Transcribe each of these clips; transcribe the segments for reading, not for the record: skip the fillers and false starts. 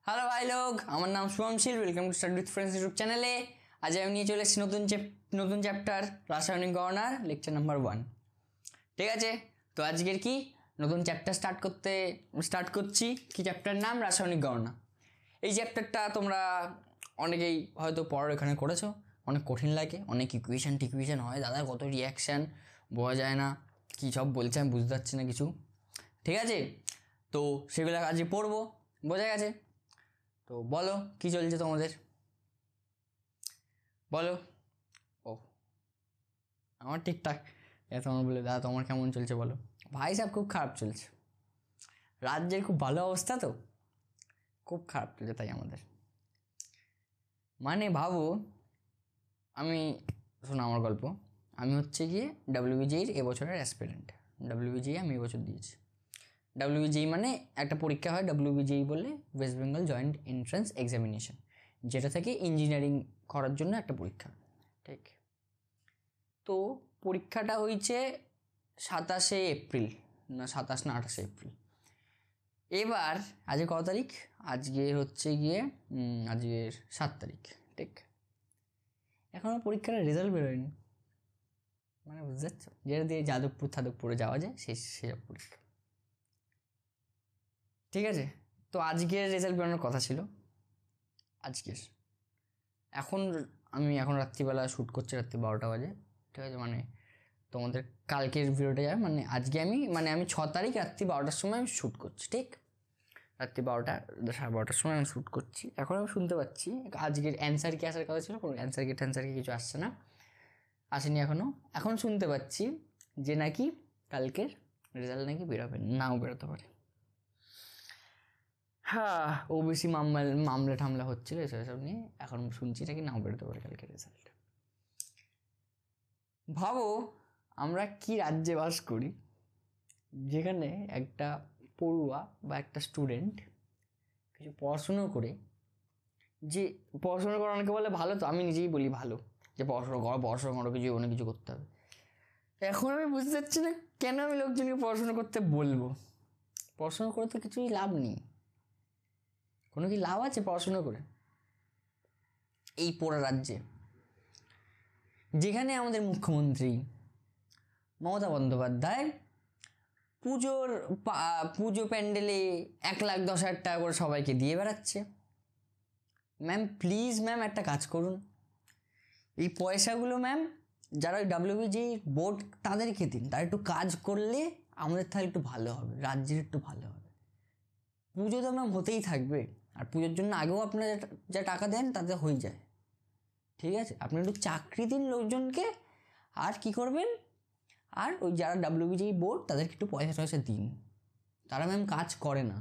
Hello ভাই লোক, আমার নাম Shubhamsheel. Welcome to study with friends YouTube চ্যানেলে। আজ আমি নিয়ে চলে এসেছি নতুন চ্যাপ্টার রাসায়নিক গণনার লেকচার নাম্বার 1। ঠিক আছে, তো আজকের কি নতুন চ্যাপ্টার স্টার্ট করছি। কি চ্যাপ্টার নাম? রাসায়নিক গণনা। এই চ্যাপ্টারটা তোমরা অনেকেই হয়তো পড়াশোনা করেছো। অনেক কঠিন লাগে, অনেক ইকুয়েশন হয়, দাদা কত রিয়াকশান বোঝা যায় না, কী সব বলছে আমি বুঝতে পারছি না কিছু। ঠিক আছে, তো সেগুলো আজকে পড়বো, বোঝা গেছে? তো বলো কি চলছে তোমাদের, বলো। ও আমার ঠিকঠাক। তোমার বলে দাদা তোমার কেমন চলছে বলো। ভাই সাহেব খুব খারাপ চলছে, রাজ্যের খুব ভালো অবস্থা তো খুব খারাপ চলছে, তাই আমাদের মানে ভাবো। আমি শোনো আমার গল্প। আমি হচ্ছে গিয়ে ডাব্লিউবিজির এবছরের অ্যাসপিরেন্ট। ডাব্লিউবিজি আমি এবছর দিয়েছি। ডাব্লিউবিজি মানে একটা পরীক্ষা হয় ডাব্লিউবিজি বলে, West Bengal joint entrance examination, যেটা থেকে ইঞ্জিনিয়ারিং করার জন্য একটা পরীক্ষা। ঠিক, তো পরীক্ষাটা হয়েছে 27শে এপ্রিল, না 27 না 28শে এপ্রিল। এবার আজকে কত তারিখ? আজকে হচ্ছে গিয়ে আজকের 7 তারিখ। ঠিক, এখনও পরীক্ষার রেজাল্ট বেরোয়নি। মানে বুঝতে পারছো, যেটা দিয়ে যাদবপুরে যাওয়া যায় সেসব পরীক্ষা। ঠিক আছে, তো আজকের রেজাল্ট বেরোনোর কথা ছিল আজকের। আমি রাত্রিবেলা শ্যুট করছি, রাত্রি 12টা বাজে। ঠিক আছে, মানে তোমাদের কালকের ভিডিওটা যাবে, মানে আজকে আমি 6 তারিখ রাত্রি 12টার সময় আমি শ্যুট করছি। ঠিক, রাত্রি 12টা 12:30 সময় আমি শ্যুট করছি। এখন আমি শুনতে পাচ্ছি আজকের অ্যান্সার কি আসার কথা ছিল, কোনো অ্যান্সার কি কিছু আসছে না, আসেনি এখনও। এখন শুনতে পাচ্ছি যে নাকি কালকের রেজাল্ট নাকি বেরোবে, নাও বেরোতে পারে। হ্যাঁ, ওবিসি মামলা হচ্ছিল এসব নিয়ে, এখন শুনছি নাকি নাও বেরোতে পারে কালকের রেজাল্ট। ভাবো আমরা কি রাজ্যে বাস করি, যেখানে একটা পড়ুয়া বা একটা স্টুডেন্ট কিছু পড়াশুনো করে, যে পড়াশোনা করা অনেকে বলে ভালো, তো আমি নিজেই বলি ভালো, যে পড়াশোনা করো কিছু অনেক কিছু করতে হবে। এখন আমি বুঝতে পারছি না কেন আমি লোকজনকে পড়াশোনা করতে বলবো। পড়াশোনা করে তো কিছুই লাভ নেই। কোনো কি লাভ আছে পড়াশোনা করে এই পোড়া রাজ্যে, যেখানে আমাদের মুখ্যমন্ত্রী মমতা বন্দ্যোপাধ্যায় পুজো প্যান্ডেলে 1,10,000 টাকা করে সবাইকে দিয়ে বেড়াচ্ছে। ম্যাম প্লিজ ম্যাম একটা কাজ করুন, এই পয়সাগুলো ম্যাম যারা ওই ডাব্লিউবিজি বোর্ড তাদেরকে দিন, তারা একটু কাজ করলে আমাদের তাহলে একটু ভালো হবে, রাজ্যের একটু ভালো হবে। পুজো তো ম্যাম হতেই থাকবে, আর পুজোর জন্য আগেও আপনারা যা টাকা দেন তাতে হয়ে যায়। ঠিক আছে, আপনি একটু চাকরি দিন লোকজনকে, আর কি করবেন, আর ওই যারা ডাব্লিউবিজি বোর্ড তাদেরকে একটু পয়সা দিন। তারা ম্যাম কাজ করে না।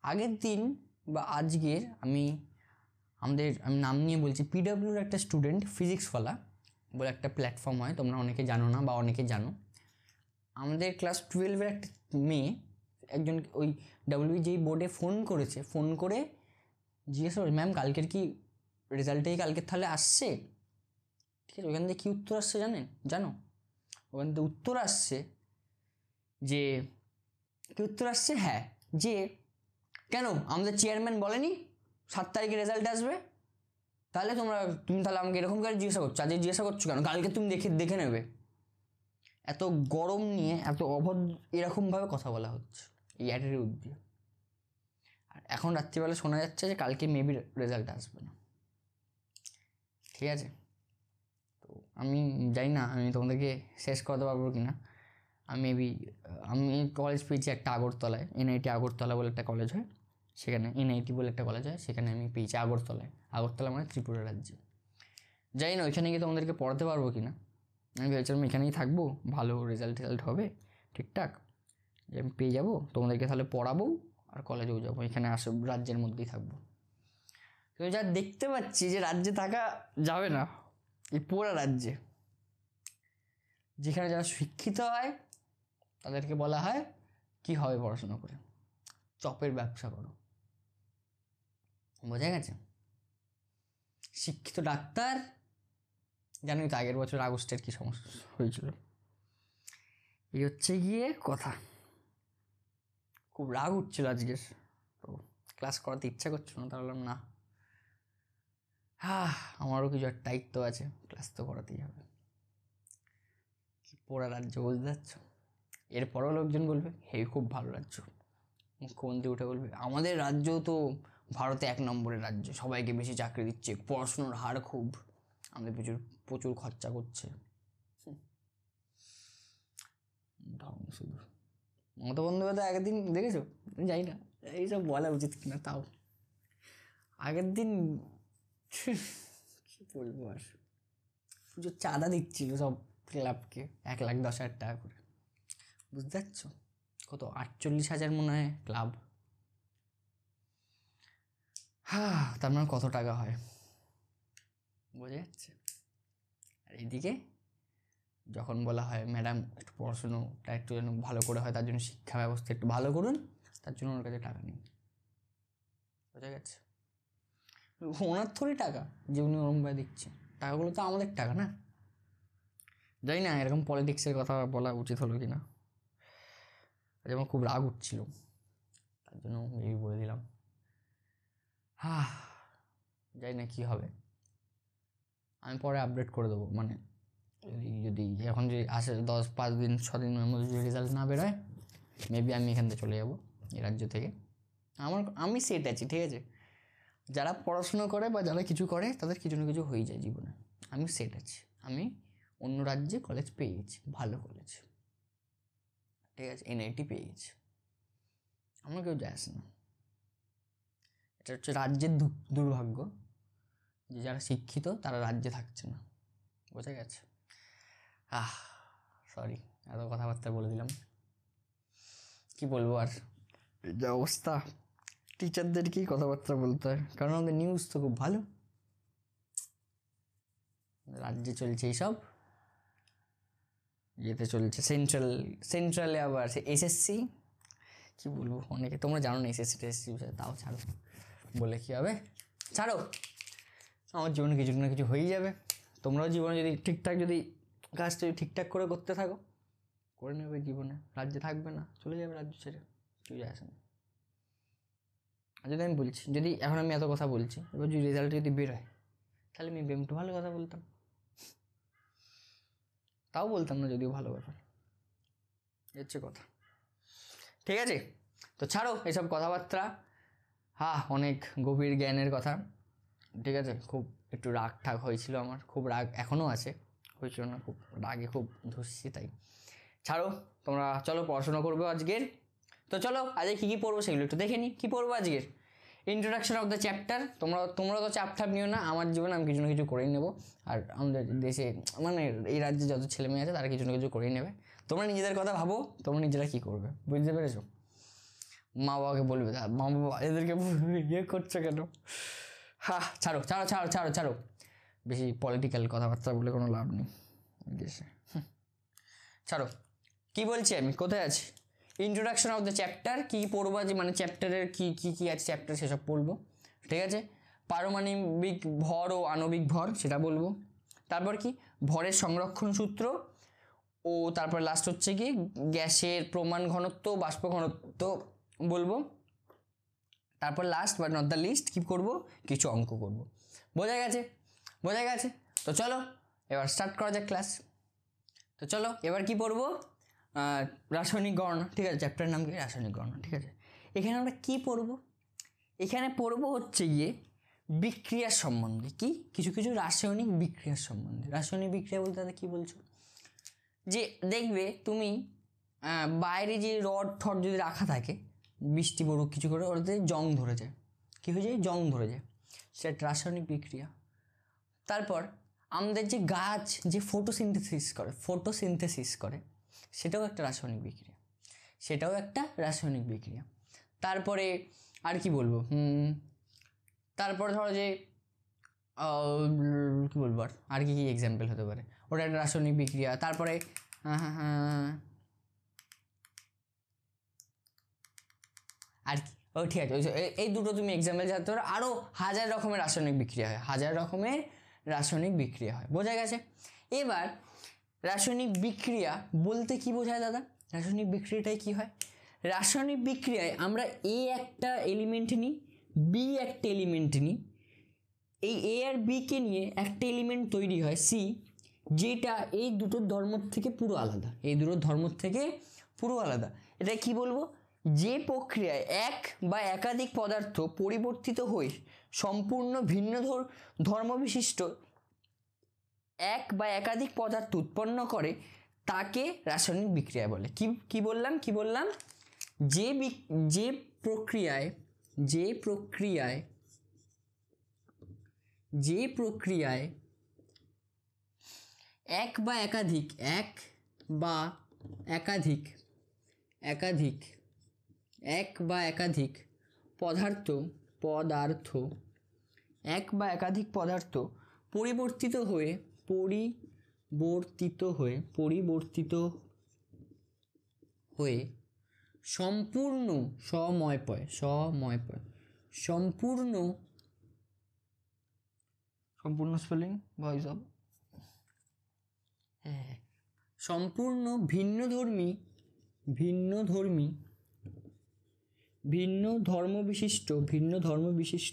আগের দিন বা আজকের আমি নাম নিয়ে বলছি, পিডব্লিউর একটা স্টুডেন্ট, ফিজিক্সওয়ালা বলে একটা প্ল্যাটফর্ম হয়, তোমরা অনেকে জানো না বা অনেকে জানো। আমাদের ক্লাস 12-এর একটা মেয়ে একজন ওই ডাব্লিউবিজি বোর্ডে ফোন করে জিজ্ঞেস করে, ম্যাম কালকের কি রেজাল্টেই কালকের তাহলে আসছে? ঠিক আছে, ওখান থেকে কী উত্তর আসছে জানো? ওখান থেকে উত্তর আসছে যে হ্যাঁ, যে কেন আমাদের চেয়ারম্যান বলেনি 7 তারিখে রেজাল্ট আসবে? তুমি তাহলে আমাকে এরকম করে জিজ্ঞাসা করছো, আজকে জিজ্ঞাসা করছো কেন? কালকে তুমি দেখে নেবে। এত গরম নিয়ে এত এরকমভাবে কথা বলা হচ্ছে এই অ্যাটিটিউড দিয়ে। আর এখন রাত্রিবেলা শোনা যাচ্ছে যে কালকে মেবি রেজাল্ট আসবে না। ঠিক আছে, তো আমি জানি না আমি তোমাদেরকে শেষ করতে পারবো কি না। আমি কলেজ পেয়েছি একটা আগরতলায়, এনআইটি আগরতলা বলে একটা কলেজ হয়, সেখানে এনআইটি বলে একটা কলেজ হয়, সেখানে আমি পেয়েছি আগরতলা মানে ত্রিপুরা রাজ্যে। জানি না ওইখানে গিয়ে তোমাদেরকে পড়াতে পারবো কি না। আমি ভেবেছিলাম এখানেই থাকবো, ভালো রেজাল্ট হবে ঠিকঠাক, যে আমি পেয়ে যাবো, তোমাদেরকে তাহলে পড়াবো আর কলেজেও যাবো, এখানে রাজ্যের মধ্যেই থাকবো। কিন্তু যা দেখতে পাচ্ছি যে রাজ্যে থাকা যাবে না, এই পুরো রাজ্যে যেখানে যারা শিক্ষিত হয় তাদেরকে বলা হয় কি হবে পড়াশোনা করে, চপের ব্যবসা করো। বোঝা গেছে? শিক্ষিত ডাক্তার, জানোই তো আগের বছর আগস্টের কি সমস্যা হয়েছিল। এই হচ্ছে গিয়ে কথা, খুব রাগ উঠছিল আজকের। তো ক্লাস করাতে ইচ্ছা করছিল না, তাহলে না আমারও কিছু একটা দায়িত্ব আছে, ক্লাস তো করাতেই হবে। কি পোড়া রাজ্য, বুঝতে পারছো? এরপরও লোকজন বলবে হে খুব ভালো রাজ্য, মুখ্যমন্ত্রী উঠে বলবে আমাদের রাজ্য তো ভারতে 1 নম্বরের রাজ্য, সবাইকে বেশি চাকরি দিচ্ছে, পড়াশোনার হার খুব, আমাদের প্রচুর প্রচুর খরচা করছে। ঢং শুধু। মমতা বন্দ্যোপাধ্যায় আগের দিন দেখেছো, জানি না এইসব বলা উচিত কিনা, তাও আগের দিন কি বলবো আর, পুজোর চাঁদা দিচ্ছিল সব ক্লাবকে 1,10,000 টাকা করে, বুঝতে পারছো? কত 48,000 মনে হয় ক্লাব। তার মানে কত টাকা হয় বোঝা যাচ্ছে। আর এইদিকে যখন বলা হয় ম্যাডাম একটু পড়াশুনোটা একটু যেন ভালো করে হয়, তার জন্য শিক্ষা ব্যবস্থা একটু ভালো করুন, তার জন্য ওর কাছে টাকা নেই, বোঝা গেছে? ওনার থোড়ি টাকা যে উনি ওরমভাবে দিচ্ছে, টাকাগুলো তো আমাদের টাকা না। জানি না এরকম পলিটিক্সের কথা বলা উচিত হলো কি না, যেমন খুব রাগ উঠছিল, তার জন্য এই বলে দিলাম। জানি না কী হবে, আমি পরে আপডেট করে দেবো, মানে যদি এখন যে আসে 10-5 দিন 6 দিনের মধ্যে যদি রেজাল্ট না বেরোয়, মেবি আমি এখান থেকে চলে যাবো এই রাজ্য থেকে। আমি সেট আছি, ঠিক আছে? যারা পড়াশুনো করে বা যারা কিছু করে তাদের কিছু না কিছু হয়ে যায় জীবনে, আমি সেট আছি। আমি অন্য রাজ্যে কলেজ পেয়ে গেছি, ভালো কলেজ, ঠিক আছে, NIT পেয়ে গেছি, আমার কেউ যায় আসে না। এটা হচ্ছে রাজ্যের দুর্ভাগ্য যে যারা শিক্ষিত তারা রাজ্যে থাকছে না, বোঝা গেছে? সরি এত কথাবার্তা বলে দিলাম, কি বলবো আর, যা অবস্থা টিচারদেরকেই কথাবার্তা বলতে হয়, কারণ আমাদের নিউজ তো খুব ভালো, রাজ্যে চলছে এইসব, ইয়েতে চলছে সেন্ট্রালে আবার SSC, কি বলবো, অনেকে তোমরা জানো না SSC বিষয়ে, তাও ছাড়ো, বলে কি হবে, ছাড়ো। আমার জীবনে কিছু না কিছু হয়েই যাবে, তোমরাও জীবনে যদি ঠিকঠাক যদি কাজটা ঠিকঠাক করে করতে থাকো, করে নেবে জীবনে, রাজ্যে থাকবে না, চলে যাবে রাজ্য ছেড়ে, কিছু আসে না। আর যদি আমি বলছি, যদি এখন আমি এত কথা বলছি, এবার যদি রেজাল্ট যদি বেরোয়, তাহলে আমি একটু ভালো কথা বলতাম, তাও বলতাম না যদিও ভালো ব্যাপার, হচ্ছে কথা, ঠিক আছে? তো ছাড়ো এসব কথাবার্তা, অনেক গভীর জ্ঞানের কথা, ঠিক আছে? খুব একটু রাগ ঠাগ হয়েছিল আমার, খুব রাগ এখনও আছে, হয়েছিল না, খুব রাগে খুব ধুসছি, তাই ছাড়ো। তোমরা চলো পড়াশোনা করবে আজকের, তো চলো আজকে কী কী পড়বো সেগুলো একটু দেখে নিই। কী পড়বো আজকের? Introduction of the chapter. তোমরা তো চাপ ঠাপ নিও না, আমার জীবনে আমি কিছু না কিছু করেই নেবো, আর আমাদের দেশে মানে এই রাজ্যে যত ছেলে মেয়ে আছে তারা কিছু না কিছু করেই নেবে। তোমরা নিজেদের কথা ভাবো, তোমরা নিজেরা কী করবে, বুঝতে পেরেছো? মা বাবাকে বলবে, মা বাবা এদেরকে ইয়ে করছো কেন? ছাড়ো ছাড়ো ছাড়ো ছাড়ো ছাড়ো, বেশি পলিটিক্যাল কথাবার্তা বলে কোনো লাভ নেই দেশে, ছাড়ো। কি বলছি আমি, কোথায় আছি? Introduction of the chapter. কী পড়বো আজ, মানে চ্যাপ্টারের কী কী কী আছে চ্যাপ্টার সেসব পড়বো, ঠিক আছে? পারমাণবিক ভর ও আণবিক ভর সেটা বলবো, তারপর কি ভরের সংরক্ষণ সূত্র, ও তারপর লাস্ট হচ্ছে কি গ্যাসের প্রমাণ ঘনত্ব, বাষ্প ঘনত্ব বলবো, তারপর last but not the least কী করবো, কিছু অঙ্ক করবো। বোঝা গেছে? বোঝা গেছে। তো চলো এবার স্টার্ট করা যাক ক্লাস। তো চলো এবার কি পড়বো, রাসায়নিক গণনা, ঠিক আছে? চ্যাপ্টারের নাম কি? রাসায়নিক গণনা, ঠিক আছে? এখানে আমরা কি পড়বো? এখানে পড়বো হচ্ছে গিয়ে বিক্রিয়ার সম্বন্ধে, কি কিছু কিছু রাসায়নিক বিক্রিয়ার সম্বন্ধে। রাসায়নিক বিক্রিয়া বলতে তাহলে কী বলছো, যে দেখবে তুমি বাইরে যে রড ঠড যদি রাখা থাকে, বৃষ্টি পড়ুক কিছু করে, ওটাতে জং ধরে যায়, কী হয়ে যায়, জং ধরে যায়, সেটা একটা রাসায়নিক বিক্রিয়া। তারপর আমাদের যে গাছ যে ফটোসিনথেসিস করে সেটাও একটা রাসায়নিক বিক্রিয়া, সেটাও একটা রাসায়নিক বিক্রিয়া। তারপরে আর কি বলবো, তারপরে ধরো যে কী বলবো আর কি কী এক্সাম্পল হতে পারে, ওটা একটা রাসায়নিক বিক্রিয়া। তারপরে আর কি, ঠিক আছে, এই দুটো তুমি এক্সাম্পল জানতে পারো। আরও হাজার রকমের রাসায়নিক বিক্রিয়া হয়, হাজার রকমের রাসায়নিক বিক্রিয়া হয়, বোঝা গেছে? এবার রাসায়নিক বিক্রিয়া বলতে কি বোঝায় দাদা? রাসায়নিক বিক্রিয়াটাই কি হয়? রাসায়নিক বিক্রিয়ায় আমরা একটা এলিমেন্ট নিই, বি একটা এলিমেন্ট নিই, এই এ আর বিকে নিয়ে একটা এলিমেন্ট তৈরি হয় সি, যেটা এই দুটোর ধর্ম থেকে পুরো আলাদা, এই দুটোর ধর্ম থেকে পুরো আলাদা। এটা কি বলবো, যে প্রক্রিয়ায় এক বা একাধিক পদার্থ পরিবর্তিত হয়ে সম্পূর্ণ ভিন্ন ধর্মবিশিষ্ট এক বা একাধিক পদার্থ উৎপন্ন করে তাকে রাসায়নিক বিক্রিয়া বলে। কি বললাম যে প্রক্রিয়ায় এক বা একাধিক পদার্থ পরিবর্তিত হয়ে সম্পূর্ণ স্পেলিং ভয়েস অফ সম্পূর্ণ ভিন্ন ধর্মবিশিষ্ট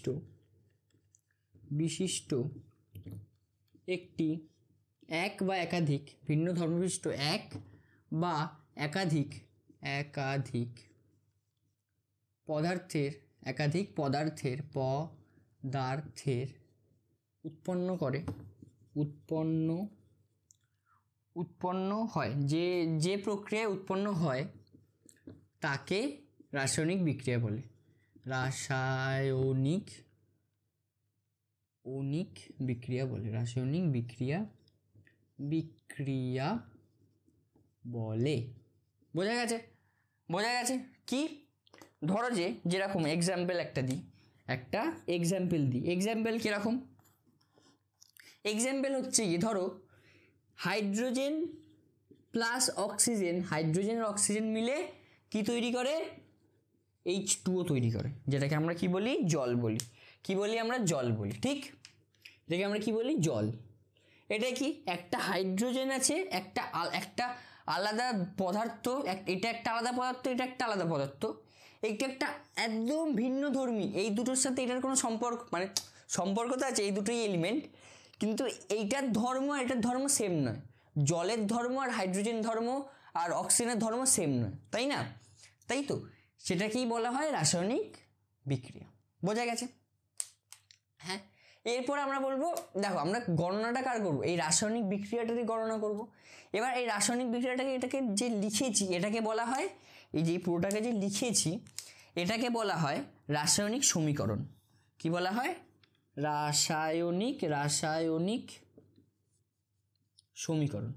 একটি এক বা একাধিক পদার্থের উৎপন্ন হয়, যে প্রক্রিয়ায় উৎপন্ন হয় তাকে রাসায়নিক বিক্রিয়া বলে। রাসায়নিক বিক্রিয়া বলে। বোঝা গেছে? কি ধরো যেরকম এক্সাম্পল একটা এক্সাম্পল দিই। এক্সাম্পল কিরকম? এক্সাম্পল হচ্ছে কি, ধরো হাইড্রোজেন প্লাস অক্সিজেন, হাইড্রোজেন আর অক্সিজেন মিলে কি তৈরি করে? H2O তৈরি করে, যেটাকে আমরা কি বলি? জল বলি। জল বলি, ঠিক? এটাকে আমরা কি বলি? জল। এটা কি একটা হাইড্রোজেন আছে, একটা আলাদা পদার্থ, এটা একটা আলাদা পদার্থ, এটা একটা আলাদা পদার্থ, এইটা একটা একদম ভিন্ন ধর্মী। এই দুটোর সাথে এটার কোনো সম্পর্ক তো আছে, এই দুটোই এলিমেন্ট, কিন্তু এইটার ধর্ম সেম নয়। জলের ধর্ম আর হাইড্রোজেন ধর্ম আর অক্সিজেনের ধর্ম সেম নয়, তাই না? তাই তো, সেটাকেই বলা হয় রাসায়নিক বিক্রিয়া। বোঝা গেছে? হ্যাঁ, এরপর আমরা বলবো, দেখো আমরা গণনাটা কার করবো? এই রাসায়নিক বিক্রিয়াটারই গণনা করব। এবার এই রাসায়নিক এটাকে যে লিখেছি এটাকে বলা হয়, এই যে পুরোটাকে যে লিখেছি এটাকে বলা হয় রাসায়নিক সমীকরণ। কি বলা হয়? রাসায়নিক সমীকরণ।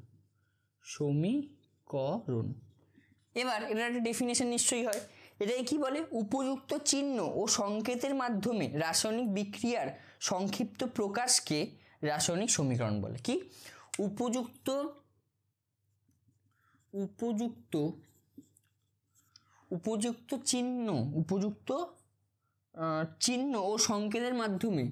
এবার এটার একটা ডেফিনেশন নিশ্চয়ই হয়। এটাকে কি বলে? উপযুক্ত চিহ্ন ও সংকেতের মাধ্যমে রাসায়নিক বিক্রিয়ার সংক্ষিপ্ত প্রকাশকে রাসায়নিক সমীকরণ বলে। কি? উপযুক্ত চিহ্ন ও সংকেতের মাধ্যমে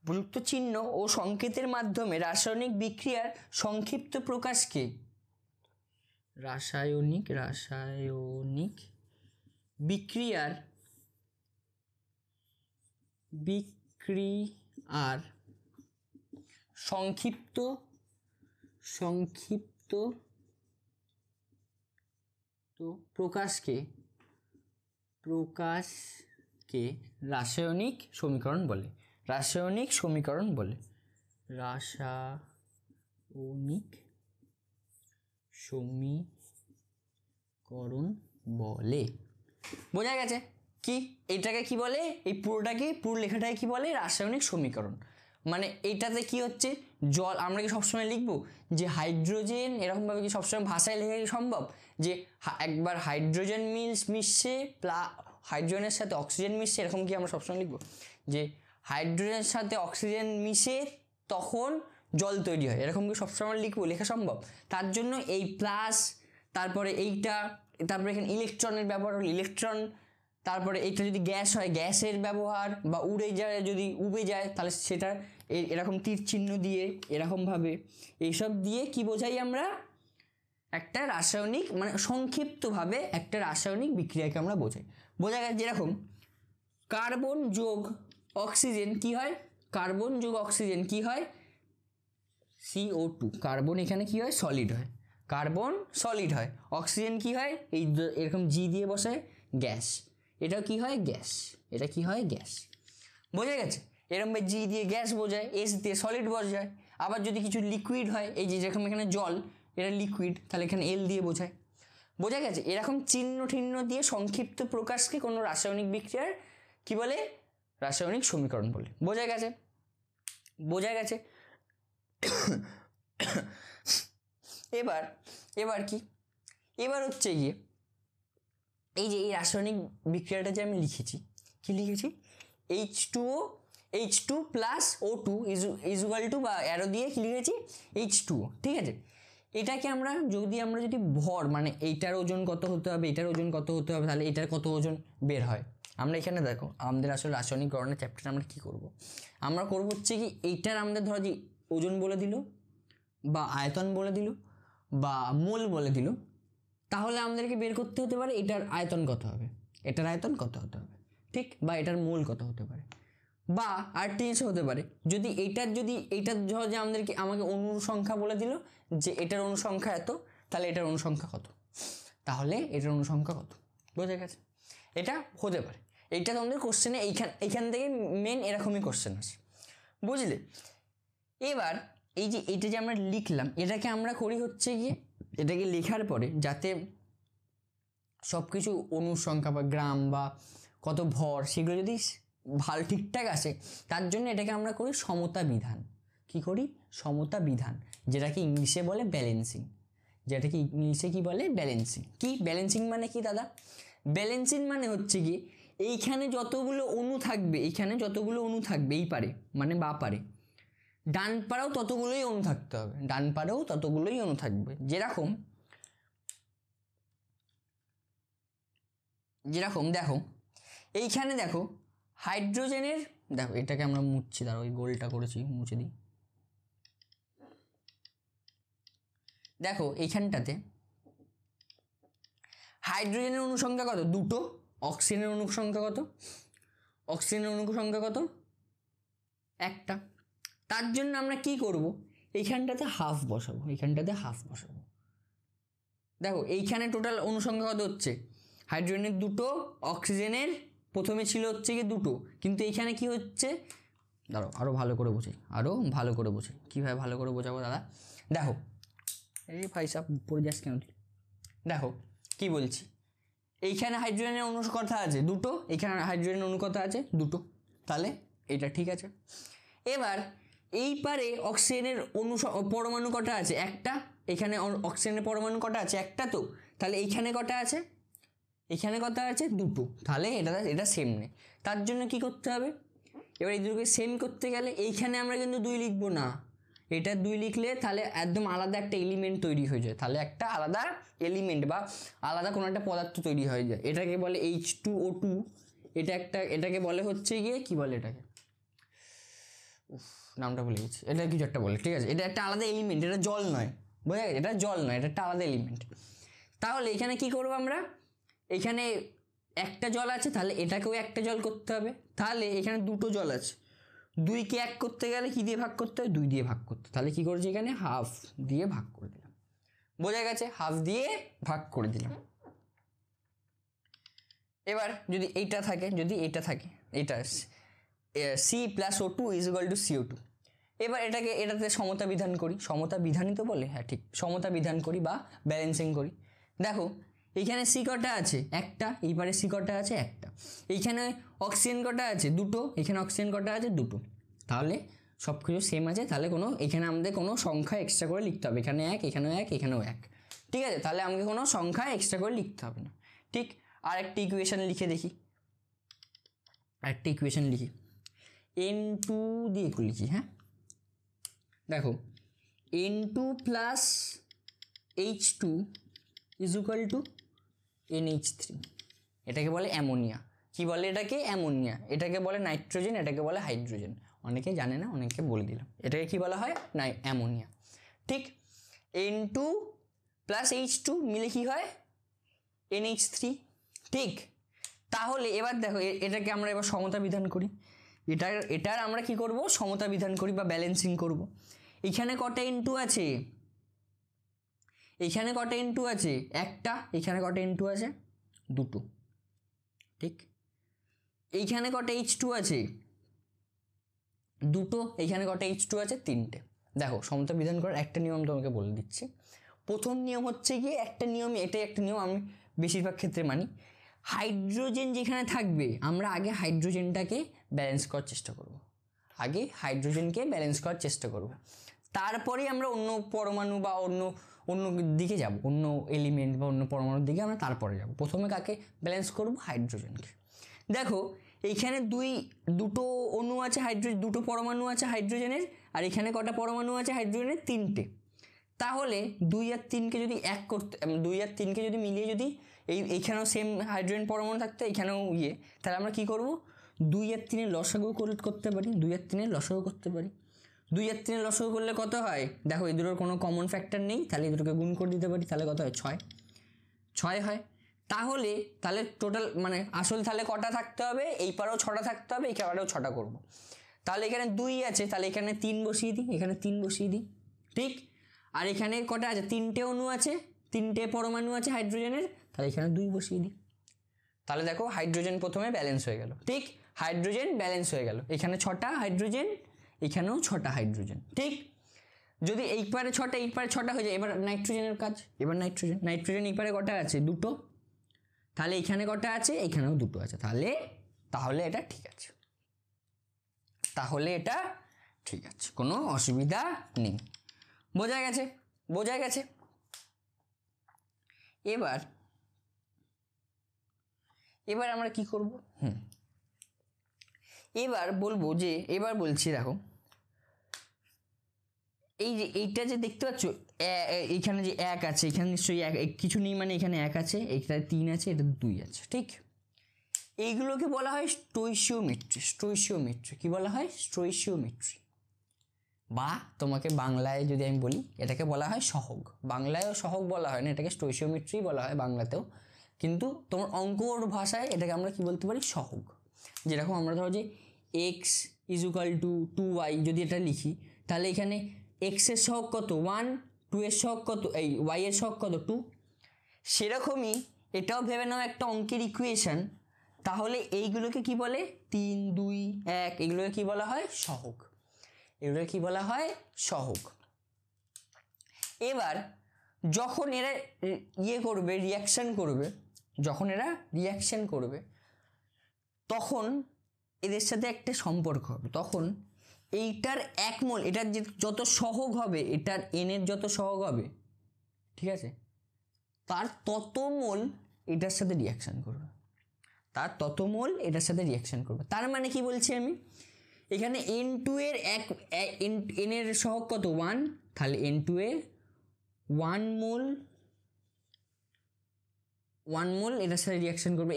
উপযুক্ত চিহ্ন ও সংকেতের মাধ্যমে রাসায়নিক বিক্রিয়ার সংক্ষিপ্ত প্রকাশকে রাসায়নিক বিক্রিয়ার সংক্ষিপ্ত প্রকাশকে রাসায়নিক সমীকরণ বলে। বোঝা গেছে? কি এটাকে কি বলে? এই পুরো লেখাটাকে কি বলে? রাসায়নিক সমীকরণ। মানে এইটাতে কি হচ্ছে? জল আমরা কি সবসময় লিখবো যে হাইড্রোজেন, এরকমভাবে কি সবসময় ভাষায় লেখা কি সম্ভব? যে একবার হাইড্রোজেন মিশছে হাইড্রোজেনের সাথে অক্সিজেন মিশছে, এরকম কি আমরা সবসময় লিখবো? যে হাইড্রোজেনের সাথে অক্সিজেন মিশে তখন জল তৈরি হয়, এরকম কি সবসময় লেখা সম্ভব? তার জন্য এই প্লাস, তারপরে এইটা, তারপরে এখানে ইলেকট্রনের ব্যবহার হলো ইলেকট্রন, তারপরে এইটা যদি গ্যাস হয় গ্যাসের ব্যবহার, বা উবে যায় তাহলে সেটার এরকম তীর চিহ্ন দিয়ে এরকমভাবে এইসব দিয়ে কি বোঝাই আমরা, একটা রাসায়নিক মানে সংক্ষিপ্তভাবে একটা রাসায়নিক বিক্রিয়াকে আমরা বোঝাই। বোঝা গেছে? যেরকম কার্বন যোগ অক্সিজেন কি হয়, কার্বন যোগ অক্সিজেন কি হয়, CO2। কার্বন এখানে কি হয়, সলিড হয়, কার্বন সলিড হয়, অক্সিজেন কি হয়, এই এরকম জি দিয়ে বসায় গ্যাস, এটা কি হয় গ্যাস, এটা কি হয় গ্যাস। বোঝা গেছে? এরকম জি দিয়ে গ্যাস বোঝায়, এস দিয়ে সলিড বোঝায়। আবার যদি কিছু লিকুইড হয়, এই যে যেরকম এখানে জল, এটা লিকুইড, তাহলে এখানে এল দিয়ে বোঝায়। বোঝা গেছে? এরকম চিহ্ন ঠিহ্ন দিয়ে সংক্ষিপ্ত প্রকাশকে কোনো রাসায়নিক বিক্রিয়ার কি বলে, রাসায়নিক সমীকরণ বলে। বোঝা গেছে? বোঝা গেছে? এবার এবার কি, এবার হচ্ছে গিয়ে এই যে এই রাসায়নিক বিক্রিয়াটা যে আমি লিখেছি, কি লিখেছি, H2 plus O2 equal two, বা অ্যারো দিয়ে কি লিখেছি, H2O। ঠিক আছে, এটাকে আমরা যদি ভর মানে এইটার ওজন কত হতে হবে, এটার ওজন কত হতে হবে, তাহলে এটার কত ওজন বের হয়। আমরা এখানে দেখো আমাদের আসলে রাসায়নিক গণনার চ্যাপ্টারে আমরা কি করব, আমরা করব হচ্ছে কি এইটার আমাদের ধরো যে ওজন বলে দিল, বা আয়তন বলে দিল, বা মোল বলে দিল, তাহলে আমাদেরকে বের করতে হতে পারে এটার আয়তন কত হবে, এটার আয়তন কত হতে হবে, ঠিক, বা এটার মোল কত হতে পারে। বা আরেকটা জিনিস হতে পারে, যদি এইটার ধরো যে আমাকে অণুর সংখ্যা বলে দিল যে এটার অনুসংখ্যা এত, তাহলে এটার অনুসংখ্যা কত, তাহলে এটার অনুসংখ্যা কত। বোঝা গেছে? এটা হতে পারে, এইটা তোমাদের কোশ্চেনে এইখান থেকে মেন এরকমই কোশ্চেন আসে। বুঝলে? এবার এইটা যে আমরা লিখলাম, এটাকে আমরা করি হচ্ছে গিয়ে, এটাকে লেখার পরে যাতে সব কিছু অণুর সংখ্যা বা গ্রাম বা কত ভর সেগুলো যদি ভালো ঠিকঠাক আসে, তার জন্য এটাকে আমরা করি সমতা বিধান। কি করি? সমতা বিধান, যেটাকে ইংলিশে বলে ব্যালেন্সিং। যেটাকে ইংলিশে কি বলে? ব্যালেন্সিং। কি ব্যালেন্সিং মানে কি দাদা? ব্যালেন্সিং মানে হচ্ছে কি এইখানে যতগুলো অণু থাকবে, এই পারে মানে বা পারে, ডান পাড়েও ততগুলোই অণু থাকতে হবে, ডান পাড়েও ততগুলোই অণু থাকবে। যেরকম দেখো এইখানে দেখো হাইড্রোজেনের, দেখো এটাকে আমরা মুছছি, দাঁড়া ওই গোলটা করেছি মুছে দিই। দেখো এইখানটাতে হাইড্রোজেনের অনুসংখ্যা কত? 2টো। অক্সিজেনের অনুসংখ্যা কত? অক্সিজেনের অনুসংখ্যা কত? 1টা। তার জন্য আমরা কি করব, এইখানটাতে হাফ বসাবো, দেখো এইখানে টোটাল অনুসংখ্যা কত হচ্ছে, হাইড্রোজেনের 2টো, অক্সিজেনের প্রথমে ছিল হচ্ছে কি 2টো, কিন্তু এইখানে কি হচ্ছে, দাঁড়াও আরো ভালো করে বোঝাই, কীভাবে ভালো করে বোঝাবো দাদা। দেখো এই ভাই সাহেব পড়ে যাস কেন তুই, দেখো কি বলছি, এইখানে হাইড্রোজেনের অণু কথা আছে 2টো, এখানে হাইড্রোজেনের অণু কথা আছে 2টো, তাহলে এটা ঠিক আছে। এবার এই পারে অক্সিজেনের পরমাণু কটা আছে? 1টা। এখানে অক্সিজেনের পরমাণু কটা আছে? 1টা। তো তাহলে এইখানে কটা আছে? এখানে কটা আছে? 2টো। তাহলে এটা সেম নেই, তার জন্য কি করতে হবে, এবার এই দুটোকে সেম করতে গেলে এইখানে আমরা কিন্তু 2 লিখবো না, এটা 2 লিখলে তাহলে একদম আলাদা একটা এলিমেন্ট তৈরি হয়ে যায়, তাহলে একটা আলাদা এলিমেন্ট বা আলাদা কোনো একটা পদার্থ তৈরি হয়ে যায়, এটাকে বলে H2O2। এটাকে বলে হচ্ছে গিয়ে কি বলে এটাকে, নামটা ভুলে গেছি, এটা কিছু একটা বলে, ঠিক আছে, এটা একটা আলাদা এলিমেন্ট, এটা জল নয়। বোঝা গেছে? এটা জল নয়, এটা একটা আলাদা এলিমেন্ট। তাহলে এখানে কি করবো আমরা, এখানে একটা জল আছে, তাহলে এটাকেও একটা জল করতে হবে, তাহলে এখানে 2টো জল আছে, 2কে 1 করতে গেলে কি দিয়ে ভাগ করতে হয়? 2 দিয়ে ভাগ করতে। তাহলে কি করছি, এখানে হাফ দিয়ে ভাগ করে দিলাম। বোঝা গেছে? হাফ দিয়ে ভাগ করে দিলাম। এবার যদি এইটা থাকে, এটা C+O2 = CO2। এবার এটাতে সমতা বিধান করি, সমতা বিধানই তো বলে, হ্যাঁ ঠিক, সমতা বিধান করি বা ব্যালেন্সিং করি। দেখো এইখানে সি কটা আছে? 1টা। এইবারে সি কটা আছে? 1টা। এইখানে অক্সিজেন কটা আছে? 2টো। এখানে অক্সিজেন কটা আছে? 2টো। তাহলে সব কিছু সেম আছে, তাহলে এখানে আমাদের কোনো সংখ্যা এক্সট্রা করে লিখতে হবে, এখানে 1, এখানেও 1, এখানেও 1, ঠিক আছে, তাহলে আমাকে কোনো সংখ্যা এক্সট্রা করে লিখতে হবে না, ঠিক। আরেকটি ইকুয়েশন লিখি, N2 দিয়ে লিখি, হ্যাঁ দেখো N2 প্লাস H2 = NH3। এটাকে বলে অ্যামোনিয়া। কি বলে এটাকে? অ্যামোনিয়া। এটাকে বলে নাইট্রোজেন, এটাকে বলে হাইড্রোজেন। অনেকে জানে না, অনেকে বলে দিলাম। এটাকে কি বলা হয় না অ্যামোনিয়া। ঠিক, N2 প্লাস H2 মিলে কি হয় NH3। ঠিক, তাহলে এবার দেখো এটাকে আমরা এবার সমতা বিধান করি। এটার আমরা কি করব সমতা বিধান করি বা ব্যালেন্সিং করব। এখানে কটা N2 আছে, এখানে কটা N2 আছে একটা, এখানে কটা N2 আছে দুটো। ঠিক, এইখানে কটা H2 আছে দুটো, এইখানে কটা H2 আছে তিনটে। দেখো সমতা বিধান করার একটা নিয়ম তোমাকে বলে দিচ্ছি। প্রথম নিয়ম হচ্ছে গিয়ে একটা নিয়ম, এটাই একটা নিয়ম আমি বেশিরভাগ ক্ষেত্রে মানি। হাইড্রোজেন যেখানে থাকবে আমরা আগে হাইড্রোজেনটাকে ব্যালেন্স করার চেষ্টা করব, আগে হাইড্রোজেনকে ব্যালেন্স করার চেষ্টা করব, তারপরে আমরা অন্য পরমাণু বা অন্য দিকে যাব, অন্য এলিমেন্ট বা অন্য পরমাণুর দিকে আমরা তারপরে যাব। প্রথমে কাকে ব্যালেন্স করব হাইড্রোজেনকে। দেখো এইখানে দুটো অণু আছে হাইড্রোজেন, দুটো পরমাণু আছে হাইড্রোজেনের, আর এখানে কটা পরমাণু আছে হাইড্রোজেনের তিনটে। তাহলে 2 আর 3কে যদি 2 আর 3কে যদি মিলিয়ে যদি এইখানেও সেম হাইড্রোজেন পরমাণু থাকতো, এইখানেও তাহলে আমরা কি করব 2 আর 3-এর লসাগু করতে পারি, 2 আর 3-এর লসাগু করতে পারি। 2 আর 3-এর লসাগু করলে কত হয় দেখো, এই দুটোর কোনো কমন ফ্যাক্টর নেই, তাহলে এই দুটোকে গুণ করে দিতে পারি, তাহলে কত হয় 6 হয়। তাহলে টোটাল মানে আসলে তাহলে কটা থাকতে হবে, এই পারেও 6টা থাকতে হবে, এই পারেও 6টা করবো। তাহলে এখানে 2 আছে, তাহলে এখানে 3 বসিয়ে দিই, এখানে 3 বসিয়ে দিই। ঠিক, আর এখানে কটা আছে 3টে অণু আছে, 3টে পরমাণু আছে হাইড্রোজেনের, তাহলে এখানে 2 বসিয়ে দিই। তাহলে দেখো হাইড্রোজেন প্রথমে ব্যালেন্স হয়ে গেল। ঠিক, হাইড্রোজেন ব্যালেন্স হয়ে গেল, এখানে 6টা হাইড্রোজেন, এখানেও 6টা হাইড্রোজেন। ঠিক, যদি এই পারে 6টা এই পারে 6টা হয়ে যায়, এবার নাইট্রোজেনের কাজ। এবার নাইট্রোজেন এই পারে কটা আছে দুটো, তাহলে এখানে কটা আছে এখানেও দুটো আছে, তাহলে এটা ঠিক আছে, তাহলে এটা ঠিক আছে, কোনো অসুবিধা নেই। বোঝা গেছে। এবার আমরা কি করব, এবার বলছি দেখো, এই যে এইটা যে দেখতে পাচ্ছ এইখানে যে 1 আছে, এখানে নিশ্চয়ই কিছু নেই, মানে এখানে 1 আছে, এখানে 3 আছে, এটা 2 আছে। ঠিক, এইগুলোকে বলা হয় স্টোইচিওমেট্রি। কি বলা হয় স্টোইচিওমেট্রি, বা তোমাকে বাংলায় যদি আমি বলি এটাকে বলা হয় সহগ। বাংলায়ও সহগ বলা হয় না, এটাকে স্টোইচিওমেট্রি বলা হয় বাংলাতেও, কিন্তু তোমার অঙ্কর ভাষায় এটাকে আমরা কি বলতে পারি সহগ। যেরকম আমরা ধরো যে x = 2y যদি এটা লিখি, তাহলে এখানে x এর সহগ কত 1, 2 এর সহগ কত এই y এর সহগ কত 2। সেরকমই এটাও ভেবে নাও একটা অঙ্কের ইকুয়েশন, তাহলে এইগুলোকে কি বলে 3, 2, 1, এগুলোকে কি বলা হয় সহগ, এগুলোকে কি বলা হয় সহগ। এবার যখন এরা রিয়াকশন করবে তখন এদের সাথে একটা সম্পর্ক হবে, তখন এইটার 1 মোল, এটার যত সহগ হবে, এটার n এর যত সহগ হবে, ঠিক আছে, তার তত মোল এটার সাথে রিয়াকশন করবে, তার মানে কি বলছি আমি, এখানে N2 এর n এর সহগ কত 1, তাহলে N2 এর 1 মোল এটার সাথে রিয়াকশন করবে,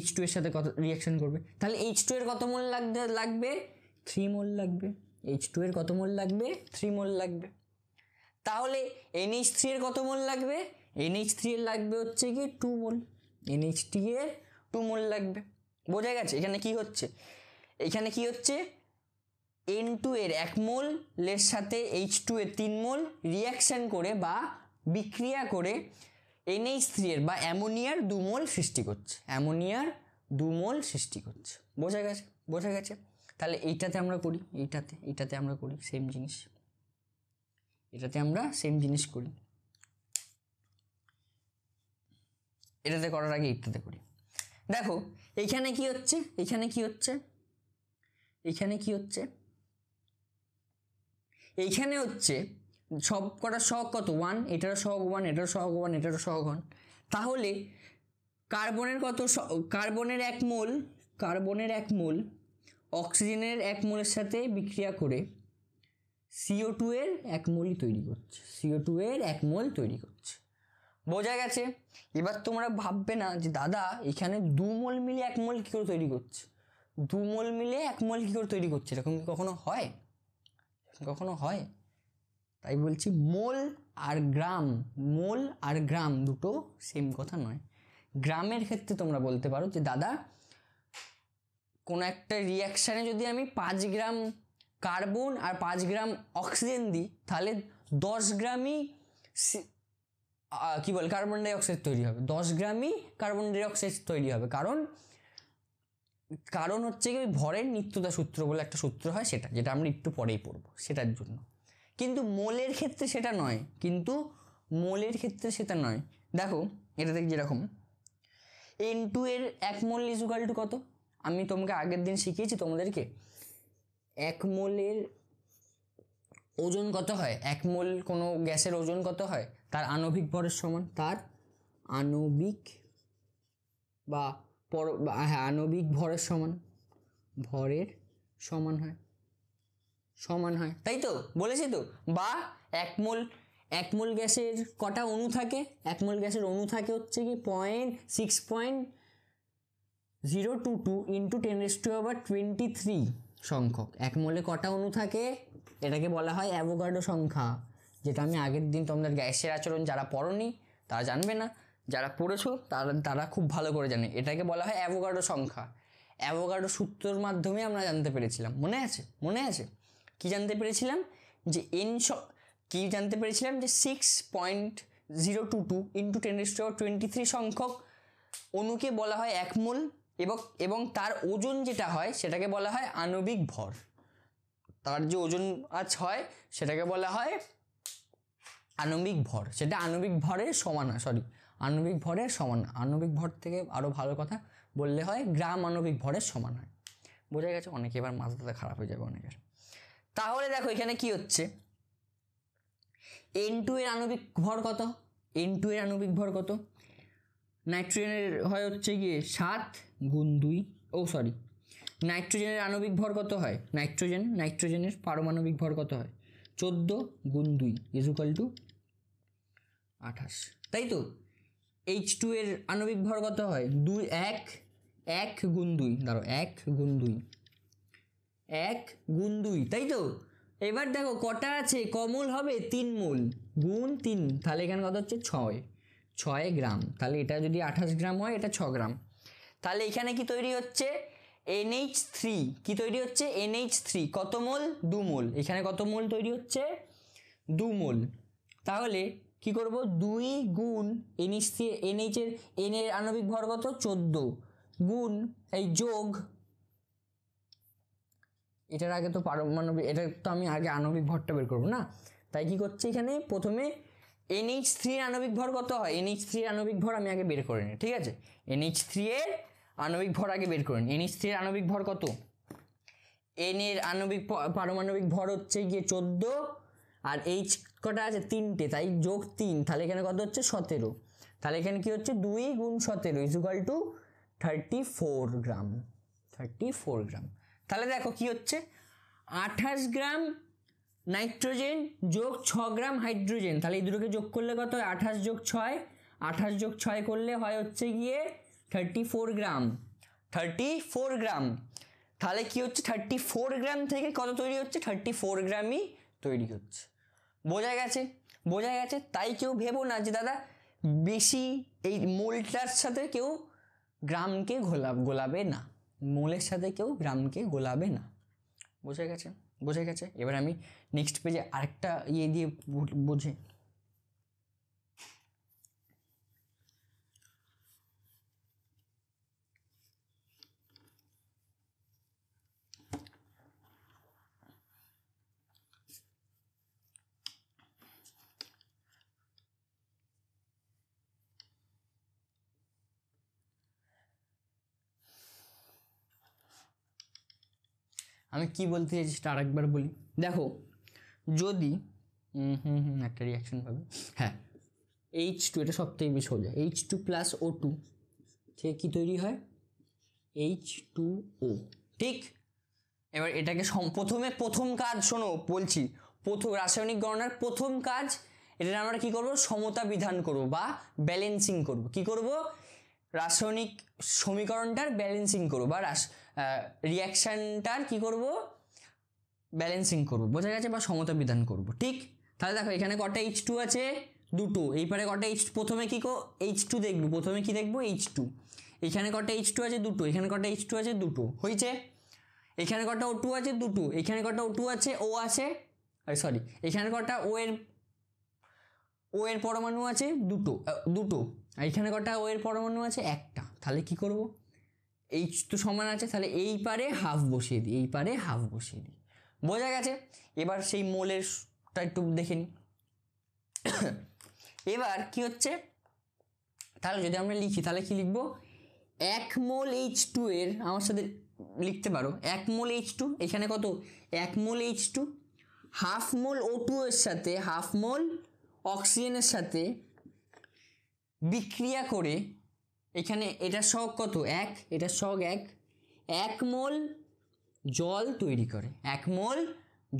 H2 এর সাথে কত রিয়াকশন করবে, তাহলে H2 এর কত মোল লাগবে 3 মোল লাগবে, H2 এর কত মোল লাগবে 3 মোল লাগবে। তাহলে NH3 এর কত মোল লাগবে, NH3 এর লাগবে হচ্ছে কি 2 মোল, NH3 এর 2 মোল লাগবে। বোঝা গেছে এখানে কি হচ্ছে N2 এর 1 মোলের সাথে H2 এর 3 মোল রিয়াকশন করে বা বিক্রিয়া করে NH3 এর বা অ্যামোনিয়ার 2 মোল সৃষ্টি করছে। বোঝা গেছে। তাহলে এইটাতে আমরা করি, এইটাতে আমরা করি সেম জিনিস, করি, এটাতে করার আগে এইটাতে করি। দেখো এইখানে কি হচ্ছে এইখানে হচ্ছে সব কটার সহগ কত 1, এটারও সহগ 1, এটারও সহগ 1, এটারও সহগ 1। তাহলে কার্বনের 1 মোল অক্সিজেনের 1 মোলের সাথে বিক্রিয়া করে CO2 এর 1 মোলই তৈরি করছে। বোঝা গেছে। এবার তোমরা ভাববে না যে দাদা এখানে 2 মোল মিলে 1 মোল কি করে তৈরি করছে, 2 মোল মিলে 1 মোল কী করে তৈরি করছে? এরকম কি কখনো হয়? কখনো হয়? তাই বলছি মোল আর গ্রাম দুটো সেম কথা নয়। গ্রামের ক্ষেত্রে তোমরা বলতে পারো যে দাদা কোনো একটা রিয়াকশানে যদি আমি 5 গ্রাম কার্বন আর 5 গ্রাম অক্সিজেন দিই তাহলে 10 গ্রামই কী বলে কার্বন ডাইঅক্সাইড তৈরি হবে, 10 গ্রামই কার্বন ডাইঅক্সাইড তৈরি হবে। কারণ হচ্ছে কি ওই ভরের নিত্যতা সূত্র বলে একটা সূত্র হয়, সেটা যেটা আমরা একটু পরেই পড়বো, সেটার জন্য। কিন্তু মোলের ক্ষেত্রে সেটা নয়, দেখো এটা দেখ যেরকম N2 এর 1 মোল ইকুয়াল টু কত? আমি তোমাকে আগের দিন শিখিয়েছি তোমাদেরকে 1 মোলের ওজন কত হয়, 1 মোল কোনো গ্যাসের ওজন কত হয়, তার আণবিক ভরের সমান, আণবিক ভরের সমান হয়, তাই তো বলেছি তো। বা 1 মোল গ্যাসের কটা অণু থাকে? 1 মোল গ্যাসের অণু থাকে হচ্ছে কি 0.6.022 ইন্টু 10⁻23 সংখ্যক। 1 মোলে কটা অণু থাকে? এটাকে বলা হয় অ্যাভোগাড্রো সংখ্যা, যেটা আমি আগের দিন তোমাদের গ্যাসের আচরণ যারা পড়োনি তারা জানবে না, যারা পড়েছো তারা খুব ভালো করে জানে। এটাকে বলা হয় অ্যাভোগাড্রো সংখ্যা। অ্যাভোগাড্রো সূত্রের মাধ্যমে আমরা জানতে পেরেছিলাম, মনে আছে? কি জানতে পেরেছিলাম? যে জানতে পেরেছিলাম যে 6.022 ইন্টু 10⁻23 সংখ্যক অণুকে বলা হয় 1 মোল, এবং তার ওজন যেটা হয় সেটাকে বলা হয় আণবিক ভর। তার যে ওজন হয় সেটাকে বলা হয় আণবিক ভর। সেটা আণবিক ভরের সমান হয়, আণবিক ভর থেকে আরও ভালো কথা বললে হয় গ্রাম আণবিক ভরের সমান হয়। বোঝা গেছে? অনেকে এবার মাথাটা খারাপ হয়ে যাবে অনেকের। তাহলে দেখো এখানে কি হচ্ছে, N2 এর আণবিক ভর কত? নাইট্রোজেনের হয় হচ্ছে গিয়ে 7 গুণ 2, নাইট্রোজেনের আণবিক ভর কত হয়? নাইট্রোজেনের পারমাণবিক ভর কত হয়? 14 গুণ 2 ইকুয়াল টু 28, তাই তো। H2 এর আণবিক ভর কত হয়? 1 গুণ 2, 1 গুণ 2, তাই তো। এবার দেখো কটা আছে, কমল হবে 3 মোল, গুণ 3, তাহলে এখানে কত হচ্ছে 6 গ্রাম। তাহলে এটা যদি 28 গ্রাম হয়, এটা 6 গ্রাম। তাহলে এখানে কি তৈরি হচ্ছে? NH3 কি তৈরি হচ্ছে? NH3 কত মোল? 2 মোল। এখানে কত মোল তৈরি হচ্ছে? 2 মোল। তাহলে কি করব? 2 গুণ NH3, N এর আণবিক ভর কত? 14 গুণ এই যোগ, এটার আগে তো পারমাণবিক, এটা তো আমি আগে আণবিক ভরটা বের করবো না, তাই কি করছে এখানে প্রথমে NH3 এর আণবিক ভর কত হয়? NH3 এর আণবিক ভর আমি আগে বের করে নিই, ঠিক আছে? NH3 এর আণবিক ভর আগে বের করে নিই। NH3 এর আণবিক ভর কত? N এর পারমাণবিক ভর হচ্ছে গিয়ে 14, আর H কটা আছে? 3টে, তাই যোগ 3, তাহলে এখানে কত হচ্ছে? 17। তাহলে এখানে কি হচ্ছে? 2 গুণ 17 ইকুয়াল টু 34 গ্রাম। তাহলে দেখো কি হচ্ছে, 28 গ্রাম নাইট্রোজেন যোগ 6 গ্রাম হাইড্রোজেন, তাহলে এই দুটোকে যোগ করলে কত হয়? 28 যোগ 6 করলে হয় হচ্ছে গিয়ে 34 গ্রাম। তাহলে কি হচ্ছে? 34 গ্রাম থেকে কত তৈরি হচ্ছে? 34 গ্রামই তৈরি হচ্ছে। বোঝা গেছে? তাই কেউ ভেবো না যে দাদা বেশি এই মোলটার সাথে কেউ গ্রামকে গোলাবে না, মোলের সাথে কেউ গ্রামকে গোলাবে না। বোঝা গেছে? এবার আমি নেক্সট পেজে আরেকটা দিয়ে বোঝে। আমি কি বলতে চাইছি সেটা আরেকবার বলি। দেখো যদি একটা রিয়াকশন পাবে, হ্যাঁ H2, এটা সবথেকে বেশি সোজা, H2 প্লাস O2 থেকে কী তৈরি হয়? H2O, ঠিক। এবার এটাকে প্রথম কাজ শোনো বলছি, রাসায়নিক গণনার প্রথম কাজ, এটা আমরা কি করব? সমতা বিধান করব বা ব্যালেন্সিং করব। কি করব? রাসায়নিক সমীকরণটার ব্যালেন্সিং করব বা রিয়াকশানটার কী করব, ব্যালেন্সিং করব, বোঝা গেছে, বা সমতা বিধান করব। ঠিক, তাহলে দেখো এখানে কটা H2 আছে, দুটো। এই পারে কটা প্রথমে কি H2 দেখবো, প্রথমে কি দেখবো, H2। এখানে কটা H2 আছে, দুটো। এখানে কটা H2 আছে, দুটো। হয়েছে। এখানে কটা O2 আছে, দুটো। এখানে কটা O2 আছে, ও আছে, সরি, এখানে কটা ও এর পরমাণু আছে, দুটো। আর এখানে কটা ও এর পরমাণু আছে, একটা। তাহলে কি করব, H তো সমান আছে, তাহলে এই পারে হাফ বসিয়ে দিই, এই পারে হাফ বসিয়ে দিই। বোঝা গেছে। এবার সেই মোলেরটা একটু দেখে নিই। এবার কি হচ্ছে, তাহলে যদি আমরা লিখি তাহলে কি লিখবো, 1 মোল H2 এর, আমার সাথে লিখতে পারো 1 মোল H2, এখানে কত 1 মোল H2, হাফ মোল O2 এর সাথে হাফ মোল অক্সিজেনের সাথে বিক্রিয়া করে, এখানে এটার সহগ কত 1, এটার সহগ 1 মোল জল তৈরি করে, 1 মোল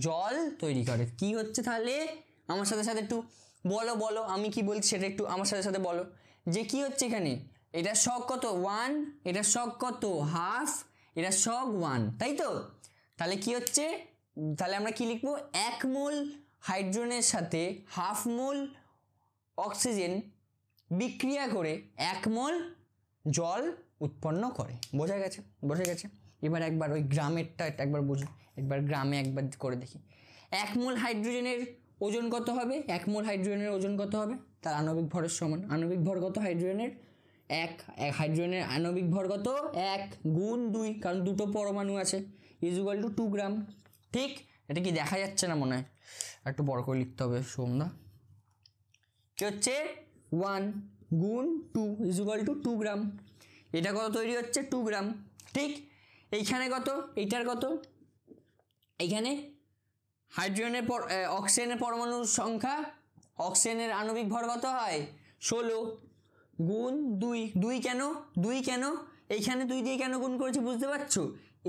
জল তৈরি করে। কি হচ্ছে তাহলে, আমার সাথে সাথে একটু বলো, আমি কি বলছি সেটা একটু আমার সাথে সাথে বলো, যে কি হচ্ছে এখানে, এটার সহগ কত 1, এটার সহগ কত হাফ, এটার সহগ 1, তাই তো। তাহলে কি হচ্ছে, তাহলে আমরা কি লিখবো, 1 মোল হাইড্রোজেনের সাথে হাফ মোল অক্সিজেন বিক্রিয়া করে 1 মোল জল উৎপন্ন করে। বোঝা গেছে। এবার একবার ওই গ্রামেরটা একবার বুঝুন, একবার গ্রামে একবার করে দেখি। 1 মোল হাইড্রোজেনের ওজন কত হবে, 1 মোল হাইড্রোজেনের ওজন কত হবে, তার আণবিক ভরের সমান। আণবিক ভর কত হাইড্রোজেনের, 1, হাইড্রোজেনের আণবিক ভর কত 1 গুণ 2, কারণ দুটো পরমাণু আছে, ইকুয়াল টু 2 গ্রাম। ঠিক, এটা কি দেখা যাচ্ছে না মনে হয়, একটু বড় করে লিখতে হবে সোমদা। কি হচ্ছে 1 গুণ 2 ইকুয়াল টু 2 গ্রাম। এটা কত তৈরি হচ্ছে, 2 গ্রাম। ঠিক, এইখানে কত, এইটার কত, এইখানে হাইড্রোজেনের অক্সিজেনের পরমাণুর সংখ্যা, অক্সিজেনের আণবিক ভর কত হয় 16 গুণ 2 কেন, এইখানে 2 দিয়ে কেন গুণ করেছি বুঝতে পারছো,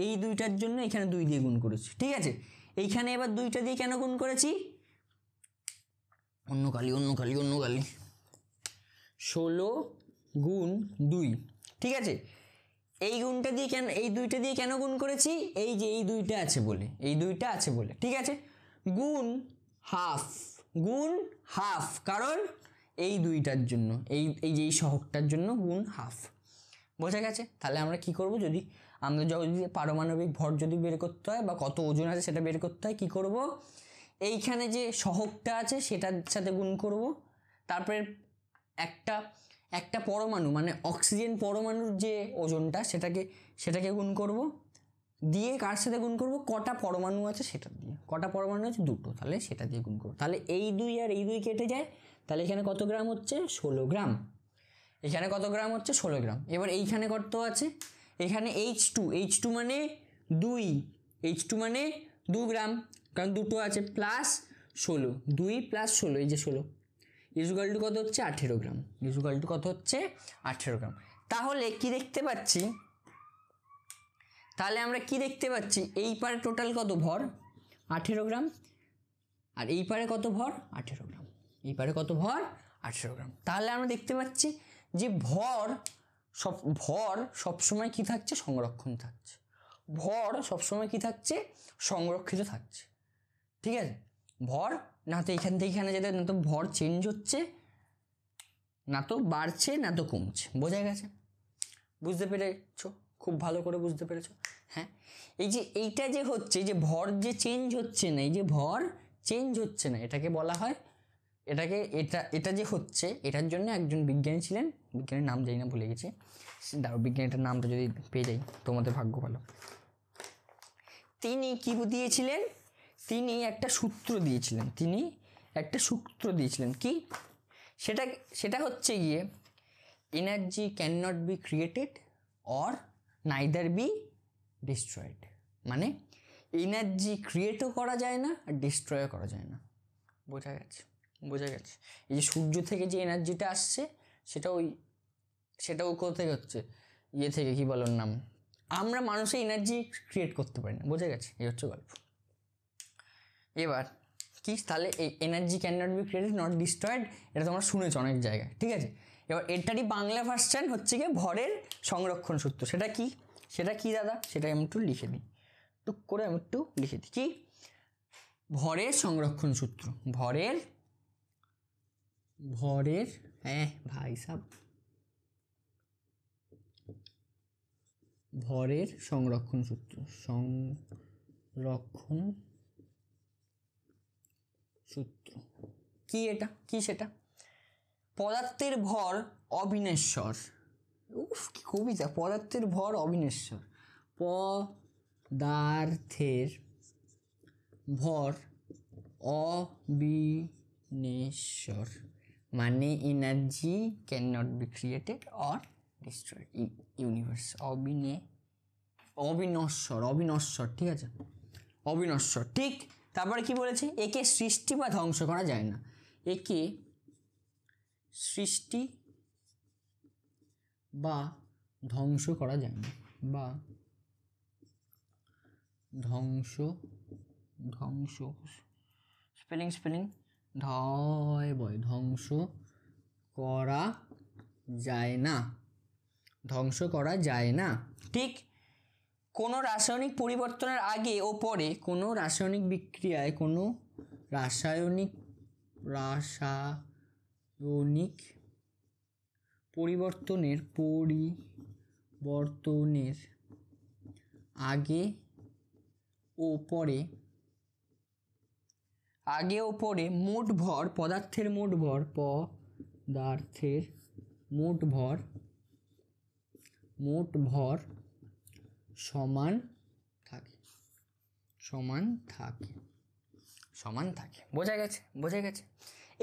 এই দুইটার জন্য এখানে 2 দিয়ে গুণ করেছি। ঠিক আছে, এইখানে এবার 2টা দিয়ে কেন গুণ করেছি, অন্য কালি 16 গুণ 2। ঠিক আছে, এই গুণটা দিয়ে কেন, এই 2টা দিয়ে কেন গুণ করেছি, এই যে এই 2টা আছে বলে। ঠিক আছে, গুণ হাফ, কারণ এই 2টার জন্য, এই যে এই সহগটার জন্য গুণ হাফ। বোঝা গেছে। তাহলে আমরা কি করব, যদি আমরা যদি পারমাণবিক ভর যদি বের করতে হয় বা কত ওজন আছে সেটা বের করতে হয়, কি করব, এইখানে যে সহগটা আছে সেটার সাথে গুণ করব, তারপরে একটা পরমাণু মানে অক্সিজেন পরমাণুর যে ওজনটা সেটাকে গুণ করব, দিয়ে কার সাথে গুণ করব, কটা পরমাণু আছে সেটা দিয়ে, কটা পরমাণু আছে 2টো, তাহলে সেটা দিয়ে গুণ করব। তাহলে এই 2 আর এই 2 কেটে যায়, তাহলে এখানে কত গ্রাম হচ্ছে 16 গ্রাম, এখানে কত গ্রাম হচ্ছে 16 গ্রাম। এবার এইখানে কত আছে, এখানে H2 মানে 2 গ্রাম, কারণ দুটো আছে, প্লাস 16, 2 + 16, এই যে 16 ইকুয়াল টু কত হচ্ছে 18 গ্রাম, তাহলে কি দেখতে পাচ্ছি, এই পারে টোটাল কত ভর 18 গ্রাম, আর এই পারে কত ভর 18 গ্রাম, তাহলে আমরা দেখতে পাচ্ছি যে ভর সবসময় কি থাকছে, সংরক্ষণ থাকছে, সংরক্ষিত থাকছে। ঠিক আছে, ভর না তো এখান থেকে এখানে যেতে, না তো ভর চেঞ্জ হচ্ছে, না তো বাড়ছে, না তো কমছে। বোঝা গেছে, বুঝতে পেরেছো, খুব ভালো করে বুঝতে পেরেছো। হ্যাঁ, এই যে এইটা যে হচ্ছে, এই যে ভর যে চেঞ্জ হচ্ছে না, এটাকে বলা হয়, এটা যে হচ্ছে, এটার জন্য একজন বিজ্ঞানী ছিলেন, বিজ্ঞানীর নাম জানি না, ভুলে গেছি, বিজ্ঞানীটার নামটা যদি পেয়ে যাই তোমাদের ভাগ্য ভালো। তিনি কি দিয়েছিলেন, তিনি একটা সূত্র দিয়েছিলেন, কি সেটা হচ্ছে গিয়ে, energy cannot be created or neither B destroyed, মানে এনার্জি ক্রিয়েটও করা যায় না আর ডিস্ট্রয়ও করা যায় না। বোঝা গেছে। এই যে সূর্য থেকে যে এনার্জিটা আসছে সেটাও কোথা থেকে হচ্ছে, থেকে কি বলার নাম, আমরা মানুষের এনার্জি ক্রিয়েট করতে পারি না। বোঝা গেছে, এই হচ্ছে গল্প। এবার কি, তাহলে এই energy cannot be created not destroyed, এটা তোমরা শুনেছো অনেক জায়গায়। ঠিক আছে, এবার এটারই বাংলা ভার্সন হচ্ছে গিয়ে ভরের সংরক্ষণ সূত্র। সেটা কি, সেটা কি দাদা, সেটা আমি একটু লিখে দিই, টুক করে আমি একটু লিখে দিই। কি? ভরের সংরক্ষণ সূত্র, ভরের হ্যাঁ ভাই সাব, ভরের সংরক্ষণ সূত্র, সংরক্ষণ সূত্র কি? এটা কি? সেটা পদার্থের ভর অবিনশ্বর। উফ কি কবিতা! পদার্থের ভর অবিনশ্বর, পদার্থের ভর অবিনশ্বর মানে energy cannot be created or destroyed universe. অবিনশ্বর, ঠিক আছে, অবিনশ্বর, ঠিক। তারপরে কি বলেছে? একে সৃষ্টি বা ধ্বংস করা যায় না, একে সৃষ্টি বা ধ্বংস করা যায় না, বা ধ্বংস স্পেলিং ধ্বংস করা যায় না, ধ্বংস করা যায় না, ঠিক। কোনো রাসায়নিক পরিবর্তনের আগে ও পরে, কোনো রাসায়নিক বিক্রিয়ায়, কোনো রাসায়নিক পরিবর্তনের আগে ও পরে মোট ভর, পদার্থের মোট ভর সমান থাকে। বোঝা গেছে।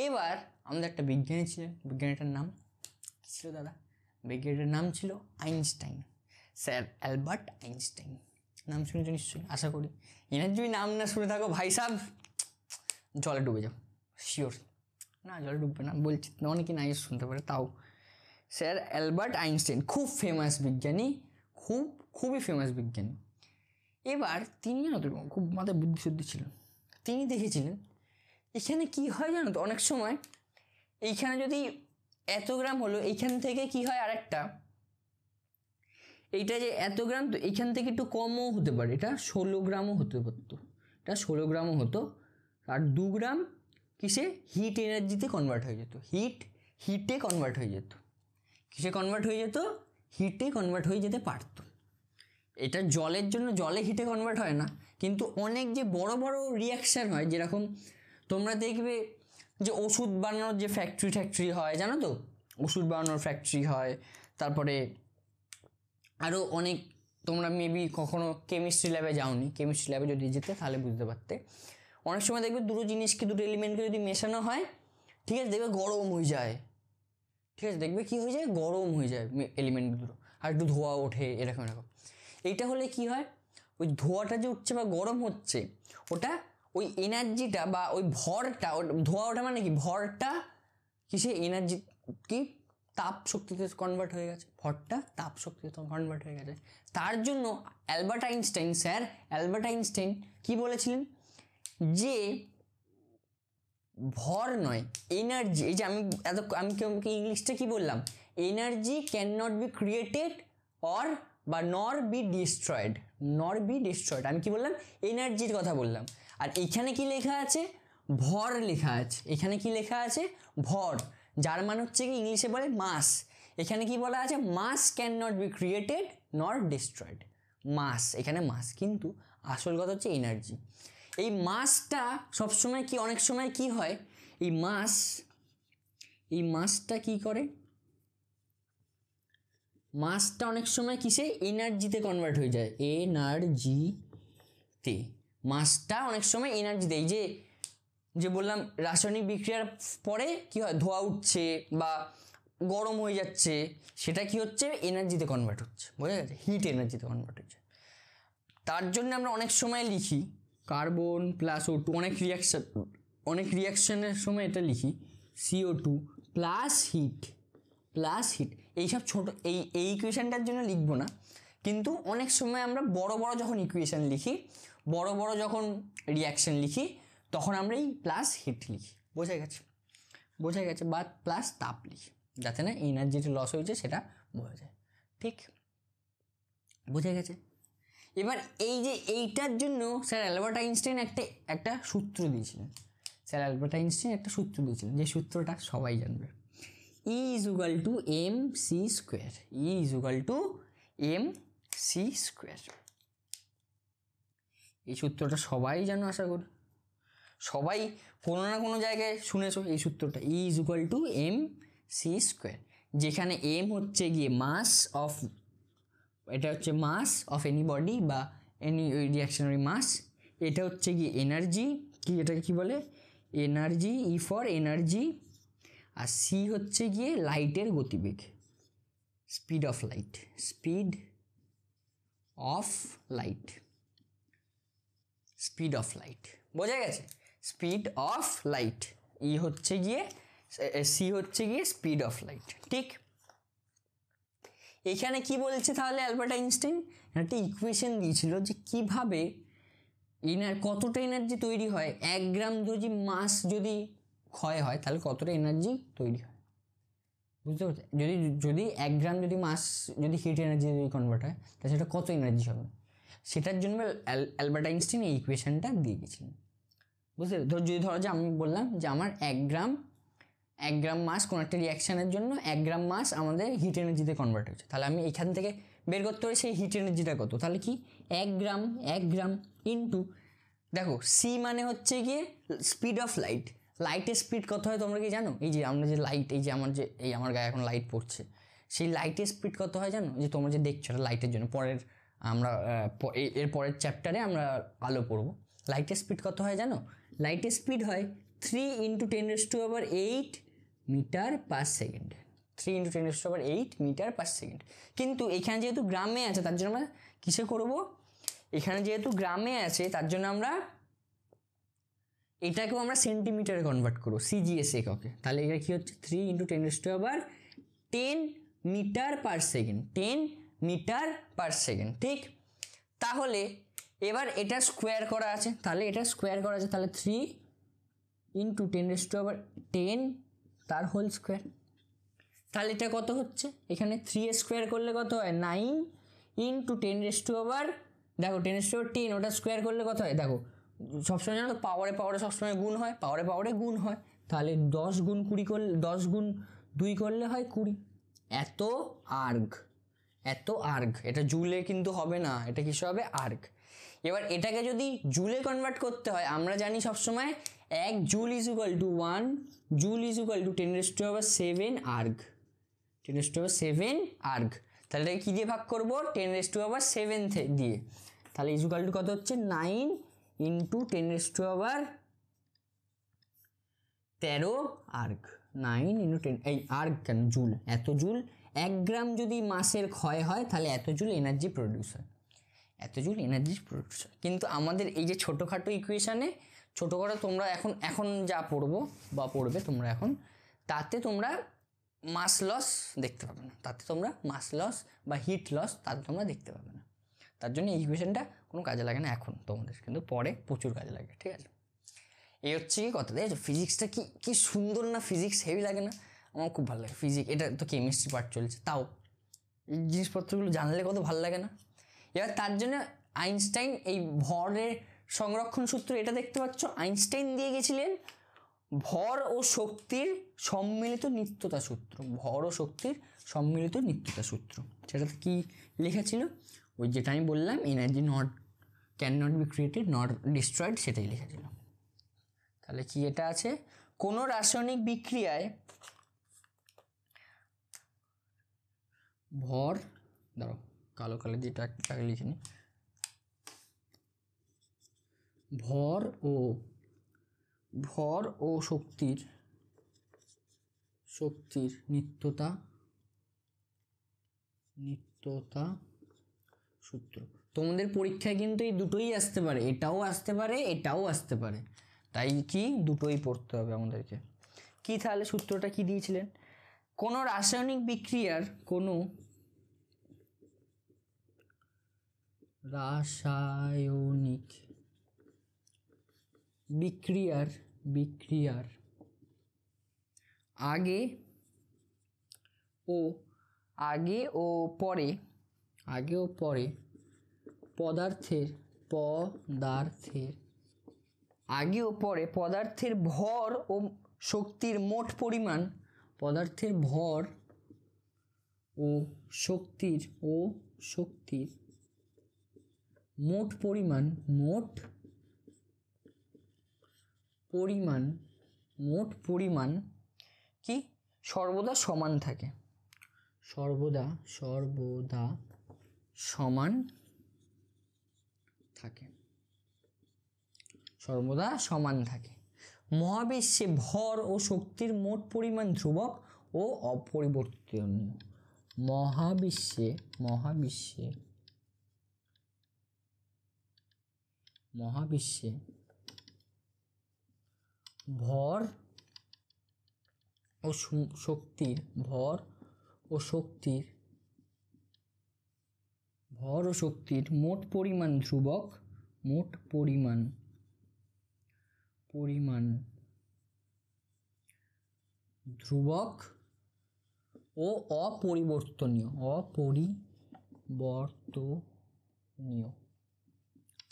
এবার আমাদের একটা বিজ্ঞানী ছিলেন, বিজ্ঞানীটার নাম কি ছিল দাদা? বিজ্ঞানীটার নাম ছিল আইনস্টাইন, স্যার অ্যালবার্ট আইনস্টাইন। নাম শুনেছো নিশ্চয়ই, আশা করি। এনার যদি নাম না শুনে থাকো ভাই সাহেব, জলে ডুবে যাও, শিওর। না, জলে ডুববে না বলছি, অনেকে নাই শুনতে পারে, তাও স্যার অ্যালবার্ট আইনস্টাইন খুব ফেমাস বিজ্ঞানী, খুবই ফেমাস বিজ্ঞানী। এবার তিনি খুব মাথায় বুদ্ধিশুদ্ধি ছিল। তিনি দেখেছিলেন এখানে কি হয় জানো তো, অনেক সময় এইখানে যদি 1 গ্রাম হলো, এইখান থেকে কি হয় আরেকটা, এইটা যে 1 গ্রাম, তো এইখান থেকে একটু কমও হতে পারে, এটা 16 গ্রামও হতে পারতো, এটা 16 গ্রামও হতো। আর 2 গ্রাম কিসে? হিট এনার্জিতে কনভার্ট হয়ে যেত, হিটে কনভার্ট হয়ে যেত। কিসে কনভার্ট হয়ে যেত? হিটে কনভার্ট হয়ে যেতে পারতো। এটা জলের জন্য, জলে হিটে কনভার্ট হয় না, কিন্তু অনেক যে বড় বড় রিয়াকশান হয়, যেরকম তোমরা দেখবে যে ওষুধ বানানোর যে ফ্যাক্টরি হয়, জানো তো, ওষুধ বানানোর ফ্যাক্টরি হয়, তারপরে আরও অনেক, তোমরা মেবি কখনো কেমিস্ট্রি ল্যাবে যাওনি, কেমিস্ট্রি ল্যাবে যদি যেতে তাহলে বুঝতে পারতে। অনেক সময় দেখবে দুটো এলিমেন্টকে যদি মেশানো হয়, ঠিক আছে, দেখবে গরম হয়ে যায়, ঠিক আছে, দেখবে কি হয়ে যায়, গরম হয়ে যায় এলিমেন্ট দুটো, আর একটু ধোঁয়া ওঠে, এরকম। এইটা হলে কি হয়, ওই ধোঁয়াটা যে উঠছে বা গরম হচ্ছে, ওটা ওই এনার্জিটা বা ওই ভরটা, ধোঁয়া ওঠা মানে কি, ভরটা কিসে, এনার্জি কি, তাপ শক্তিতে কনভার্ট হয়ে গেছে, ভরটা তাপ শক্তিতে কনভার্ট হয়ে গেছে। তার জন্য স্যার অ্যালবার্ট আইনস্টাইন কি বলেছিলেন, যে ভর নয়, এনার্জি, এই যে আমি ইংলিশটা কি বললাম, energy cannot be created or বা নর বি ডিস্ট্রয়েড। আমি কি বললাম? এনার্জির কথা বললাম। আর এখানে কি লেখা আছে? ভর লেখা আছে। এখানে কি লেখা আছে? ভর, যার মানে হচ্ছে কি ইংলিশে বলে মাস। এখানে কি বলা আছে? মাস ক্যান নট বি ক্রিয়েটেড নর ডিস্ট্রয়েড। মাস, এখানে মাস, কিন্তু আসল কথা হচ্ছে এনার্জি। এই মাসটা সবসময় কি, অনেক সময় কি হয়, এই মাসটা কি করে, মাসটা অনেক সময় কিসে, এনার্জিতে কনভার্ট হয়ে যায়, এনার্জিতে। মাসটা অনেক সময় এনার্জিতে, এই যে বললাম রাসায়নিক বিক্রিয়ার পরে কি হয়, ধোঁয়া উঠছে বা গরম হয়ে যাচ্ছে, সেটা কি হচ্ছে, এনার্জিতে কনভার্ট হচ্ছে, বোঝা গেছে, হিট এনার্জিতে কনভার্ট হচ্ছে। তার জন্য আমরা অনেক সময় লিখি কার্বন প্লাস O2, অনেক রিয়াকশানের সময় এটা লিখি CO2 প্লাস হিট। এইসব ছোটো এই ইকুয়েশানটার জন্য লিখবো না, কিন্তু অনেক সময় আমরা বড় যখন ইকুয়েশান লিখি, বড় যখন রিয়াকশান লিখি, তখন আমরা এই প্লাস হিট লিখি। বোঝা গেছে বা প্লাস তাপ লিখি, যাতে না এনার্জিটা লস হয়েছে সেটা বোঝা যায়, ঠিক। বুঝে গেছে? এবার এই যে এইটার জন্য স্যার অ্যালবার্ট আইনস্টাইন একটা সূত্র দিয়েছিলেন। স্যার অ্যালবার্ট আইনস্টাইন একটা সূত্র দিয়েছিলেন, যে সূত্রটা সবাই জানবে, E = mc square. E = mc square. এই সূত্রটা সবাই জানো আশা করি, সবাই কোনো না কোনো জায়গায় শুনেছো এই সূত্রটা, E = mc স্কোয়ার, যেখানে m হচ্ছে গিয়ে মাস অফ, এটা হচ্ছে মাস অফ এনি বডি বা এনি রিঅ্যাকশনারি মাস, এটা হচ্ছে গিয়ে এনার্জি, কি এটাকে কি বলে, এনার্জি, ই ফর এনার্জি, আর সি হচ্ছে গিয়ে লাইটের গতিবেগ, speed of light, speed of light, speed of light, বোঝা গেছে? স্পিড অফ লাইট, ই হচ্ছে গিয়ে, সি হচ্ছে গিয়ে স্পিড অফ লাইট, ঠিক? এখানে কি বলছে তাহলে অ্যালবার্ট আইনস্টাইন? একটা ইকুয়েশন দিয়েছিল যে কিভাবে কতটা এনার্জি তৈরি হয়, 1 গ্রাম যদি মাস যদি ক্ষয় হয় তাহলে কতটা এনার্জি তৈরি হয়, বুঝতে পারছো? যদি 1 গ্রাম যদি মাস যদি হিট এনার্জি যদি কনভার্ট হয় তাহলে সেটা কত এনার্জি হবে, সেটার জন্য অ্যালবার্ট আইনস্টাইন এই ইকুয়েশনটা দিয়ে গেছিলেন, বুঝতে পারছো? যদি ধরো যে আমি বললাম যে আমার 1 গ্রাম মাস কোনো একটা রিয়াকশানের জন্য 1 গ্রাম মাস আমাদের হিট এনার্জিতে কনভার্ট হচ্ছে, তাহলে আমি এখান থেকে বের করতে পারি সেই হিট এনার্জিটা কত, তাহলে কি 1 গ্রাম ইন্টু, দেখো সি মানে হচ্ছে গিয়ে স্পিড অফ লাইট, লাইটের স্পিড কত হয় তোমরা কি জানো? এই যে আমরা যে লাইট, এই যে আমার গায়ে এখন লাইট পড়ছে, সেই লাইটের স্পিড কত হয় জানো? যে তোমরা যে দেখছো লাইটের জন্য পরের আমরা এর পরের চ্যাপ্টারে আমরা আলো পড়বো, লাইটের স্পিড কত হয় জানো? লাইটের স্পিড হয় 3 × 10⁸ metre per second, 3 × 10⁸ metre per second. কিন্তু এখানে যেহেতু গ্রামে আছে তার জন্য আমরা কিসে করবো, এখানে যেহেতু গ্রামে আছে তার জন্য আমরা এটাকেও আমরা সেন্টিমিটারে কনভার্ট করবো, সিজিএস এককে, তাহলে এটা কি হচ্ছে 3 × 10⁻10 metre per second, 10 metre per second, ঠিক? তাহলে এবার এটা স্কোয়ার করা আছে, তাহলে এটা স্কোয়ার করা আছে, তাহলে 3 × 10⁻10 তার হোল স্কোয়ার, তাহলে এটা কত হচ্ছে, এখানে 3 স্কোয়ার করলে কত হয়, 9 × 10⁻, দেখো 10⁻10 ওটা স্কোয়ার করলে কত হয়, দেখো সবসময় জানো তো পাওয়ারে সবসময় গুণ হয়, পাওয়ারে গুণ হয়, তাহলে 10 × 20 করলে 10 × 2 করলে হয় 20, এত আর্গ, এটা জুলে কিন্তু হবে না, এটা কিসে হবে, আর্গ। এবার এটাকে যদি জুলে কনভার্ট করতে হয় আমরা জানি সবসময় 1 জুল = 1 জুল = 10⁻7 আর্গ, 10⁻7 আর্গ, তাহলে এটাকে কী দিয়ে ভাগ করবো, 10⁻7 দিয়ে, তাহলে ইজুকাল টু কত হচ্ছে 9 × 10⁻13 আর্গ, 9 × 10, এই আর্গ কেন, জুল, এত জুল, 1 গ্রাম যদি মাসের ক্ষয় হয় তাহলে এত জুল এনার্জি প্রডিউস হয়, এত জুল এনার্জি প্রডিউস হয়। কিন্তু আমাদের এই যে ছোটোখাটো ইকুয়েশানে, ছোটোখাটো তোমরা এখন যা পড়বে তোমরা এখন, তাতে তোমরা মাস লস দেখতে পাবে না, তাতে তোমরা মাস লস বা হিট লস তাতে তোমরা দেখতে পাবে না, তার জন্য এই ইকুয়েশনটা কোনো কাজে লাগে না এখন তোমাদের, কিন্তু পরে প্রচুর কাজে লাগে, ঠিক আছে? এই হচ্ছে কি কথা, দেখো ফিজিক্সটা কি সুন্দর না, ফিজিক্স হেভি লাগে না? আমার খুব ভালো লাগে ফিজিক্স, এটা তো কেমিস্ট্রি পার্ট চলছে, তাও এই জিনিসপত্রগুলো জানলে কত ভালো লাগে না? এবার তার জন্য আইনস্টাইন এই ভরের সংরক্ষণ সূত্র, এটা দেখতে পাচ্ছ আইনস্টাইন দিয়ে গেছিলেন ভর ও শক্তির সম্মিলিত নিত্যতা সূত্র, ভর ও শক্তির সম্মিলিত নিত্যতা সূত্র, সেটাতে কি লেখা ছিল, ওই যেটা আমি বললাম energy cannot be created not destroyed, সেটাই লেখা ছিল। তাহলে কি এটা আছে, কোনো রাসায়নিক বিক্রিয়ায় ভর, দাঁড়াও কালো কালো যেটা লিখিনি, ভর ও শক্তির নিত্যতা সূত্র, তোমাদের পরীক্ষায় কিন্তু এই দুটোই আসতে পারে, এটাও আসতে পারে এটাও আসতে পারে, তাই কি দুটোই পড়তে হবে আমাদেরকে। কি তাহলে সূত্রটা কি দিয়েছিলেন, কোনো রাসায়নিক বিক্রিয়ার আগে ও পরে আগে ও পরে পদার্থের আগে ও পরে পদার্থের ভর ও শক্তির মোট পরিমাণ, পদার্থের ভর ও শক্তির মোট পরিমাণ কি সর্বদা সমান থাকে, সর্বদা সমান থাকে। মহাবিশ্বে ভর ও শক্তির মোট পরিমাণ ধ্রুবক ও অপরিবর্তনীয়। মহাবিশ্বে ভর ও শক্তির মোট পরিমাণ ধ্রুবক ও অপরিবর্তনীয়।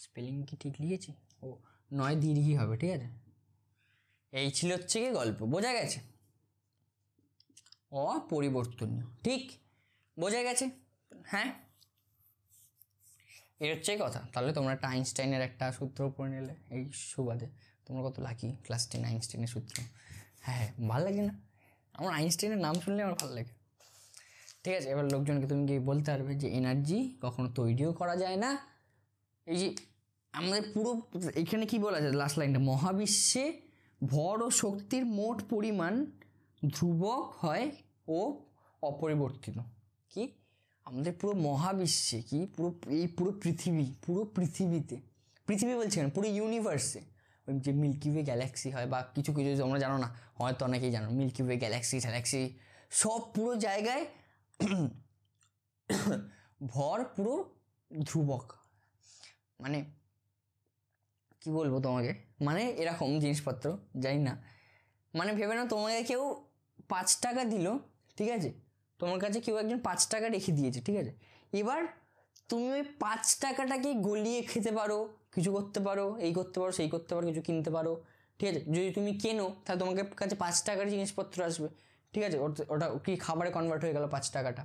স্পেলিং কি ঠিক লিখেছি? ও 9 দীর্ঘই হবে, ঠিক আছে। এই ছিল হচ্ছে কি গল্প, বোঝা গেছে? অপরিবর্তনীয়, ঠিক বোঝা গেছে? হ্যাঁ, এর হচ্ছে কথা। তাহলে তোমরা একটা আইনস্টাইনের একটা সূত্র পড়ে নিলে এই সুবাদে। তোমরা কত লাকি, ক্লাস 10 আইনস্টাইনের সূত্র। হ্যাঁ, ভালো লাগে না? আমার আইনস্টাইনের নাম শুনলে আমার ভালো লাগে, ঠিক আছে। এবার লোকজনকে তুমি কি বলতে পারবে যে এনার্জি কখনো তৈরিও করা যায় না। এই যে আমাদের পুরো এখানে কি বলা যায় লাস্ট লাইনটা, মহাবিশ্বে ভর ও শক্তির মোট পরিমাণ ধ্রুবক হয় ও অপরিবর্তিত। কি আমাদের পুরো মহাবিশ্বে, কি পুরো পৃথিবীতে, পৃথিবী বলছি না, পুরো ইউনিভার্সে, ওই যে মিল্কি ওয়ে গ্যালাক্সি হয় বা কিছু তোমরা জানো না, হয়তো অনেকেই জানো, মিল্কি ওয়ে গ্যালাক্সি সব পুরো জায়গায় ভর পুরো ধ্রুবক। মানে কি বলবো তোমাকে, মানে এরকম জিনিসপত্র জানি না, মানে ভেবে না তোমাকে কেউ 5 টাকা দিল, ঠিক আছে, তোমার কাছে কেউ একজন 5 টাকা রেখে দিয়েছে, ঠিক আছে। এবার তুমি ওই 5 টাকাটাকে গলিয়ে খেতে পারো, কিছু করতে পারো, এই করতে পারো, সেই করতে পারো, কিছু কিনতে পারো, ঠিক আছে। যদি তুমি কেনো তাহলে তোমাকে কাছে 5 টাকার জিনিসপত্র আসবে, ঠিক আছে। ওটা কি খাবারে কনভার্ট হয়ে গেল 5 টাকাটা।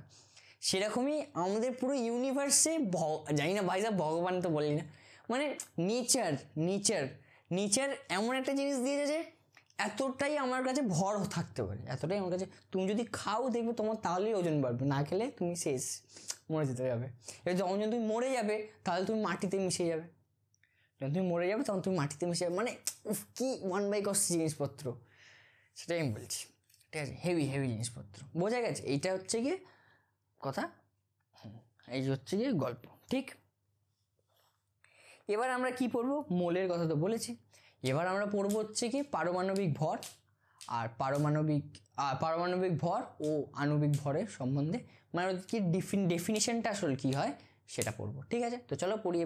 সেরকমই আমাদের পুরো ইউনিভার্সে জানি না ভাই সাহেব, ভগবান তো বলি না, মানে নেচার এমন একটা জিনিস দিয়েছে যে এতটাই আমার কাছে ভর থাকতে পারে, এতটাই আমার কাছে। তুমি যদি খাও দেখবে তোমার তাহলেই ওজন বাড়বে, না খেলে তুমি শেষ, মরে যেতে যাবে। এবার যখন তুমি মরে যাবে তাহলে তুমি মাটিতে মিশে যাবে, যখন তুমি মরে যাবে তখন তুমি মাটিতে মিশে যাবে। মানে কি 1/cos জিনিসপত্র, সেটাই আমি বলছি, ঠিক আছে। হেভি জিনিসপত্র, বোঝা গেছে? এইটা হচ্ছে গিয়ে কথা, এই হচ্ছে গিয়ে গল্প, ঠিক। এবার আমরা কি পড়বো? মোলের কথা তো বলেছি। এবার আমরা পড়বো হচ্ছে কি পারমাণবিক ভর, আর পারমাণবিক ভর ও আণবিক ভরের সম্বন্ধে, মানে কি ডেফিনিশনটা আসলে কী হয় সেটা পড়বো, ঠিক আছে। তো চলো পড়ি।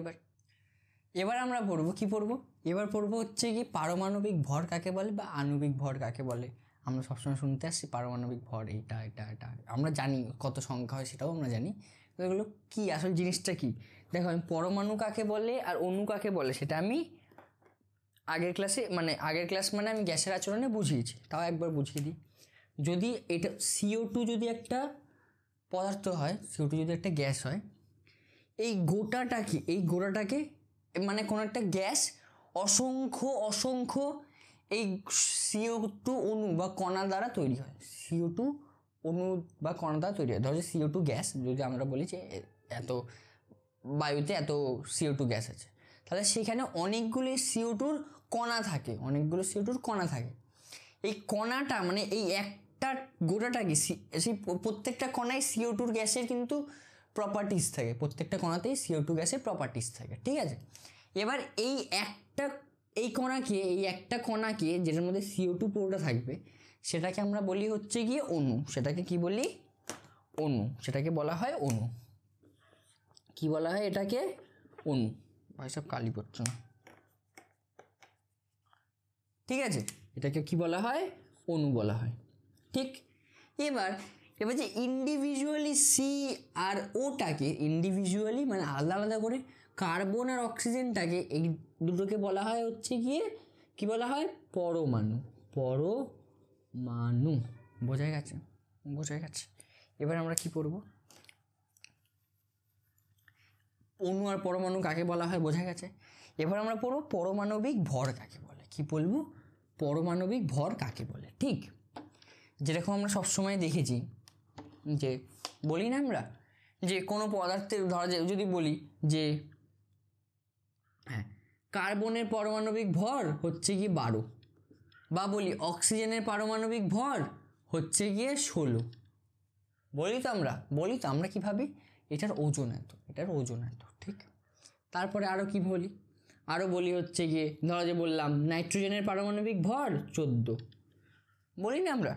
এবার আমরা এবার পড়বো হচ্ছে কি পারমাণবিক ভর কাকে বলে বা আণবিক ভর কাকে বলে। আমরা সবসময় শুনতে আসছি পারমাণবিক ভর এটা, আমরা জানি কত সংখ্যা হয় সেটাও আমরা জানি, তো এগুলো কী আসল জিনিসটা কি? দেখো, আমি পরমাণু কাকে বলে আর অণু কাকে বলে সেটা আমি আগের ক্লাস মানে আমি গ্যাসের আচরণে বুঝিয়েছি, তাও একবার বুঝিয়ে দিই। যদি এটা CO2 যদি একটা পদার্থ হয়, CO2 যদি একটা গ্যাস হয়, এই গোটাটাকে মানে কোনো একটা গ্যাস অসংখ্য এই CO2 অণু বা কণা দ্বারা তৈরি হয়। CO2 অণু বা কণা দ্বারা তৈরি হয়। ধরো যে CO2 গ্যাস, যদি আমরা বলি যে এত বায়ুতে এত CO2 গ্যাস আছে, তাহলে সেখানে অনেকগুলি CO2-র কণা থাকে, এই কণাটা মানে এই একটা গোটাটাকে, সেই প্রত্যেকটা কণায় CO2 গ্যাসের কিন্তু প্রপার্টিস থাকে, প্রত্যেকটা কণাতেই CO2 গ্যাসের প্রপার্টিস থাকে, ঠিক আছে। এবার এই একটা কণাকে যেটার মধ্যে CO2 পুরোটা থাকবে, সেটাকে আমরা বলি হচ্ছে গিয়ে অণু। সেটাকে কি বলি? অণু। সেটাকে বলা হয় অণু। কি বলা হয় এটাকে? অণু। ভাই সব কালি পড়ছে না, ঠিক আছে। এটাকে কি বলা হয়? অণু বলা হয়, ঠিক। এবার এবার যে ইন্ডিভিজুয়ালি সি আর ওটাকে ইন্ডিভিজুয়ালি মানে আলাদা আলাদা করে কার্বন আর অক্সিজেনটাকে এই দুটোকে বলা হয় হচ্ছে গিয়ে কি বলা হয় পরমাণু। পরমাণু বোঝা গেছে? বোঝা গেছে। এবার আমরা কি পড়ব? অণু আর পরমাণু কাকে বলা হয় বোঝা গেছে। এবার আমরা পড়ব পরমাণবিক ভর কাকে বলে। কি বলবো? পরমাণবিক ভর কাকে বলে। ঠিক যেরকম আমরা সবসময় দেখেছি যে বলি না আমরা যে কোনো পদার্থের ধরা যায় যদি বলি যে হ্যাঁ কার্বনের পারমাণবিক ভর হচ্ছে কি 12, বা বলি অক্সিজেনের পারমাণবিক ভর হচ্ছে গিয়ে 16, বলি তো আমরা কি ভাবি এটার ওজন এত, এটার ওজন এত। ঠিক তারপরে আরও কি বলি? আরও বলি হচ্ছে গিয়ে ধরা যে বললাম নাইট্রোজেনের পারমাণবিক ভর 14, বলি না আমরা?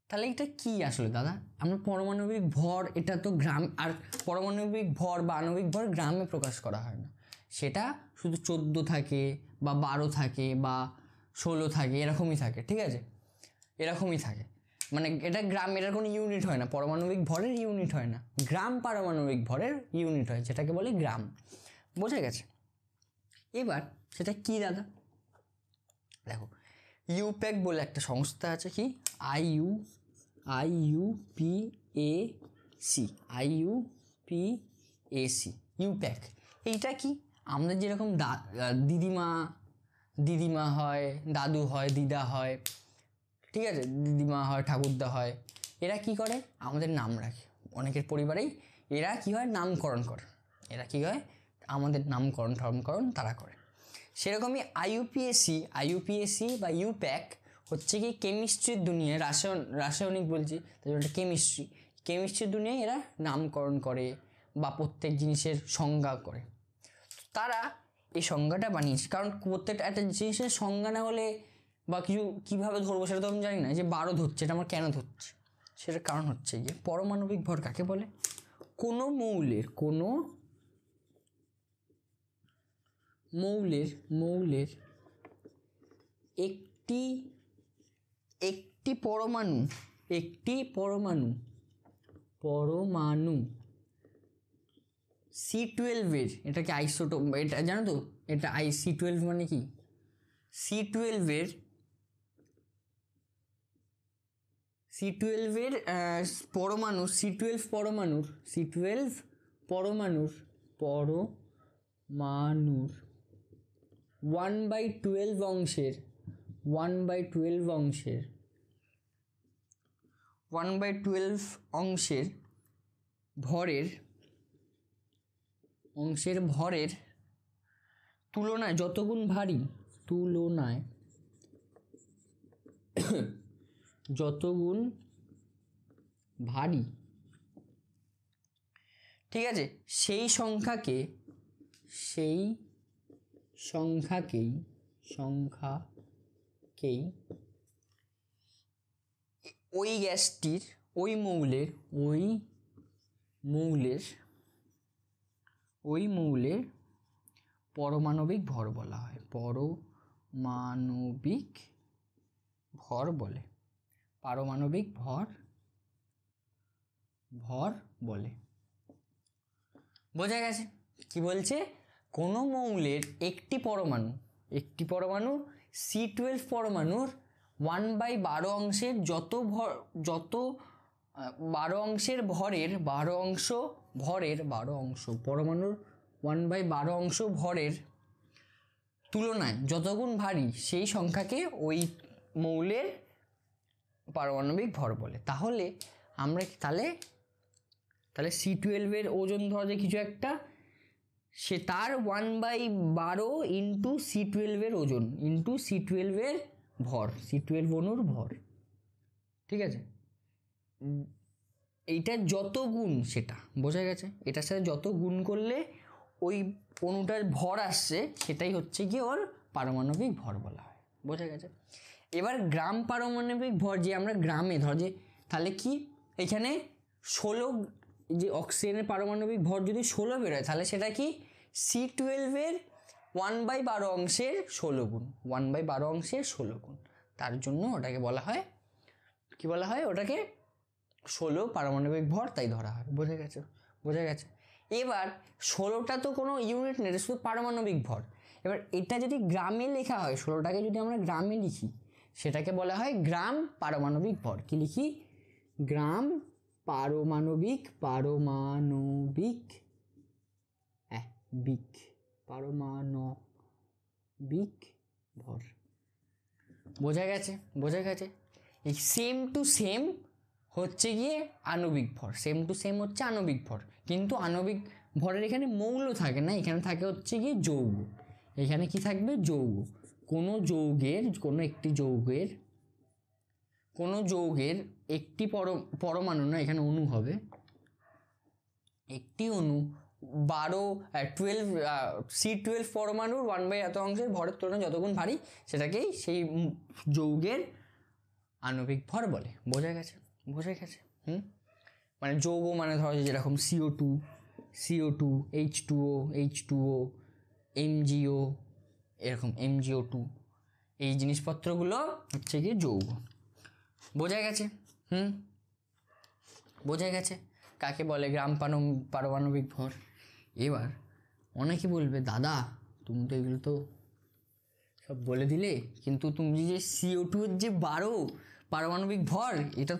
তাহলে এটা কি আসলে দাদা? আমরা পারমাণবিক ভর এটা তো গ্রাম, আর পারমাণবিক ভর বা আণবিক ভর গ্রামে প্রকাশ করা হয় না, সেটা শুধু 14 থাকে বা 12 থাকে বা 16 থাকে, এরকমই থাকে। ঠিক আছে, এরকমই থাকে, মানে এটা গ্রাম, এটার কোনো ইউনিট হয় না, পারমাণবিক ভরের ইউনিট হয় না, গ্রাম পারমাণবিক ভরের ইউনিট হয়, যেটাকে বলে গ্রাম। বোঝা গেছে? এবার সেটা কি দাদা? দেখো ইউপ্যাক বলে একটা সংস্থা আছে, কি IUPAC ইউপ্যাক। এইটা কি আমাদের যেরকম দিদিমা হয়, দাদু হয়, দিদা হয়, ঠিক আছে, দিদিমা হয়, ঠাকুরদা হয়, এরা কি করে আমাদের নাম রাখে। অনেকের পরিবারেই এরা কি হয় নামকরণ করে, এরা কি হয় আমাদের নামকরণ তারা করে। সেরকমই IUPAC বা ইউপ্যাক হচ্ছে কি কেমিস্ট্রির দুনিয়ায়, রাসায়নিক বলছি তাই জন্য কেমিস্ট্রির দুনিয়ায় এরা নামকরণ করে বা প্রত্যেক জিনিসের সংজ্ঞা করে। তারা এই সংজ্ঞাটা বানিয়েছে, কারণ প্রত্যেকটা একটা জিনিসের সংজ্ঞা না হলে বা কিছু কীভাবে ধরবো সেটা তো আমি জানি না। যে 12 ধরছে, এটা আমার কেন ধরছে, সেটার কারণ হচ্ছে গিয়ে পারমাণবিক ভর কাকে বলে? কোনো মৌলের একটি পরমাণু C12 এর, এটাকে আইসোটোপ, এটা জানো তো, এটা C12 মানে কি? C12 এর পরমাণু, C12 পরমাণুর 1/12 অংশের ভরের তুলনায় যতগুণ ভারী, ঠিক আছে, সেই সংখ্যাকেই ওই গ্যাসটির, ওই মৌলের পারমাণবিক ভর বলা হয়। পারমাণবিক ভর বলে। বোঝা গেছে? কি বলছে? কোনো মৌলের একটি পরমাণু C12 পরমাণুর 1/12 অংশের যত 12 অংশের ভরের 12 অংশ পরমাণুর 1/12 অংশ ভরের তুলনায় যতগুণ ভারী, সেই সংখ্যাকে ওই মৌলের পারমাণবিক ভর বলে। তাহলে আমরা তাহলে C12 এর ওজন ধরা যায় কিছু একটা, সে তার 1/12 ইন্টু C12 এর ওজন ইন্টু C12 এর ভর, C12 অণুর ভর। ঠিক আছে, এইটা যত গুণ সেটা বোঝা গেছে। এটার সাথে যত গুণ করলে ওই অণুটার ভর আসছে, সেটাই হচ্ছে গিয়ে ওর পারমাণবিক ভর বলা হয়। বোঝা গেছে? এবার গ্রাম পারমাণবিক ভর, যে আমরা গ্রামে ধর যে, তাহলে কি এখানে 16, যে অক্সিজেনের পারমাণবিক ভর যদি 16 বেরোয়, তাহলে সেটা কি C12 এর 1/12 অংশের 16 গুণ, 1/12 অংশের 16 গুণ। তার জন্য ওটাকে বলা হয়, কি বলা হয় ওটাকে? 16 পারমাণবিক ভর, তাই ধরা হয়। বোঝা গেছে? বোঝা গেছে? এবার 16টা তো কোনো ইউনিট নেই, শুধু পারমাণবিক ভর। এবার এটা যদি গ্রামে লেখা হয়, 16টাকে যদি আমরা গ্রামে লিখি, সেটাকে বলা হয় গ্রাম পারমাণবিক ভর। কি লিখি? গ্রাম পারমাণবিক পারমাণবিক ভর। বোঝা গেছে? বোঝা গেছে? এই সেম টু সেম হচ্ছে গিয়ে আণবিক ভর, সেম টু সেম হচ্ছে আণবিক ভর, কিন্তু আণবিক ভরের এখানে মৌল থাকে না, এখানে থাকে হচ্ছে গিয়ে যৌগ। এখানে কি থাকবে? যৌগ। কোনো যৌগের একটি পরমাণু না, এখানে অণু হবে, একটি অণু 12 পরমাণুর 1/, এত অংশের ভরের তুলনায় যতগুণ ভারী, সেটাকেই সেই যৌগের আণবিক ভর বলে। বোঝা গেছে? বোঝা গেছে? মানে যৌগ মানে ধরো যেরকম CO2, H2O, MgO, এরকম MgO2, এই জিনিসপত্রগুলো হচ্ছে কি যৌগ। বোঝা গেছে? বোঝা গেছে কাকে বলে গ্রাম পারমাণবিক ভর। এবার অনেকে বলবে, দাদা তুমি তো এগুলো তো সব বলে দিলে, কিন্তু তুমি যে CO2 এর যে 12 পারমাণবিক ভর, এটা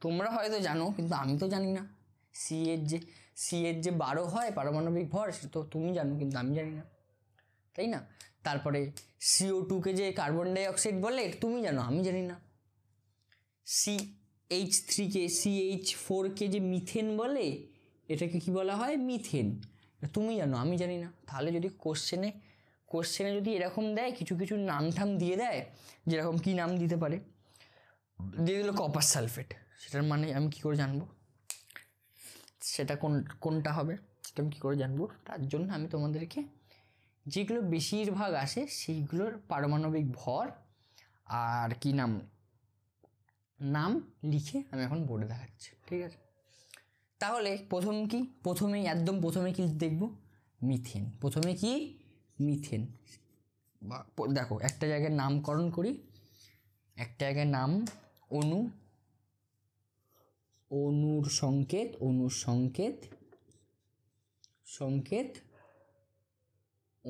তোমরা হয়তো জানো, কিন্তু আমি তো জানি না। সি এর যে 12 হয় পারমাণবিক ভর, সেটা তো তুমি জানো, কিন্তু আমি জানি না, তাই না? তারপরে CO2কে যে কার্বন ডাই অক্সাইড বলে, তুমি জানো, আমি জানি না। CH4কে যে মিথেন বলে, এটাকে কি বলা হয়? মিথেন। তুমি জানো, আমি জানি না। তাহলে যদি কোশ্চেনে যদি এরকম দেয়, কিছু কিছু নাম ঠাম দিয়ে দেয়, যেরকম কি নাম দিতে পারে, দিয়ে দিল কপার সালফেট, সেটার মানে আমি কি করে জানবো সেটা কোনটা হবে? সেটা আমি কী করে জানবো? তার জন্য আমি তোমাদেরকে যেগুলো বেশিরভাগ আসে সেইগুলোর পারমাণবিক ভর আর কি নাম লিখে আমি এখন বোর্ডে দেখাচ্ছি, ঠিক আছে? তাহলে একদম প্রথমে কি দেখবো? মিথেন। প্রথমে কি? মিথেন। দেখো একটা জায়গায় নামকরণ করি, একটা জায়গায় নাম, অনুর সংকেত,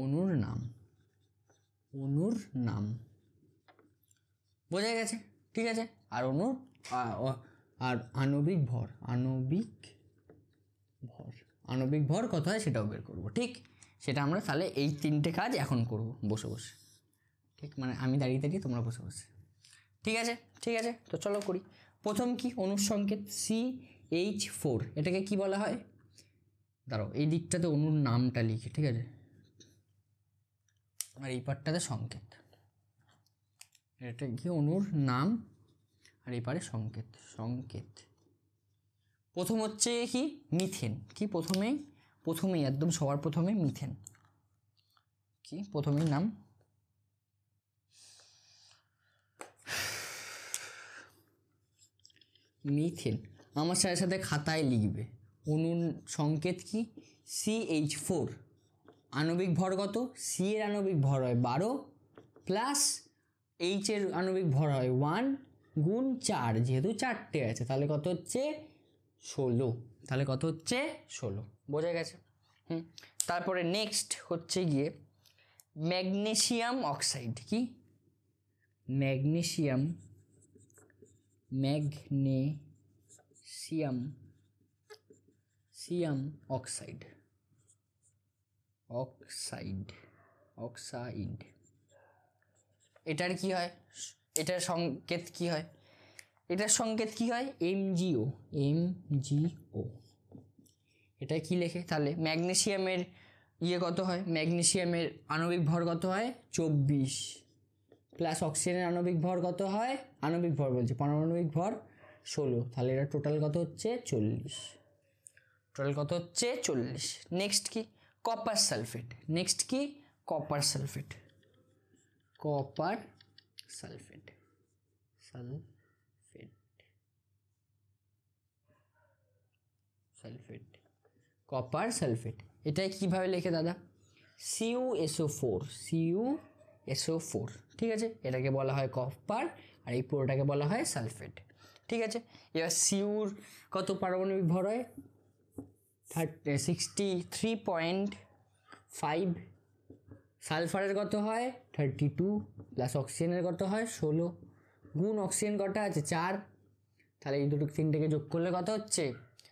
অনুর নাম। বোঝা গেছে? ঠিক আছে। আর আর আণবিক ভর কত হয় সেটাও বের করবো, ঠিক? সেটা আমরা তাহলে এই 3টে কাজ এখন করব বসে বসে, ঠিক? মানে আমি দাঁড়িয়ে তোমরা বসে বসে, ঠিক আছে? ঠিক আছে, তো চলো করি। প্রথম কি? অনুর সংকেত CH4, এটাকে কি বলা হয়? দাঁড়াও, এই দিকটাতে অনুর নামটা লিখি, ঠিক আছে? আর এই পার্টটাতে সংকেত। এটা কি? অনুর নাম, আর এই পারে সংকেত। প্রথম হচ্ছে কি? মিথেন। কি প্রথমেই একদম সবার প্রথমে মিথেন। কি প্রথমেই নাম? মিথেন। আমার সাথে সাথে খাতায় লিখবে। অনুর সংকেত কি? CH4। আণবিক ভর কত? সি এর আণবিক ভর হয় 12 প্লাস এইচ এর আণবিক ভর হয় 1 গুণ 4, যেহেতু 4টে আছে, তাহলে কত হচ্ছে? 16। তাহলে কত হচ্ছে? 16। বোঝা গেছে? তারপরে নেক্সট হচ্ছে গিয়ে ম্যাগনেসিয়াম অক্সাইড। কি? Magnesium oxide. এটার কি হয়? এটার সংকেত কি হয়? MgO। এটা কি লেখে তাহলে? ম্যাগনেসিয়ামের কত হয়? ম্যাগনেসিয়ামের আণবিক ভর কত হয়? 24 প্লাস অক্সিজেনের আণবিক ভর কত হয়? পারমাণবিক ভর 16। তাহলে এটা টোটাল কত হচ্ছে? 40। নেক্সট কি? Copper sulphate. Copper sulphate. এটাই কিভাবে লেখে দাদা? CuSO4। ঠিক আছে, এটাকে বলা হয় কপার, আর এই পুরোটাকে বলা হয় সালফেট। ঠিক আছে। এবার সিউর কত পারমাণবিক ভর হয় 63.5, সালফারের কত হয় 32 প্লাস অক্সিজেনের কত হয় 16, গুণ অক্সিজেন কটা আছে 4, তাহলে এই দুটো তিনটেকে যোগ করলে কত হচ্ছে,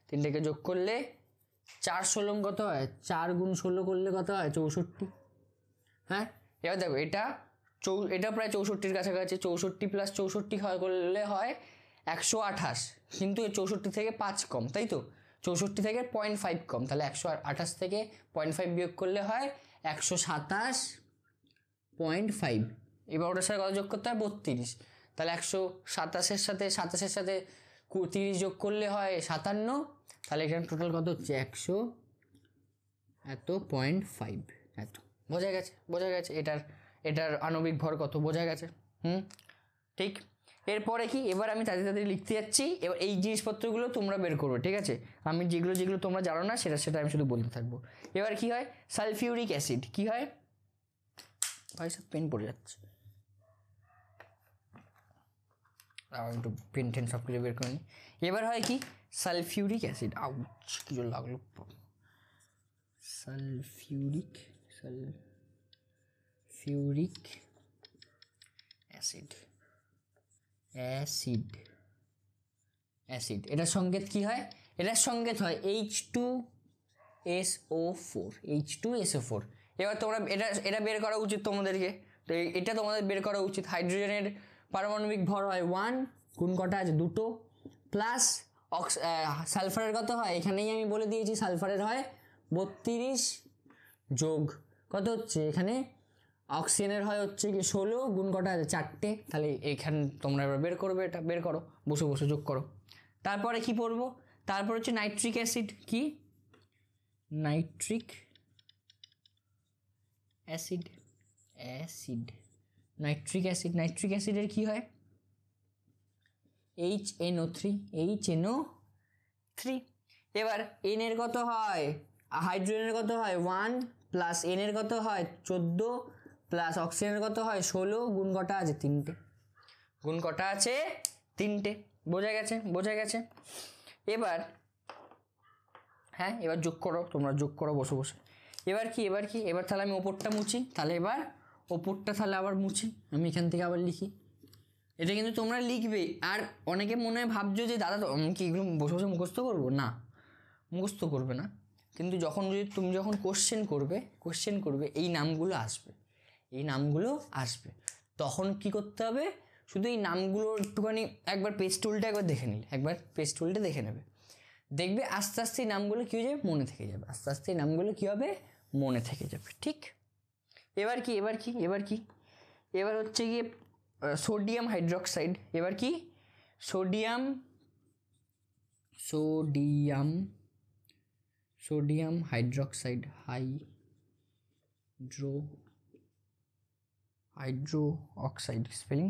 তিনটেকে যোগ করলে 4 16 কত হয়, 4 গুণ 16 করলে কত হয় 64। হ্যাঁ, এবার দেখো এটা এটা প্রায় 64-র কাছাকাছি, 64 প্লাস 64 হয় করলে হয় 128, কিন্তু 64 থেকে 5 কম, তাই তো 64 থেকে 0.5 কম, তাহলে 128 থেকে 0.5 বিয়োগ করলে হয় 127.5। এবার ওটার সাথে কত যোগ করতে হয় 32, তাহলে 127-এর সাথে 27-এর সাথে 30 যোগ করলে হয় 57, তাহলে এখানে টোটাল কত হচ্ছে 100 এত 0.5 এত। বোঝা গেছে, বোঝা গেছে এটার আণবিক ভর কত, বোঝা গেছে। ঠিক। এরপরে কি, এবার আমি তাড়াতাড়ি তাড়াতাড়ি লিখতে যাচ্ছি, এবার এই জিনিসপত্রগুলো তোমরা বের করো, ঠিক আছে। আমি যেগুলো যেগুলো তোমরা জানো না সেটা আমি শুধু বলতে থাকবো। এবার কি হয়, সালফিউরিক অ্যাসিড কি হয়, ভাই সব পেন পড়ে যাচ্ছে, একটু পেন টেন সব কিছু বের করে নিই। এবার হয় কি সালফিউরিক অ্যাসিড, আউচ কিছু লাগলো, সালফিউরিক অ্যাসিড এটার সংকেত কি হয়, এটার সংকেত হয় H2SO4। এবার তোমরা এটা বের করা উচিত তোমাদেরকে, তো এটা তোমাদের বের করা উচিত। হাইড্রোজেনের পারমাণবিক ভর হয় 1, কোন কটা আছে 2, প্লাস সালফারের কত হয়, এখানেই আমি বলে দিয়েছি সালফারের হয় 32, যোগ কত হচ্ছে এখানে অক্সিজেনের হয় হচ্ছে কি 16, গুণ কটা আছে 4টে, তাহলে এখানে তোমরা এবার বের করবে, এটা বের করো, বসে বসে যোগ করো। তারপরে কি পড়বো, তারপর হচ্ছে নাইট্রিক অ্যাসিড, কি নাইট্রিক অ্যাসিডের কি হয় HNO3। এবার N এর কত হয়, হাইড্রোজেনের কত হয় 1, প্লাস N এর কত হয় 14, প্লাস অক্সিজেনের কত হয় 16, গুণ কটা আছে 3টে, বোঝা গেছে। এবার হ্যাঁ, এবার যোগ করো, তোমরা যোগ করো বসে বসে। এবার তাহলে আমি ওপরটা মুছি, তাহলে এবার ওপরটা তাহলে আবার মুছি, আমি এখান থেকে আবার লিখি, এটা কিন্তু তোমরা লিখবে। আর অনেকে মনে হয় ভাবছো যে দাদা আমি কি এগুলো বসে বসে মুখস্থ করবো, না মুখস্থ করবে না, কিন্তু তুমি যখন কোশ্চেন করবে এই নামগুলো আসবে, তখন কি করতে হবে, শুধু এই নামগুলো একটুখানি একবার পেজ টুলটা দেখে নেবে, দেখবে আস্তে আস্তে এই নামগুলো কী হয়ে যাবে, মনে থেকে যাবে, ঠিক। এবার হচ্ছে গিয়ে সোডিয়াম হাইড্রোক্সাইড, এবার কি sodium hydroxide, hydro oxide, spelling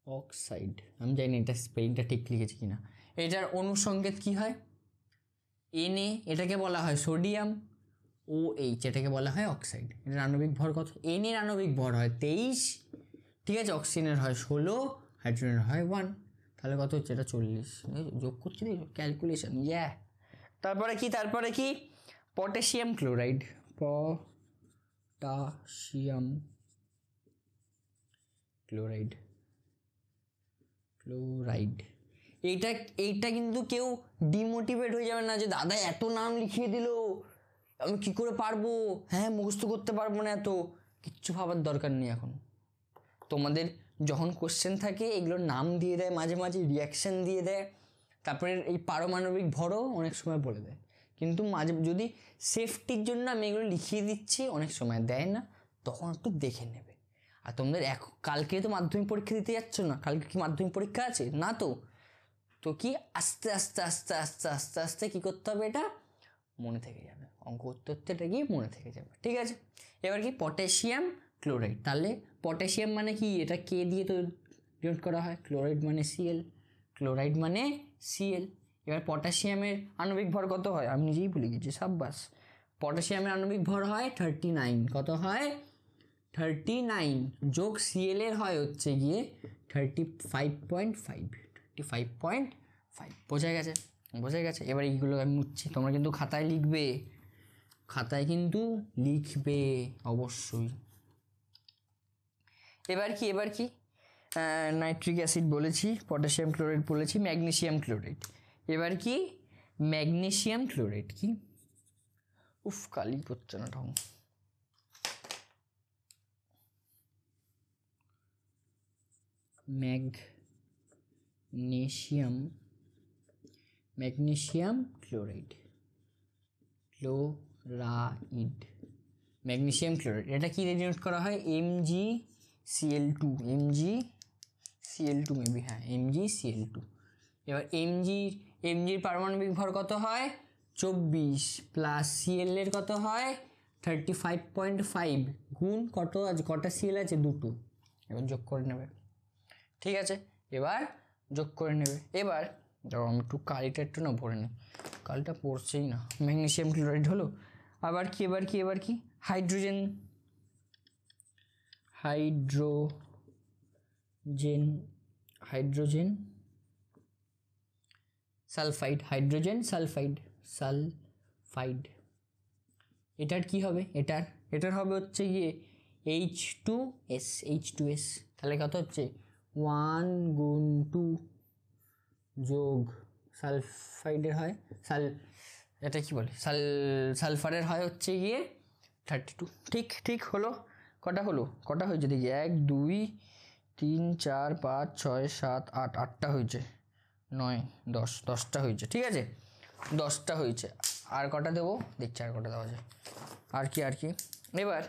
oxide, আমি জানি না এটা স্পেলিংটা ঠিক লিখেছি কিনা। এটার অনুসংকেত কি হয় Na, এটাকে বলা হয় সোডিয়াম, OH এটাকে বলা হয় অক্সাইড। এটার আণবিক ভর কত, Na এর আণবিক ভর হয় 23, ঠিক আছে, অক্সিজেনের হয় 16, হাইড্রোজেনের হয় 1, তাহলে কত হচ্ছে এটা 40, যোগ করছি ক্যালকুলেশন, তারপরে কি পটাশিয়াম ক্লোরাইড, এইটা কিন্তু কেউ ডিমোটিভেট হয়ে যাবে না যে দাদা এত নাম লিখিয়ে দিল, আমি কি করে পারবো, হ্যাঁ মুখস্থ করতে পারবো না, এত কিচ্ছু ভাবার দরকার নেই। এখন তোমাদের যখন কোশ্চেন থাকে এগুলোর নাম দিয়ে দেয়, মাঝে মাঝে রিয়াকশান দিয়ে দেয়, তারপরে এই পারমাণবিক ভরও অনেক সময় বলে দেয়, কিন্তু মাঝে যদি সেফটির জন্য আমি এগুলো লিখিয়ে দিচ্ছি, অনেক সময় দেয় না, তখন একটু দেখে নেবে। আর তোমাদের কালকে তো মাধ্যমিক পরীক্ষা দিতে যাচ্ছ না, কালকে কি মাধ্যমিক পরীক্ষা আছে না, তো কি আস্তে আস্তে কি করতে হবে, এটা মনে থেকে যাবে, অঙ্ক করতে এটা গিয়ে মনে থেকে যাবে, ঠিক আছে। এবার কি পটাশিয়াম ক্লোরাইড, তাহলে পটাশিয়াম মানে কি, এটা কে দিয়ে তো ডিনোট করা হয়, ক্লোরাইড মানে Cl। এবার পটাশিয়ামের আণবিক ভর কত হয়, আমি নিজেই ভুলে গেছি, সাব্বাস। পটাশিয়ামের আণবিক ভর হয় 39, কত হয় 39 যোগ সিএল এর হয় হচ্ছে গিয়ে 35.5, 35.5। বোঝা গেছে, বোঝা গেছে। এবার এইগুলো আমি মুছছি, তোমরা কিন্তু খাতায় লিখবে, খাতায় কিন্তু লিখবে অবশ্যই। এবার কি, এবার কি, নাইট্রিক অ্যাসিড বলেছি, পটাশিয়াম ক্লোরাইড বলেছি, ম্যাগনেসিয়াম ক্লোরাইড। এবার কি ম্যাগনেসিয়াম ক্লোরাইড কি, উফ কালি করছে না ঢং। Magnesium, magnesium chloride, chloride, magnesium chloride. এটা কি রেডিনেট করা হয়, MgCl2, MgCl2 মেবি, হ্যাঁ MgCl2। এবার এমজির পারমাণবিক ভর কত হয় 24, প্লাস সিএল এর কত হয় 35.5, গুণ কত আছে, কটা সিএল আছে, দুটো। এবার যোগ করে নেবে, ঠিক আছে, এবার যোগ করে নেবে। এবার ধরো আমি একটু কালিটা একটু না ভরে নিই, কালিটা পড়ছেই না। ম্যাগনেসিয়াম ক্লোরাইড হলো। আবার কি, এবার কি, এবার কি hydrogen, hydrogen, hydrogen sulphide, hydrogen sulphide, sulphide. এটার কি হবে, এটার হবে হচ্ছে গিয়ে H2S, H2S। তাহলে কত হচ্ছে 1 গুণ 2 যোগ সালফাইডের হয় এটা কি বলে সালফারের হয় হচ্ছে গিয়ে 32। ঠিক ঠিক হলো। কটা হলো, কটা হয়েছে দেখি, 1 2 3 4 5 6 7 8, 8টা হয়েছে, 9 10, 10টা হয়েছে, ঠিক আছে, 10টা হয়েছে। আর কটা দেবো দেখছি, আর কটা দেওয়া যায়, আর কি, আর কি। এবার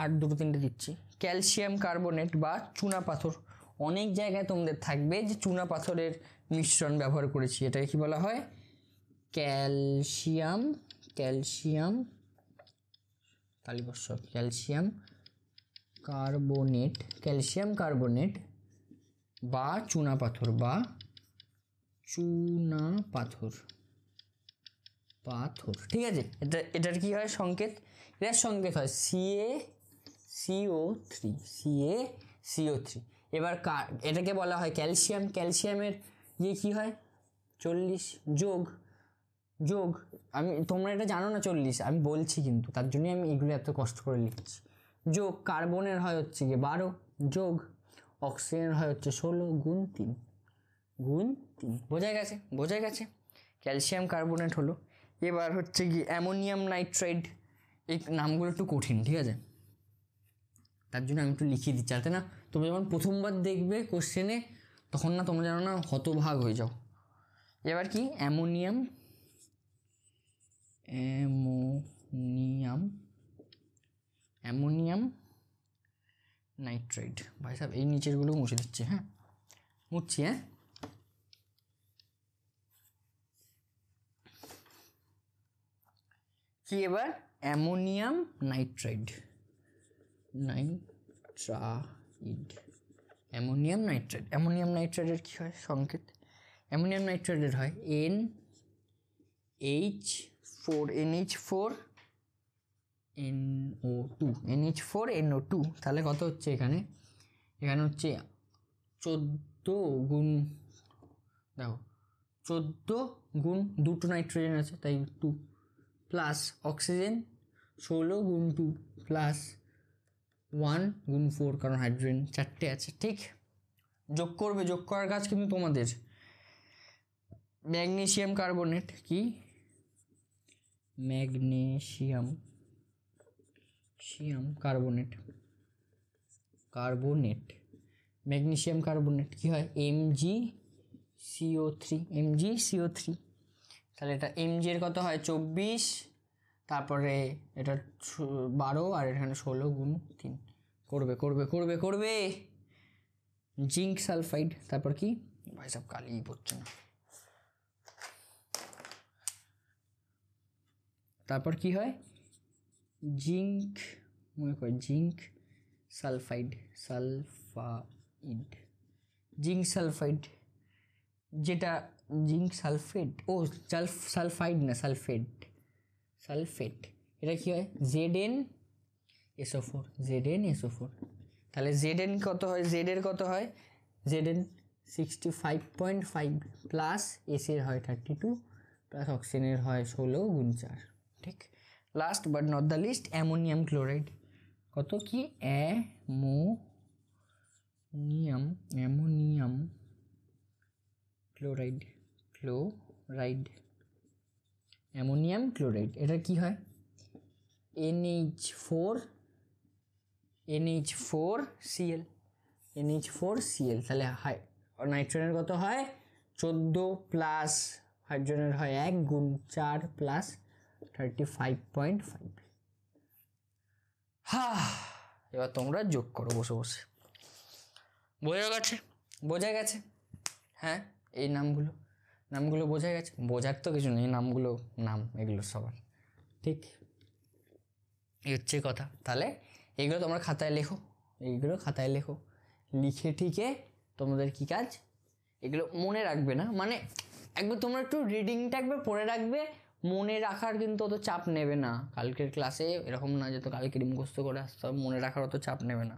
আর দুটো তিনটে দিচ্ছি, ক্যালসিয়াম কার্বনেট বা চুনা পাথর। অনেক জায়গায় তোমাদের থাকবে যে চুনা পাথরের মিশ্রণ ব্যবহার করেছি, এটাকে কি বলা হয়, ক্যালসিয়াম, ক্যালসিয়াম তালিবর্ষ, ক্যালসিয়াম কার্বনেট, ক্যালসিয়াম কার্বনেট বা চুনা পাথর, বা চুনা পাথর, পাথর, ঠিক আছে। এটার কি হয় সংকেত, এটার সংকেত হয় CaCO3, CaCO3। এবার এটাকে বলা হয় ক্যালসিয়াম, ক্যালসিয়ামের ইয়ে কি হয় 40 যোগ, যোগ আমি, তোমরা এটা জানো না 40, আমি বলছি কিন্তু, তার জন্যই আমি এগুলো এত কষ্ট করে লিখছি। যোগ কার্বনের হয় হচ্ছে গিয়ে 12, যোগ অক্সিজেনের হয় হচ্ছে 16, গুণ 3, গুণ 3। বোঝা গেছে, বোঝা গেছে, ক্যালসিয়াম কার্বনেট হলো। এবার হচ্ছে কি অ্যামোনিয়াম নাইট্রাইড। এই নামগুলো একটু কঠিন, ঠিক আছে, তার জন্য আমি একটু লিখিয়ে দিচ্ছি, যাতে না তোমরা যখন প্রথমবার দেখবে কোশ্চেনে তখন না তোমরা জানো না হতভাগ হয়ে যাও। এবার কি অ্যামোনিয়াম, অ্যামোনিয়াম, অ্যামোনিয়াম নাইট্রাইড। ভাই সাহেব এই নিচেরগুলো মুছে দিচ্ছি, হ্যাঁ মুছছি, হ্যাঁ। কি এবার ammonium nitride, nitride, ammonium nitride. Ammonium নাইট্রাইডের কী হয় সংকেত, অ্যামোনিয়াম নাইট্রাইডের হয় NH4, NH4 NO2, NH4 NO2। তাহলে কত হচ্ছে এখানে, এখানে হচ্ছে 14 গুণ, দেখো 14 গুণ, দুটো নাইট্রোজেন আছে তাই 2, প্লাস অক্সিজেন 16 গুণ 2, প্লাস 1 গুণ 4, কারণ হাইড্রোজেন 4টে আছে, ঠিক। যোগ করবে, যোগ করার কাজ কিন্তু তোমাদের। ম্যাগনেসিয়াম কার্বনেট কি, magnesium carbonate, carbonate, magnesium carbonate কি হয় MgCO3, MgCO3। তাহলে এটা Mg এর কত হয় 24, তারপরে এটা 12, আর এখানে 16 গুণ 3। করবে করবে করবে করবে। জিঙ্ক সালফাইড, তারপর কি ভাই সব কালি পড়ছে না, তারপর কি হয় জিঙ্ক, মনে করি zinc sulphide, sulphide, zinc sulphide, যেটা জিঙ্ক সালফেট, ও সালফাইড না সালফেট, সালফেট। এটা কি হয় SO4 ZnSO4। তাহলে Zn কত হয়, Z এর কত হয়, Zn 65.5 প্লাস S এর হয় 32 প্লাস অক্সিজেনের হয় 16 গুণ 4। ঠিক, last but not the least ammonium chloride কত কি, অ্যামোনিয়াম ক্লোরাইড অ্যামোনিয়াম ক্লোরাইড এটা কি হয়, NH4Cl তাহলে নাইট্রোজেনের কত হয় 14 প্লাস হাইড্রোজেনের হয় 1 গুণ 4 প্লাস 35.5। এবার তোমরা যোগ করো বসে বসে। বোঝা গেছে? হ্যাঁ, এই নামগুলো বোঝা গেছে? বোঝার তো কিছু নেই, নাম এগুলো সবার। ঠিক, এই হচ্ছে কথা। তাহলে এইগুলো তোমরা খাতায় লেখো, লিখে ঠিকে তোমাদের কি কাজ, এগুলো মনে রাখবে না, মানে একবার তোমরা একটু রিডিংটা একবার পড়ে রাখবে, মনে রাখার কিন্তু অত চাপ নেবে না। কালকের ক্লাসে এরকম না যে তো কালকে মুখস্থ করে আসতে হবে, মনে রাখার অত চাপ নেবে না।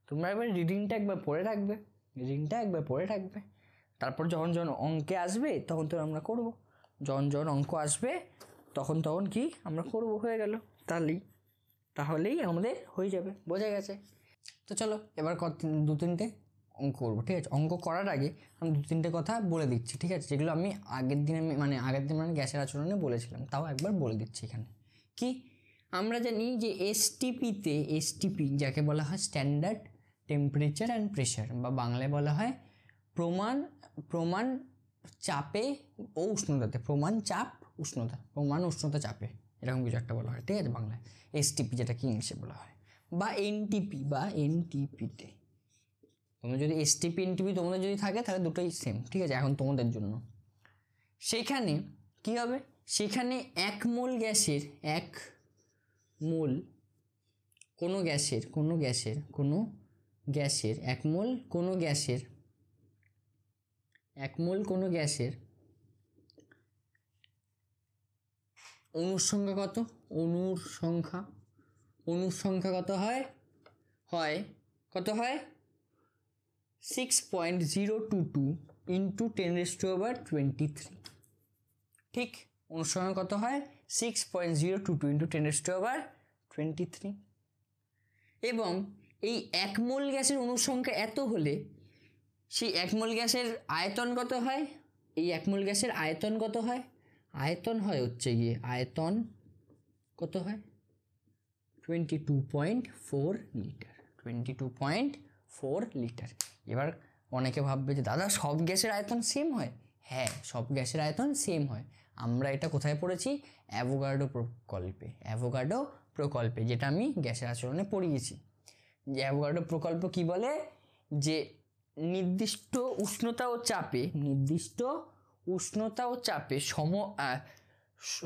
তোমরা একবার রিডিংটা একবার পড়ে রাখবে, তারপর যখন অঙ্কে আসবে তখন তো আমরা করব, যখন অঙ্ক আসবে তখন কি আমরা করব, হয়ে গেল। তাহলেই আমাদের হয়ে যাবে। বোঝা গেছে? তো চলো এবার 2-3টে অঙ্ক করবো, ঠিক আছে? অঙ্ক করার আগে আমি 2-3টে কথা বলে দিচ্ছি, ঠিক আছে? যেগুলো আমি আগের দিন গ্যাসের আচরণে বলেছিলাম, তাও একবার বলে দিচ্ছি এখানে। কি আমরা জানি যে এসটিপি যাকে বলা হয় স্ট্যান্ডার্ড টেম্পারেচার অ্যান্ড প্রেশার, বা বাংলায় বলা হয় প্রমাণ চাপে ও উষ্ণতাতে, প্রমাণ উষ্ণতা চাপে, এরকম কিছু একটা বলা হয়, ঠিক আছে? বাংলায় এসটিপি, যেটাকে ইংলিশে বলা হয়, বা এনটিপিতে। তোমরা যদি এসটিপি এনটিপি তোমাদের যদি থাকে তাহলে দুটোই সেম, ঠিক আছে? এখন তোমাদের জন্য সেখানে কি হবে, সেখানে 1 মোল গ্যাসের 1 মোল কোনো গ্যাসের 1 মোল কোনো গ্যাসের অণুর সংখ্যা কত? অণুর সংখ্যা কত হয় 6.022 ইন্টু 10⁻23। ঠিক, অণুর সংখ্যা কত হয় 6.022 ইন্টু 10⁻23। এবং এই 1 মোল গ্যাসের অণুর সংখ্যা এত হলে সেই 1 মোল গ্যাসের আয়তন কত হয়? এই 1 মোল গ্যাসের আয়তন কত হয়? আয়তন হয় হচ্ছে গিয়ে কত হয় 22.4 লিটার। 22.4 লিটার। এবার অনেকে ভাববে যে দাদা সব গ্যাসের আয়তন সেম হয়। হ্যাঁ, সব গ্যাসের আয়তন সেম হয়। আমরা এটা কোথায় পড়েছি? অ্যাভোগাড্রো প্রকল্পে, যেটা আমি গ্যাসের আচরণে পড়িয়েছি। যে অ্যাভোগাড্রো প্রকল্প কি বলে, যে নির্দিষ্ট উষ্ণতা ও চাপে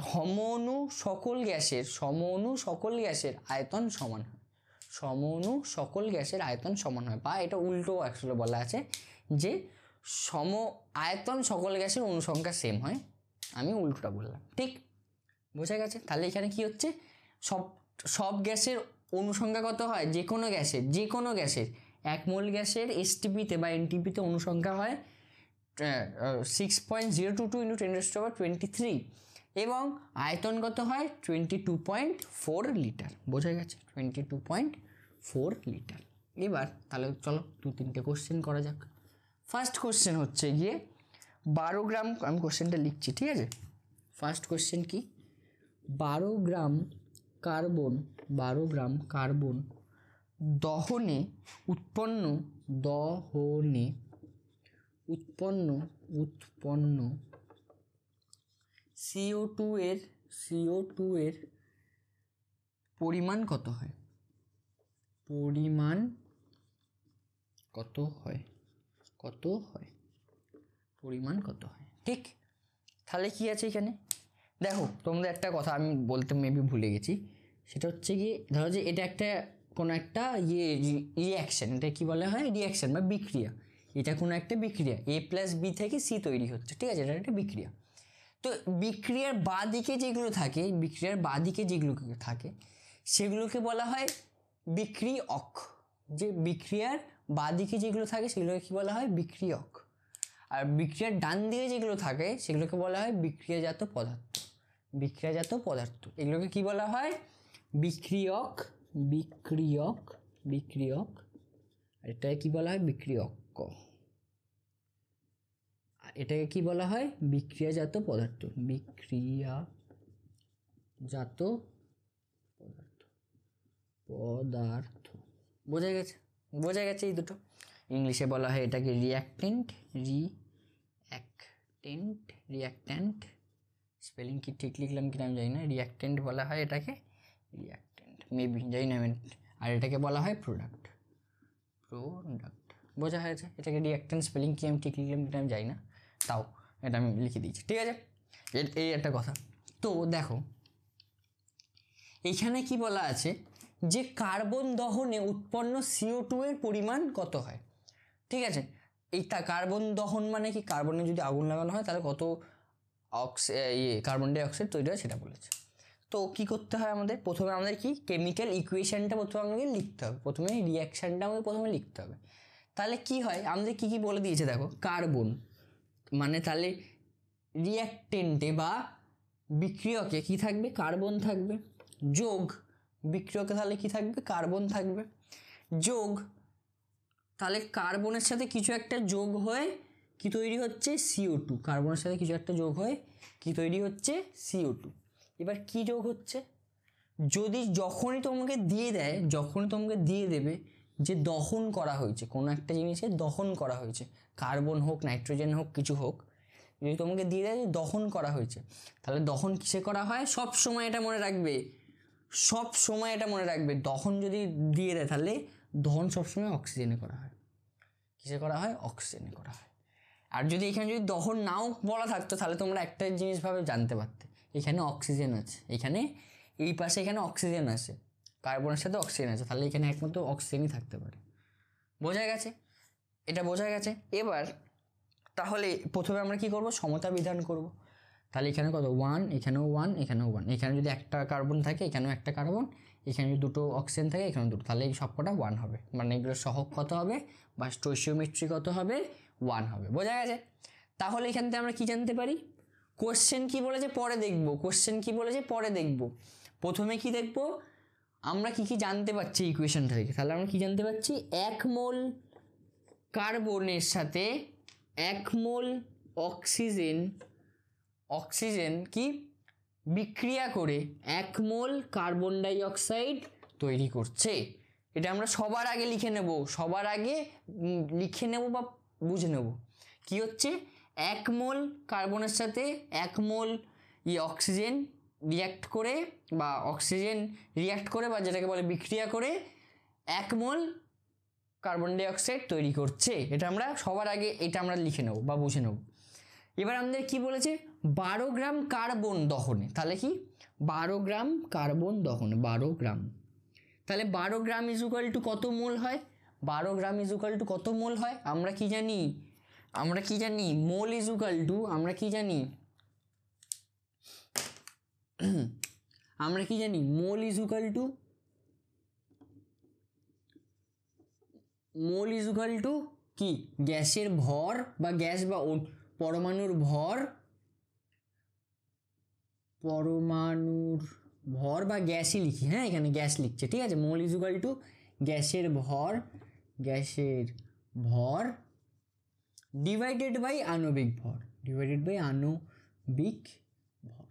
সমঅণু সকল গ্যাসের আয়তন সমান হয়। বা এটা উল্টো আসলে বলা আছে যে আয়তন সকল গ্যাসের অনুসংখ্যা সেম হয়। আমি উল্টোটা বললাম, ঠিক? বোঝা গেছে? তাহলে এখানে কি হচ্ছে, সব গ্যাসের অনুসংখ্যা কত হয়? যে কোনো গ্যাসের 1 মোল গ্যাসের এসটিপিতে বা এনটিপিতে অনুসংখ্যা হয় 6.022 ইন্টু 10⁻23 এবং আয়তন কত হয় 22.4 লিটার। বোঝা গেছে? 22.4 লিটার। এবার তাহলে চলো 2-3টে কোশ্চেন করা যাক। ফার্স্ট কোশ্চেন হচ্ছে গিয়ে 12 গ্রাম, আমি কোশ্চেনটা লিখছি, ঠিক আছে? ফার্স্ট কোশ্চেন কি, 12 গ্রাম কার্বন দহনে উৎপন্ন CO2 এর পরিমাণ কত হয়? ঠিক, তাহলে কি আছে এখানে দেখো, তোমাদের একটা কথা আমি বলতে মেবি ভুলে গেছি, সেটা হচ্ছে কি, ধরো যে এটা কোনো একটা রিয়াকশন, এটা কি বলা হয়, রিয়াকশন বা বিক্রিয়া। এটা কোনো একটা বিক্রিয়া, A+B থেকে C তৈরি হচ্ছে, ঠিক আছে? এটা একটা বিক্রিয়া। তো বিক্রিয়ার বাঁ দিকে যেগুলো থাকে সেগুলোকে বলা হয় বিক্রিয়ক, যে বিক্রিয়ার বাঁদিকে যেগুলো থাকে সেগুলোকে কি বলা হয়? বিক্রিয়ক। আর বিক্রিয়ার ডান দিকে যেগুলো থাকে সেগুলোকে বলা হয় বিক্রিয়াজাত পদার্থ। বিক্রিয়াজাত পদার্থ এগুলোকে কি বলা হয়? বিক্রিয়ক। বিক্রিয়ক, বিক্রিয়ক। এটাকে কি বলা হয়? বিক্রিয়ক। এটাকে কি বলা হয়? বিক্রিয়াজাত পদার্থ। বিক্রিয়াজাত পদার্থ, পদার্থ। বোঝা গেছে? বোঝা গেছে এই দুটো। ইংলিশে বলা হয় এটাকে রিঅ্যাক্টেন্ট। রিঅ্যাক্টেন্ট, রিঅ্যাক্ট্যান্ট। স্পেলিং কি ঠিক লিখলাম কিনা আমি জানি না। রিঅ্যাক্টেন্ট বলা হয় এটাকে, রিঅ্যাক্টেন্ট মেবি, জানি না আমি। আর এটাকে বলা হয় প্রোডাক্ট। প্রোডাক্ট। বোঝা হয়েছে? এটাকে রিঅ্যাক্টেন্ট স্পেলিং কি আমি ঠিক লিখলাম কিনা আমি জানি না, তাও এটা আমি লিখে দিয়েছি, ঠিক আছে? এই একটা কথা। তো দেখো এইখানে কি বলা আছে যে কার্বন দহনে উৎপন্ন CO2 এর পরিমাণ কত হয়, ঠিক আছে? এইটা কার্বন দহন মানে কি? কার্বনে যদি আগুন লাগানো হয় তাহলে কত কার্বন ডাই অক্সাইড তৈরি হয় সেটা বলেছে। তো কি করতে হয় আমাদের? প্রথমে আমাদের কি কেমিক্যাল ইকুয়েশনটা প্রথমে আমাদের লিখতে হবে, প্রথমে রিয়াকশানটা আমাদের প্রথমে লিখতে হবে। তাহলে কি হয় আমাদের কি কি বলে দিয়েছে দেখো। কার্বন মানে তাহলে রিয়াক্টেন্টে বা বিক্রিয়কে কি থাকবে? কার্বন থাকবে। যোগ বিক্রিয়কে তাহলে কি থাকবে? কার্বন থাকবে। যোগ তাহলে কার্বনের সাথে কিছু একটা যোগ হয়ে কি তৈরি হচ্ছে? CO2। কার্বনের সাথে কিছু একটা যোগ হয়ে কি তৈরি হচ্ছে? CO2। এবার কি যোগ হচ্ছে? যদি যখনই তোমাকে দিয়ে দেয়, যখনই তোমাকে দিয়ে দেবে যে দহন করা হয়েছে, কোনো একটা জিনিসে দহন করা হয়েছে, কার্বন হোক নাইট্রোজেন হোক কিছু হোক, যদি তোমাকে দিয়ে দেয় যে দহন করা হয়েছে, তাহলে দহন কিসে করা হয়? সব সময় এটা মনে রাখবে, সব সময় এটা মনে রাখবে। দহন যদি দিয়ে দেয় তাহলে দহন সবসময় অক্সিজেনে করা হয়। কিসে করা হয়? অক্সিজেনে করা হয়। আর যদি এখানে যদি দহন নাও বলা থাকতো তাহলে তোমরা একটা জিনিসভাবে জানতে পারতে, এখানে অক্সিজেন আছে, এখানে এই পাশে এখানে অক্সিজেন আছে, কার্বনের সাথে অক্সিজেন আছে, তাহলে এখানে একমাত্র অক্সিজেনই থাকতে পারে। বোঝা গেছে? এটা বোঝা গেছে। এবার তাহলে প্রথমে আমরা কি করব? সমতা বিধান করব। তাহলে এখানে কত? 1, এখানেও 1, এখানেও 1। এখানে যদি একটা কার্বন থাকে এখানেও একটা কার্বন, এখানে যদি দুটো অক্সিজেন থাকে এখানেও দুটো, তাহলে এই সবকটা 1 হবে। মানে এগুলোর সহগ কত হবে বা স্টোইচিওমেট্রি কত হবে? 1 হবে। বোঝা গেছে? তাহলে এখান থেকে আমরা কি জানতে পারি? কোশ্চেন কি বলেছে পরে দেখব, কোশ্চেন কি বলেছে পরে দেখব। প্রথমে কি দেখব? আমরা কি কি জানতে পারছি ইকুয়েশনটা থেকে। তাহলে আমরা কি জানতে পারছি? 1 মোল কার্বনের সাথে 1 মোল অক্সিজেন কি বিক্রিয়া করে 1 মোল কার্বন ডাই অক্সাইড তৈরি করছে। এটা আমরা সবার আগে লিখে নেব, সবার আগে লিখে নেব বা বুঝে নেব। কি হচ্ছে? 1 মোল কার্বনের সাথে 1 মোল অক্সিজেন রিয়াক্ট করে বা অক্সিজেন রিয়াক্ট করে বা যেটাকে বলে বিক্রিয়া করে 1 মোল কার্বন ডাই অক্সাইড তৈরি করছে। এটা আমরা সবার আগে এটা আমরা লিখে নেব বা বুঝে নেব। এবার আমাদের কি বলেছে? 12 গ্রাম কার্বন দহনে, তাহলে কি 12 গ্রাম কার্বন দহনে, 12 গ্রাম। তাহলে 12 গ্রাম ইজুকাল টু কত মোল হয়? 12 গ্রাম ইজুকাল টু কত মোল হয়? আমরা কি জানি? আমরা কি জানি? মোল ইজুকাল টু, আমরা কি জানি? আমরা কি জানি? মোল equal to, mole equal to কি? গ্যাসের ভর বা গ্যাস বা পরমাণুর ভর, পরমাণুর ভর বা গ্যাসই লিখি। হ্যাঁ, এখানে গ্যাস লিখছে, ঠিক আছে? মোল ইজুকাল টু গ্যাসের ভর, গ্যাসের ভর ডিভাইডেড বাই আণবিক ভর, ডিভাইডেড বাই আণবিক ভর।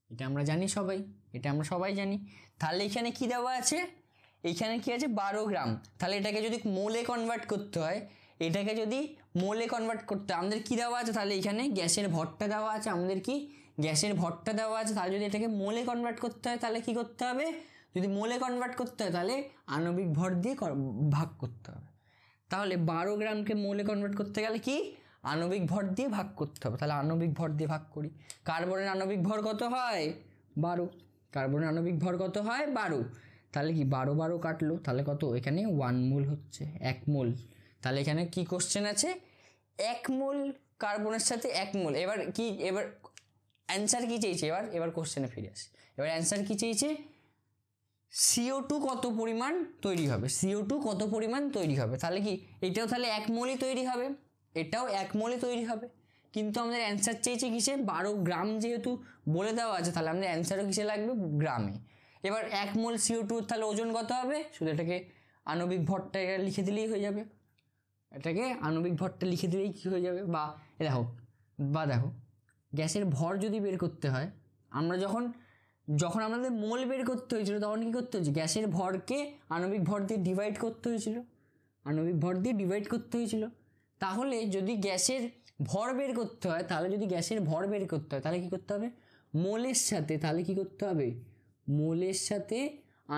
এটা আমরা জানি সবাই, এটা আমরা সবাই জানি। তাহলে এখানে কি দেওয়া আছে? এইখানে কি আছে? 12 গ্রাম। তাহলে এটাকে যদি মোলে কনভার্ট করতে হয়, এটাকে যদি মোলে কনভার্ট করতে হয় আমাদের কি দেওয়া আছে? তাহলে এখানে গ্যাসের ভরটা দেওয়া আছে, আমাদের কি গ্যাসের ভরটা দেওয়া আছে। তাহলে যদি এটাকে মোলে কনভার্ট করতে হয় তাহলে কি করতে হবে? যদি মোলে কনভার্ট করতে হয় তাহলে আণবিক ভর দিয়ে ভাগ করতে হবে। তাহলে 12 গ্রামকে মোলে কনভার্ট করতে গেলে কি? আণবিক ভর দিয়ে ভাগ করতে হবে। তাহলে আণবিক ভর দিয়ে ভাগ করি। কার্বনের আণবিক ভর কত হয়? 12। কার্বনের আণবিক ভর কত হয়? 12। তাহলে কি 12 12 কাটলো, তাহলে কত? এখানে 1 মোল হচ্ছে, 1 মোল। তাহলে এখানে কি কোশ্চেন আছে? 1 মোল কার্বনের সাথে 1 মোল। এবার কি? এবার অ্যান্সার কি চেয়েছে? এবার কোশ্চেনে ফিরে আসি। এবার অ্যান্সার কি চেয়েছে? CO2 কত পরিমাণ তৈরি হবে, CO2 কত পরিমাণ তৈরি হবে, তাহলে কি এটাও তাহলে 1 মোলই তৈরি হবে, এটাও 1 মোলই তৈরি হবে। কিন্তু আমাদের অ্যান্সার চেয়েছে কিসে, 12 গ্রাম যেহেতু বলে দেওয়া আছে, তাহলে আমাদের অ্যান্সারও কিসে লাগবে, গ্রামে। এবার 1 মোল CO2 তাহলে ওজন কত হবে, শুধু এটাকে আণবিক ভরটা লিখে দিলেই হয়ে যাবে, এটাকে আণবিক ভরটা লিখে দিলেই কী হয়ে যাবে। বা দেখো গ্যাসের ভর যদি বের করতে হয়, আমরা যখন আমাদের মোল বের করতে হয়েছিল তখন কী করতে হয়েছে, গ্যাসের ভরকে আণবিক ভর দিয়ে ডিভাইড করতে হয়েছিল, আণবিক ভর দিয়ে ডিভাইড করতে হয়েছিল। তাহলে যদি গ্যাসের ভর বের করতে হয়, তাহলে কী করতে হবে, মোলের সাথে, তাহলে কী করতে হবে, মোলের সাথে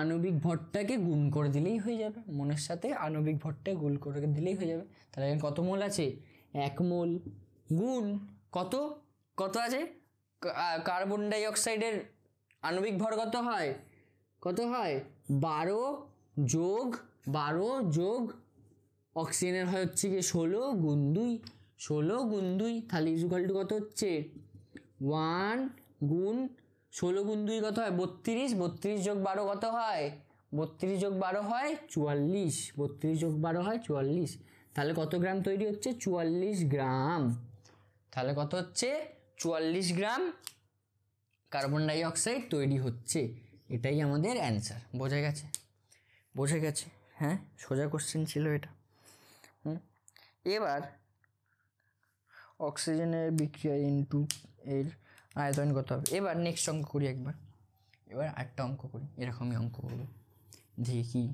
আণবিক ভরটাকে গুণ করে দিলেই হয়ে যাবে, মোলের সাথে আণবিক ভরটা গুণ করে দিলেই হয়ে যাবে। তাহলে এখানে কত মোল আছে, 1 মোল গুণ কত আছে, কার্বন ডাই অক্সাইডের আণবিক ভর কত হয় 12 যোগ অক্সিজেনের হয় হচ্ছে কি 16 গুণ 2, তাহলে ইজুকাল টু কত হচ্ছে 1 গুণ 16 গুণ 2 কত হয় 32 যোগ 12 কত হয় 32 যোগ 12 হয় 44, 32 যোগ 12 হয় 44, তাহলে কত গ্রাম তৈরি হচ্ছে 44 গ্রাম, তাহলে কত হচ্ছে 44 গ্রাম কার্বন ডাই অক্সাইড তৈরি হচ্ছে। এটাই আমাদের অ্যান্সার। বোঝা গেছে? হ্যাঁ, সোজা কোশ্চেন ছিল এটা। এবার অক্সিজেনের বিক্রিয়া ইনটু এর আয়তন কত হবে। এবার নেক্সট অঙ্ক করি একবার, এবার একটা অঙ্ক করি, এরকমই অঙ্ক করবো, দেখি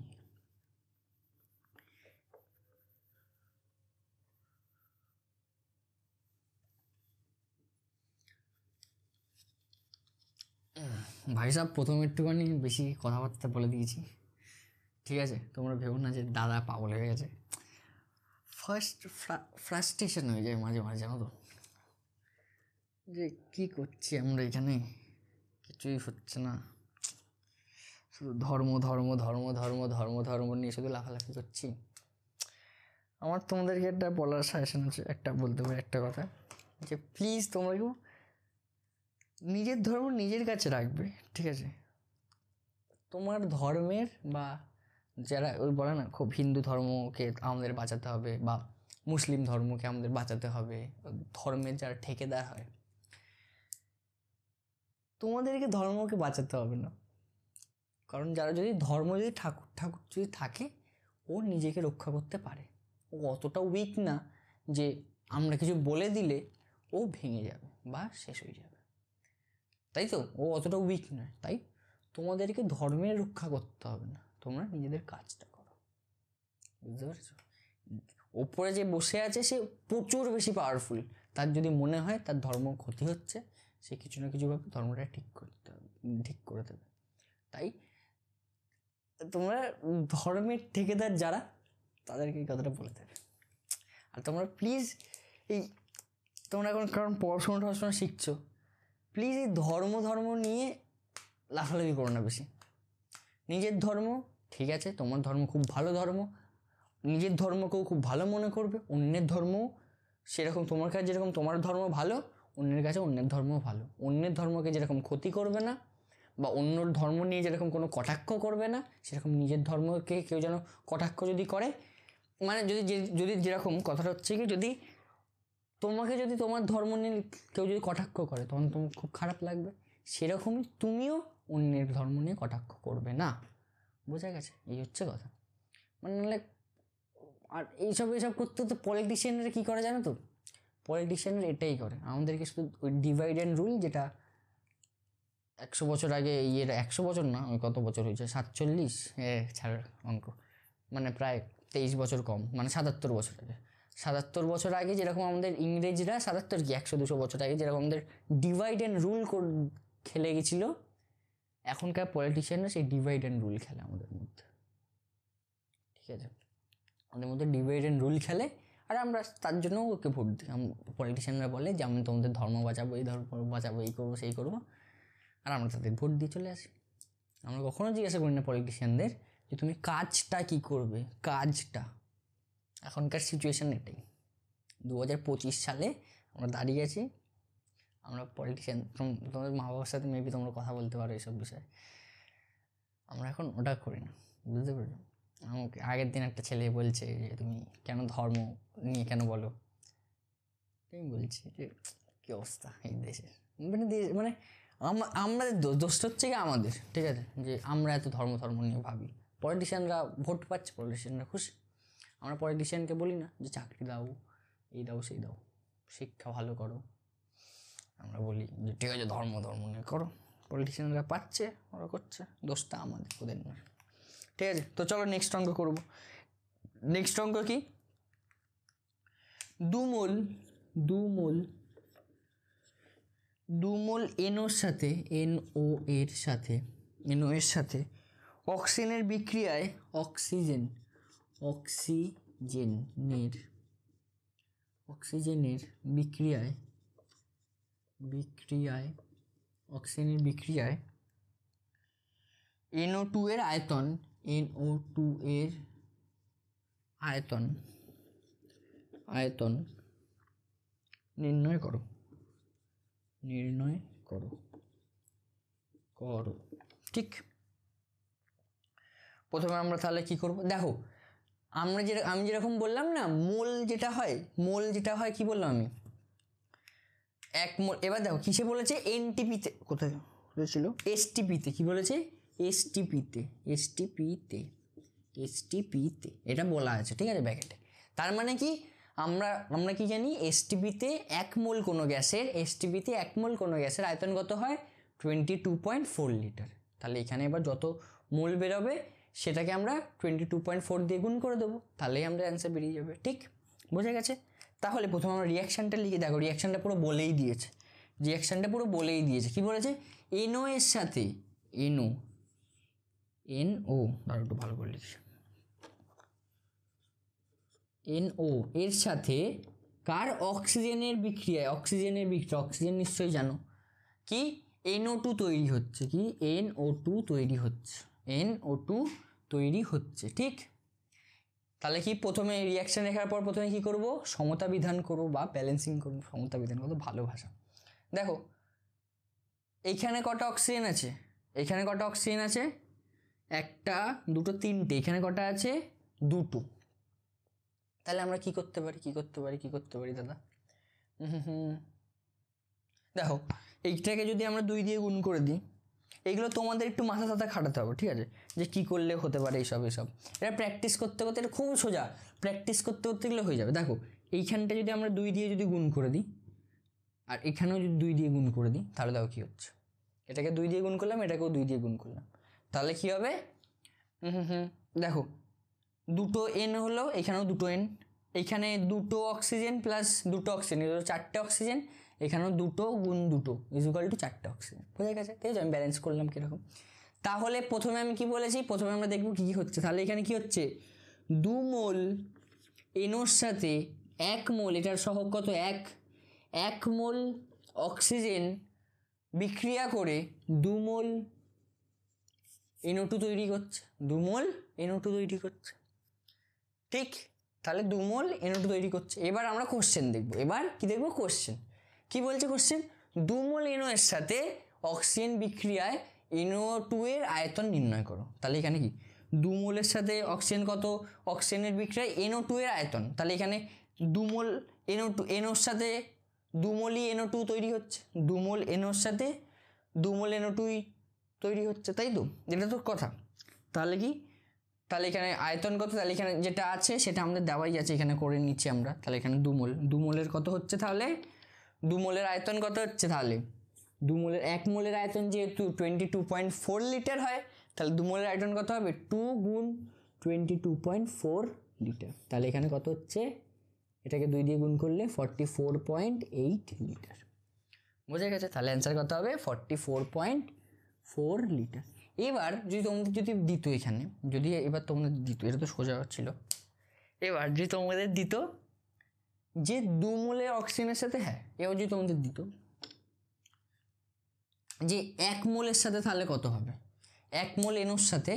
ভাই সাহেব প্রথমে একটুখানি বেশি কথাবার্তা বলে দিয়েছি, ঠিক আছে? তোমরা ভেবো না যে দাদা পাগল হয়ে গেছে। ফ্রাস্ট্রেশন হয়ে যায় মাঝে মাঝে, জানো তো, যে কী করছি আমরা এখানে, কিছুই হচ্ছে না, শুধু ধর্ম নিয়ে শুধু লাফালাফি করছি। আমার তোমাদেরকে একটা বলার সাজেশন আছে, একটা বলতে পারি একটা কথা, যে প্লিজ তোমরা কেউ নিজের ধর্ম নিজের কাছে রাখবে, ঠিক আছে? তোমার ধর্মের বা যারা ওই বলে না খুব হিন্দু ধর্মকে আমাদের বাঁচাতে হবে বা মুসলিম ধর্মকে আমাদের বাঁচাতে হবে, ধর্মের যারা ঠেকেদার হয়, তোমাদেরকে ধর্মকে বাঁচাতে হবে না, কারণ যারা যদি ঠাকুর যদি থাকে, ও নিজেকে রক্ষা করতে পারে, ও অতটা উইক না যে আমরা কিছু বলে দিলে ও ভেঙে যাবে বা শেষ হয়ে যাবে, তাই তো? ও অতটা উইক নয়, তাই তোমাদেরকে ধর্মের রক্ষা করতে হবে না, তোমরা নিজেদের কাজটা করো, বুঝতে পারছো? ওপরে যে বসে আছে সে প্রচুর বেশি পাওয়ারফুল, তার যদি মনে হয় তার ধর্ম ক্ষতি হচ্ছে, সে কিছু না কিছুভাবে ধর্মটা ঠিক করে দেবে। তাই তোমরা ধর্মের ঠেকেদার যারা, তাদেরকে এই কথাটা বলে দেবে। আর তোমরা প্লিজ তোমরা এখন কারণ পড়াশোনা শিখছো, প্লিজ এই ধর্ম নিয়ে লাফালাফি করো না বেশি। নিজের ধর্ম ঠিক আছে, তোমার ধর্ম খুব ভালো ধর্ম, নিজের ধর্মকেও খুব ভালো মনে করবে, অন্যের ধর্ম সেরকম, তোমার কাছে যেরকম তোমার ধর্ম ভালো, অন্যের কাছে অন্যের ধর্মও ভালো, অন্যের ধর্মকে যেরকম ক্ষতি করবে না বা অন্য ধর্ম নিয়ে যেরকম কোনো কটাক্ষ করবে না, সেরকম নিজের ধর্মকে কেউ যেন কটাক্ষ যদি করে, মানে যদি যেরকম কথাটা হচ্ছে কি, যদি তোমার ধর্ম নিয়ে কেউ যদি কটাক্ষ করে তখন তোমার খুব খারাপ লাগবে, সেরকমই তুমিও অন্যের ধর্ম নিয়ে কটাক্ষ করবে না, বোঝা গেছে? এই হচ্ছে কথা। মানে আর এইসব করতে তো পলিটিশিয়ানরা কী করে জানো তো, পলিটিশিয়ানরা এটাই করে, আমাদেরকে শুধু ওই ডিভাইড অ্যান্ড রুল, যেটা 100 বছর আগে 100 বছর না, ওই কত বছর হয়েছে 47, ছাড় অঙ্ক, মানে প্রায় 23 বছর কম, মানে 77 বছর আগে, 77 বছর আগে যেরকম আমাদের ইংরেজরা 77 কি 100-200 বছর আগে যেরকম আমাদের ডিভাইড অ্যান্ড রুল খেলে গেছিলো, এখনকার পলিটিশিয়ানরা সেই ডিভাইড অ্যান্ড রুল খেলে আমাদের মধ্যে, ঠিক আছে? আমাদের মধ্যে ডিভাইড অ্যান্ড রুল খেলে, আর আমরা তার জন্য ওকে ভোট দিই। পলিটিশিয়ানরা বলে যে আমি তোমাদের ধর্ম বাঁচাবো, এই ধর্ম বাঁচাবো, এই করবো সেই করবো, আর আমরা তাদের ভোট দিয়ে চলে আসি। আমরা কখনো জিজ্ঞাসা করি না পলিটিশিয়ানদের যে তুমি কাজটা কী করবে, কাজটা। এখনকার সিচুয়েশান এটাই, 2025 সালে আমরা দাঁড়িয়ে আছি, আমরা পলিটিশিয়ান, তোমাদের মা বাবার সাথে মেবি তোমরা কথা বলতে পারো এইসব বিষয়ে, আমরা এখন ওটা করি না, বুঝতে পারছো? আমাকে আগের দিন একটা ছেলে বলছে যে তুমি কেন ধর্ম নিয়ে কেন বলো, আমি বলছি যে কী অবস্থা এই দেশের, মানে আমাদের দোষটা হচ্ছে কি আমাদের, ঠিক আছে, যে আমরা এত ধর্ম নিয়ে ভাবি। পলিটিশিয়ানরা ভোট পাচ্ছে, পলিটিশিয়ানরা খুশি। আমরা পলিটিশিয়ানকে বলি না যে চাকরি দাও, এই দাও সেই দাও, শিক্ষা ভালো করো, আমরা বলি যে ঠিক আছে ধর্ম নিয়ে করো। পলিটিশিয়ানরা পাচ্ছে, ওরা করছে, দোষটা আমাদের, ওদের নয়। ঠিক আছে, তো চলো নেক্সট অঙ্ক করবো। নেক্সট অঙ্ক কি, দুমোল এনও এর সাথে অক্সিজেনের বিক্রিয়ায় অক্সিজেনের বিক্রিয়ায় NO2 এর আয়তন নির্ণয় করো। ঠিক, প্রথমে আমরা তাহলে কি করব, দেখো আমি যেরকম বললাম না, মোল যেটা হয় কি বললাম আমি, 1 মোল। এবার দেখো কিসে বলেছে, এনটিপিতে, কোথায় ছিল, এসটিপিতে, কি বলেছে, এসটিপিতে এটা বলা আছে, ঠিক আছে, ব্যাকেটে। তার মানে কি, আমরা কি জানি, এসটিপিতে 1 মোল কোনো গ্যাসের আয়তন কত হয়, 22.4 লিটার। তাহলে এখানে এবার যত মোল বেরোবে সেটাকে আমরা 22.4 দিয়ে গুণ করে দেবো, তাহলেই আমরা অ্যান্সার বেরিয়ে যাবে। ঠিক, বোঝা গেছে? তাহলে প্রথমে আমরা রিয়াকশানটা লিখে, দেখো রিয়াকশানটা পুরো বলেই দিয়েছে, কি বলেছে, NO এর সাথে NO দাঁড়া একটু ভালো করে লিখছি, NO এর সাথে কার, অক্সিজেনের বিক্রিয়ায়, অক্সিজেন নিশ্চয়ই জানো, কি NO2 তৈরি হচ্ছে, NO2 তৈরি হচ্ছে। ঠিক, তাহলে কি প্রথমে রিয়াকশন লেখার পর প্রথমে কি করব, সমতা বিধান করব বা ব্যালেন্সিং করব। সমতা বিধান কত ভালো ভাষা। দেখো এইখানে কটা অক্সিজেন আছে, একটা, দুটো, তিনটে। এখানে কটা আছে, দুটো। তাহলে আমরা কি করতে পারি দাদা, দেখো এইটাকে যদি আমরা 2 দিয়ে গুণ করে দিই, এইগুলো তোমাদের একটু মাথা খাটাতে হবে, ঠিক আছে, যে কি করলে হতে পারে এইসব। এটা প্র্যাকটিস করতে এটা খুব সোজা, প্র্যাকটিস করতে গেলে হয়ে যাবে। দেখো এইখানটা যদি আমরা 2 দিয়ে যদি গুণ করে দিই, আর এখানেও যদি 2 দিয়ে গুণ করে দিই, তাহলে দেখো কি হচ্ছে, এটাকে 2 দিয়ে গুণ করলাম, এটাকেও 2 দিয়ে গুণ করলাম, তাহলে কি হবে, দেখো দুটো N হলো, এখানেও দুটো N, এইখানে দুটো অক্সিজেন প্লাস দুটো অক্সিজেন, 4টে অক্সিজেন, এখানেও দুটো গুণ দুটো ইকুয়াল টু 4টে অক্সিজেন। বোঝা গেছে? ঠিক আছে, আমি ব্যালেন্স করলাম কীরকম। তাহলে প্রথমে আমি কি বলেছি, প্রথমে আমরা দেখব কী হচ্ছে। তাহলে এখানে কি হচ্ছে, 2 মোল NOর সাথে 1 মোল, এটার সহগ কত, 1 মোল অক্সিজেন বিক্রিয়া করে 2 মোল NO2 তৈরি করছে, ঠিক। তাহলে 2 মোল NO2 তৈরি করছে। এবার আমরা কোশ্চেন দেখব। কি বলছে কোশ্চেন, 2 মোল NO এর সাথে অক্সিজেন বিক্রিয়ায় NO2 এর আয়তন নির্ণয় করো। তাহলে এখানে কি, 2 মোলের সাথে অক্সিজেন কত, অক্সিজেনের বিক্রিয়ায় NO2 এর আয়তন, তাহলে এখানে 2 মোল NOর সাথে 2 মোলই NO2 তৈরি হচ্ছে, 2 মোল NOর সাথে 2 মোল NO2 তৈরি হচ্ছে, তাই তো, এটা তো কথা। তাহলে এখানে আয়তন কত, তাহলে এখানে যেটা আছে সেটা আমাদের দেওয়াই আছে, এখানে করে নিচ্ছি আমরা। তাহলে এখানে 2 মোলের কত হচ্ছে, তাহলে 2 মোলের আয়তন কত হচ্ছে, তাহলে 1 মোলের আয়তন যেহেতু 22.4 লিটার হয়, তাহলে 2 মোলের আয়তন কত হবে, 2 গুণ 22.4 লিটার। তাহলে এখানে কত হচ্ছে, এটাকে 2 দিয়ে গুণ করলে 44.8 লিটার। বোঝা গেছে? তাহলে অ্যান্সার কত হবে, 44.4 লিটার। এবার যদি দিত এখানে, এবার তোমাদের দিত, এটা তো সোজা ছিল, এবার যদি তোমাদের দিত যে 2 মোলের অক্সিজেনের সাথে, এবার যদি তোমাদের দিত যে 1 মোলের সাথে, তাহলে কত হবে, 1 মোল NOর সাথে,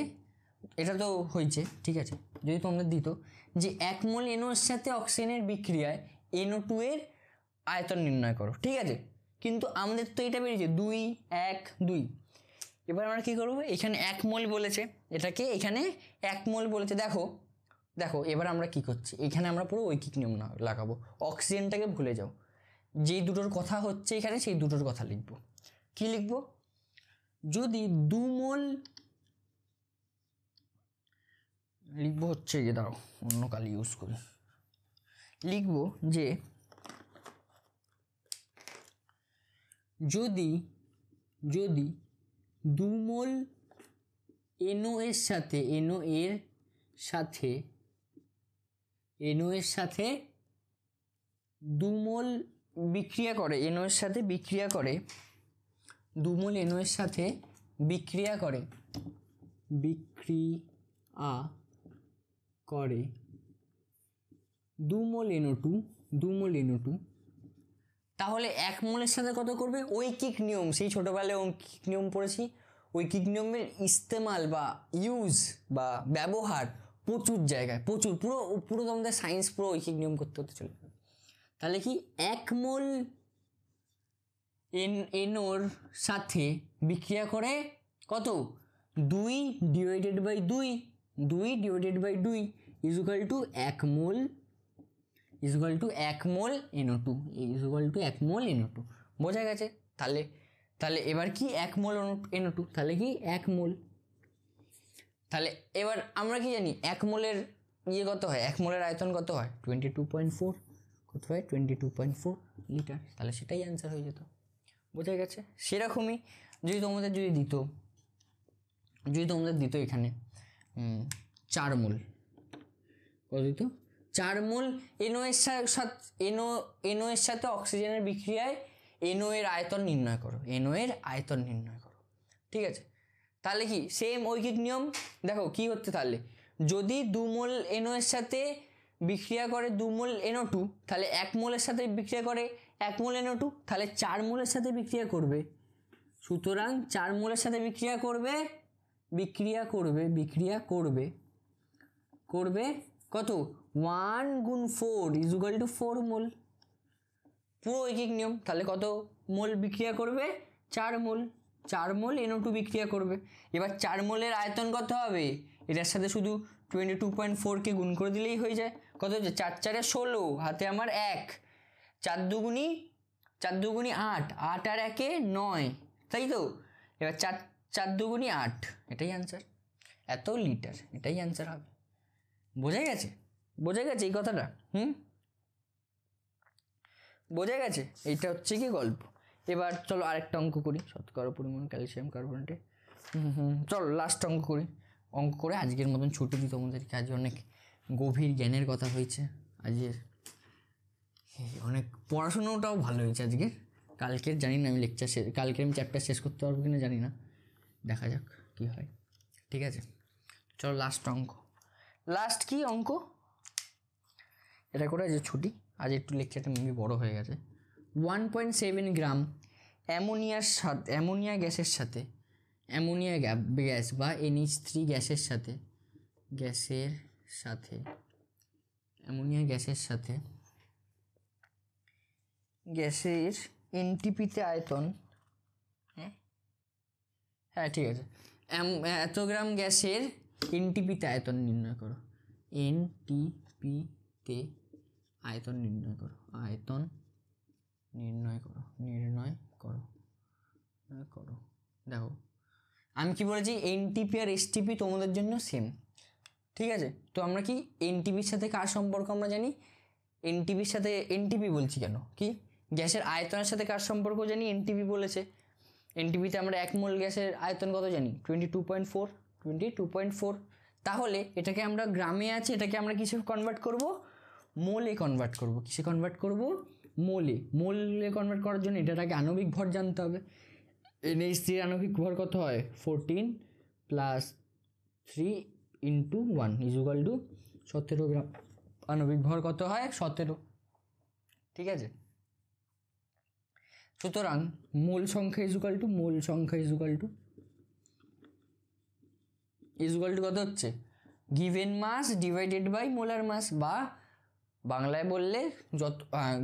এটা তো হয়েছে, ঠিক আছে, যদি তোমাদের দিত যে 1 মোল NOর সাথে অক্সিজেনের বিক্রিয়ায় NO2 এর আয়তন নির্ণয় করো, ঠিক আছে, কিন্তু আমাদের তো এটা বেরিয়েছে 2, 1, 2, এবার আমরা কী করবো, এখানে 1 মোল বলেছে, এটাকে এখানে 1 মোল বলেছে। দেখো দেখো এবার আমরা কি করছি, এখানে আমরা পুরো ঐকিক নিয়ম না লাগাবো, অক্সিজেনটাকে ভুলে যাও, যেই দুটোর কথা হচ্ছে এখানে সেই দুটোর কথা লিখবো। কি লিখবো, যদি 2 মোল লিখবো হচ্ছে যে, দাঁড়াও অন্য কালি ইউজ করি, লিখবো যে যদি 2 মোল NO এর সাথে NO এর সাথে 2 মোল বিক্রিয়া করে, NO এর সাথে বিক্রিয়া করে, 2 মোল NO এর সাথে বিক্রিয়া করে 2 মোল NO2, তাহলে 1 মোলের সাথে কত করবে, ঐকিক নিয়ম, সেই ছোটোবেলায় ঐকিক নিয়ম পড়েছি, ঐকিক নিয়মের ইস্তেমাল বা ইউজ বা ব্যবহার প্রচুর জায়গায়, প্রচুর, পুরো তোমাদের সায়েন্স পুরো ঐকিক নিয়ম করতে চলে যাবে। তাহলে কি 1 মোল NOর সাথে বিক্রিয়া করে কত, 2 divided by 2 equal to 1 mole NO2 বোঝা গেছে। তাহলে এবার কি 1 মোল NO2, তাহলে কি 1 মোল, তাহলে এবার আমরা কি জানি 1 মোলের কত হয়, 1 মোলের আয়তন কত হয়, 22.4, কত হয় 22.4 লিটার, তাহলে সেটাই অ্যান্সার হয়ে যেত। বোঝা গেছে। সেরকমই যদি তোমাদের দিত এখানে 4 মোল, কত দিত, 4 মোল NO এর সাথে অক্সিজেনের বিক্রিয়ায় NO এর আয়তন নির্ণয় করো, ঠিক আছে। তাহলে কি সেম ঐকিক নিয়ম, দেখো কি হচ্ছে, তাহলে যদি 2 মোল NO এর সাথে বিক্রিয়া করে 2 মোল NO2, তাহলে 1 মোলের সাথে বিক্রিয়া করে 1 মোল NO2, তাহলে 4 মোলের সাথে বিক্রিয়া করবে, সুতরাং 4 মোলের সাথে বিক্রিয়া করবে কত, 1 গুণ 4 ইজুকাল টু 4 মোল, পুরো ঐকিক নিয়ম। তাহলে কত মোল বিক্রিয়া করবে, 4 মোল NO2 বিক্রিয়া করবে। এবার 4 মোলের আয়তন কত হবে, এটার সাথে শুধু 22.4কে গুণ করে দিলেই হয়ে যায়, কত হচ্ছে, 4 4 16, হাতে আমার 1, 4 দুগুণি 8, 8 আর 1 9, তাই তো। এবার 4 দুগুণি 8, এটাই অ্যান্সার, এত লিটার, এটাই অ্যান্সার হবে। বোঝা গেছে এই কথাটা, বোঝা গেছে, এইটা হচ্ছে কি গল্প। এবার চলো আরেকটা অঙ্ক করি, শতকরা পরিমাণ ক্যালসিয়াম কার্বনেটে, চলো লাস্ট অঙ্ক করে আজকের মতন ছুটি দিই তোমাদেরকে। আজ অনেক গভীর জ্ঞানের কথা হয়েছে, আজকের অনেক পড়াশুনোটাও ভালো হয়েছে আজকের। কালকের জানি না আমি কালকে আমি চ্যাপ্টার শেষ করতে পারবো কিনা জানি না, দেখা যাক কি হয়, ঠিক আছে। চলো লাস্ট কি অঙ্ক, এটা করে যে ছুটি, আজ একটু লেকচারটা মেবি বড় হয়ে গেছে। 1.7 গ্রাম অ্যামোনিয়া গ্যাস বা NH3 গ্যাসের সাথে গ্যাসের এনটিপিতে আয়তন, হ্যাঁ ঠিক আছে, এত গ্রাম গ্যাসের এনটিপিতে আয়তন নির্ণয় করো, এনটিপিতে আয়তন নির্ণয় করো, দেখো আমি কি বলেছি, এনটিপি আর এসটিপি তোমাদের জন্য সেম, ঠিক আছে। তো আমরা কি এনটিপির সাথে কার সম্পর্ক আমরা জানি, এনটিপির সাথে, এনটিপি বলছি কেন, কি গ্যাসের আয়তনের সাথে কার সম্পর্ক জানি, এনটিপি বলেছে। এনটিপিতে আমরা 1 মোল গ্যাসের আয়তন কত জানি, 22.4, তাহলে এটাকে আমরা গ্রামে আছে, এটাকে আমরা কিসে কনভার্ট করব, মোলে কনভার্ট করব। কিসে কনভার্ট করব, মোলে কনভার্ট করার জন্য এটাকে আণবিক ভর জানতে হবে। NH3 আণবিক ভর কত হয়, 14 + 3 × 1 ইজুকাল টু 17 গ্রাম, আণবিক ভর কত হয়, 17, ঠিক আছে। সুতরাং মোল সংখ্যা ইজুকাল টু কত হচ্ছে, given mass divided by molar mass, বা বাংলায় বললে যত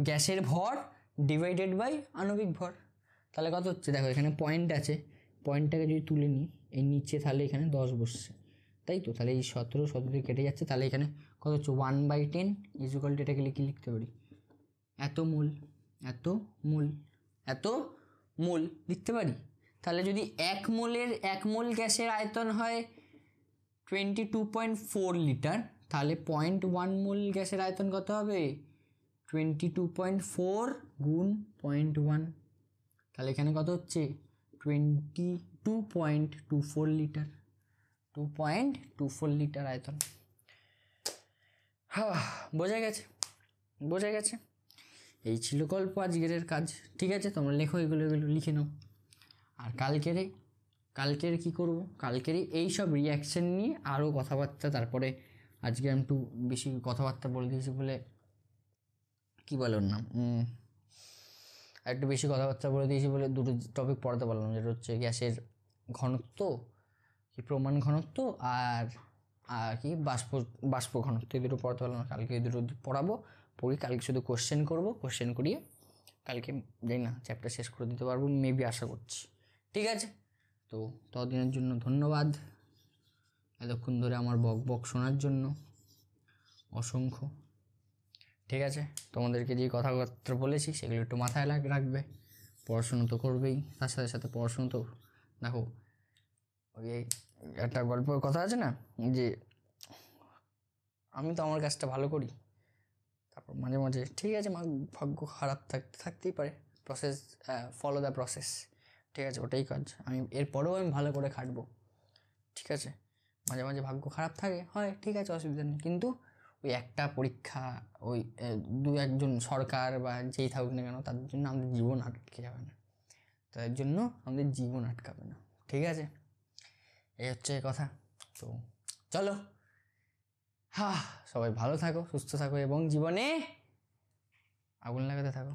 গ্যাসের ভর ডিভাইডেড বাই আণবিক ভর। তাহলে কত হচ্ছে, দেখো এখানে পয়েন্ট আছে, পয়েন্টটাকে যদি তুলে নিই এই নিচে, তাহলে এখানে 10 বসছে, তাই তো? তাহলে এই 17 কেটে যাচ্ছে, তাহলে এখানে কত হচ্ছে 1/10 ইকুয়াল টু এটাকে কি লিখতে পারি, এত মোল, এত মোল, এত মোল লিখতে পারি। তাহলে যদি 1 মোল গ্যাসের আয়তন হয় 22.4 লিটার, তাহলে 0.1 মোল গ্যাসের আয়তন কত হবে 22.4 গুণ 0.1, তাহলে এখানে কত হচ্ছে 22.24 লিটার, 2.24 লিটার আয়তন। হ্যাঁ, বোঝা গেছে, বোঝা গেছে। এই ছিল গল্প আজকের কাজ। ঠিক আছে, তোমরা লেখো, এগুলো লিখে নাও। আর কালকের কি করব, কালকেরই এইসব রিয়াকশান নিয়ে আরও কথাবার্তা। তারপরে আজকে আমি একটু বেশি কথাবার্তা বলে দিয়েছি বলে, কী বলুন না, একটু বেশি কথাবার্তা বলে দিয়েছি বলে দুটো টপিক পড়াতে পারলাম, যেটা হচ্ছে গ্যাসের ঘনত্ব, কি প্রমাণ ঘনত্ব, আর কি বাষ্প ঘনত্ব, এই দুটো পড়াতে পারলাম না। কালকে এই দুটো পড়াবো, পড়ি। কালকে শুধু কোশ্চেন করবো, কোশ্চেন করিয়ে কালকে জানি না চ্যাপ্টার শেষ করে দিতে পারবো, মেবি আশা করছি। ঠিক আছে, তো ততদিনের জন্য ধন্যবাদ, এতক্ষণ ধরে আমার বক শোনার জন্য অসংখ্য। ঠিক আছে, তোমাদেরকে যে কথাবার্তা বলেছি সেগুলো একটু মাথায় রাখবে। পড়াশুনো তো করবেই, তার সাথে সাথে পড়াশুনো তো দেখো, ওই একটা গল্পের কথা আছে না, যে আমি তো আমার কাজটা ভালো করি, তারপর মাঝে মাঝে ঠিক আছে ভাগ্য খারাপ থাকতেই পারে, প্রসেস, ফলো দ্য প্রসেস। ঠিক আছে, ওটাই কাজ। আমি এরপরেও আমি ভালো করে খাটবো। ঠিক আছে, মাঝে মাঝে ভাগ্য খারাপ থাকে, হয়, ঠিক আছে, অসুবিধা নেই। কিন্তু ওই একটা পরীক্ষা, ওই 2-1 জন সরকার বা যেই থাকুক না কেন, তাদের জন্য আমাদের জীবন আটকে যাবে না, তাদের জন্য আমাদের জীবন আটকাবে না। ঠিক আছে, এই হচ্ছে কথা। তো চলো, সবাই ভালো থাকো, সুস্থ থাকো এবং জীবনে আগুন লাগাতে থাকো।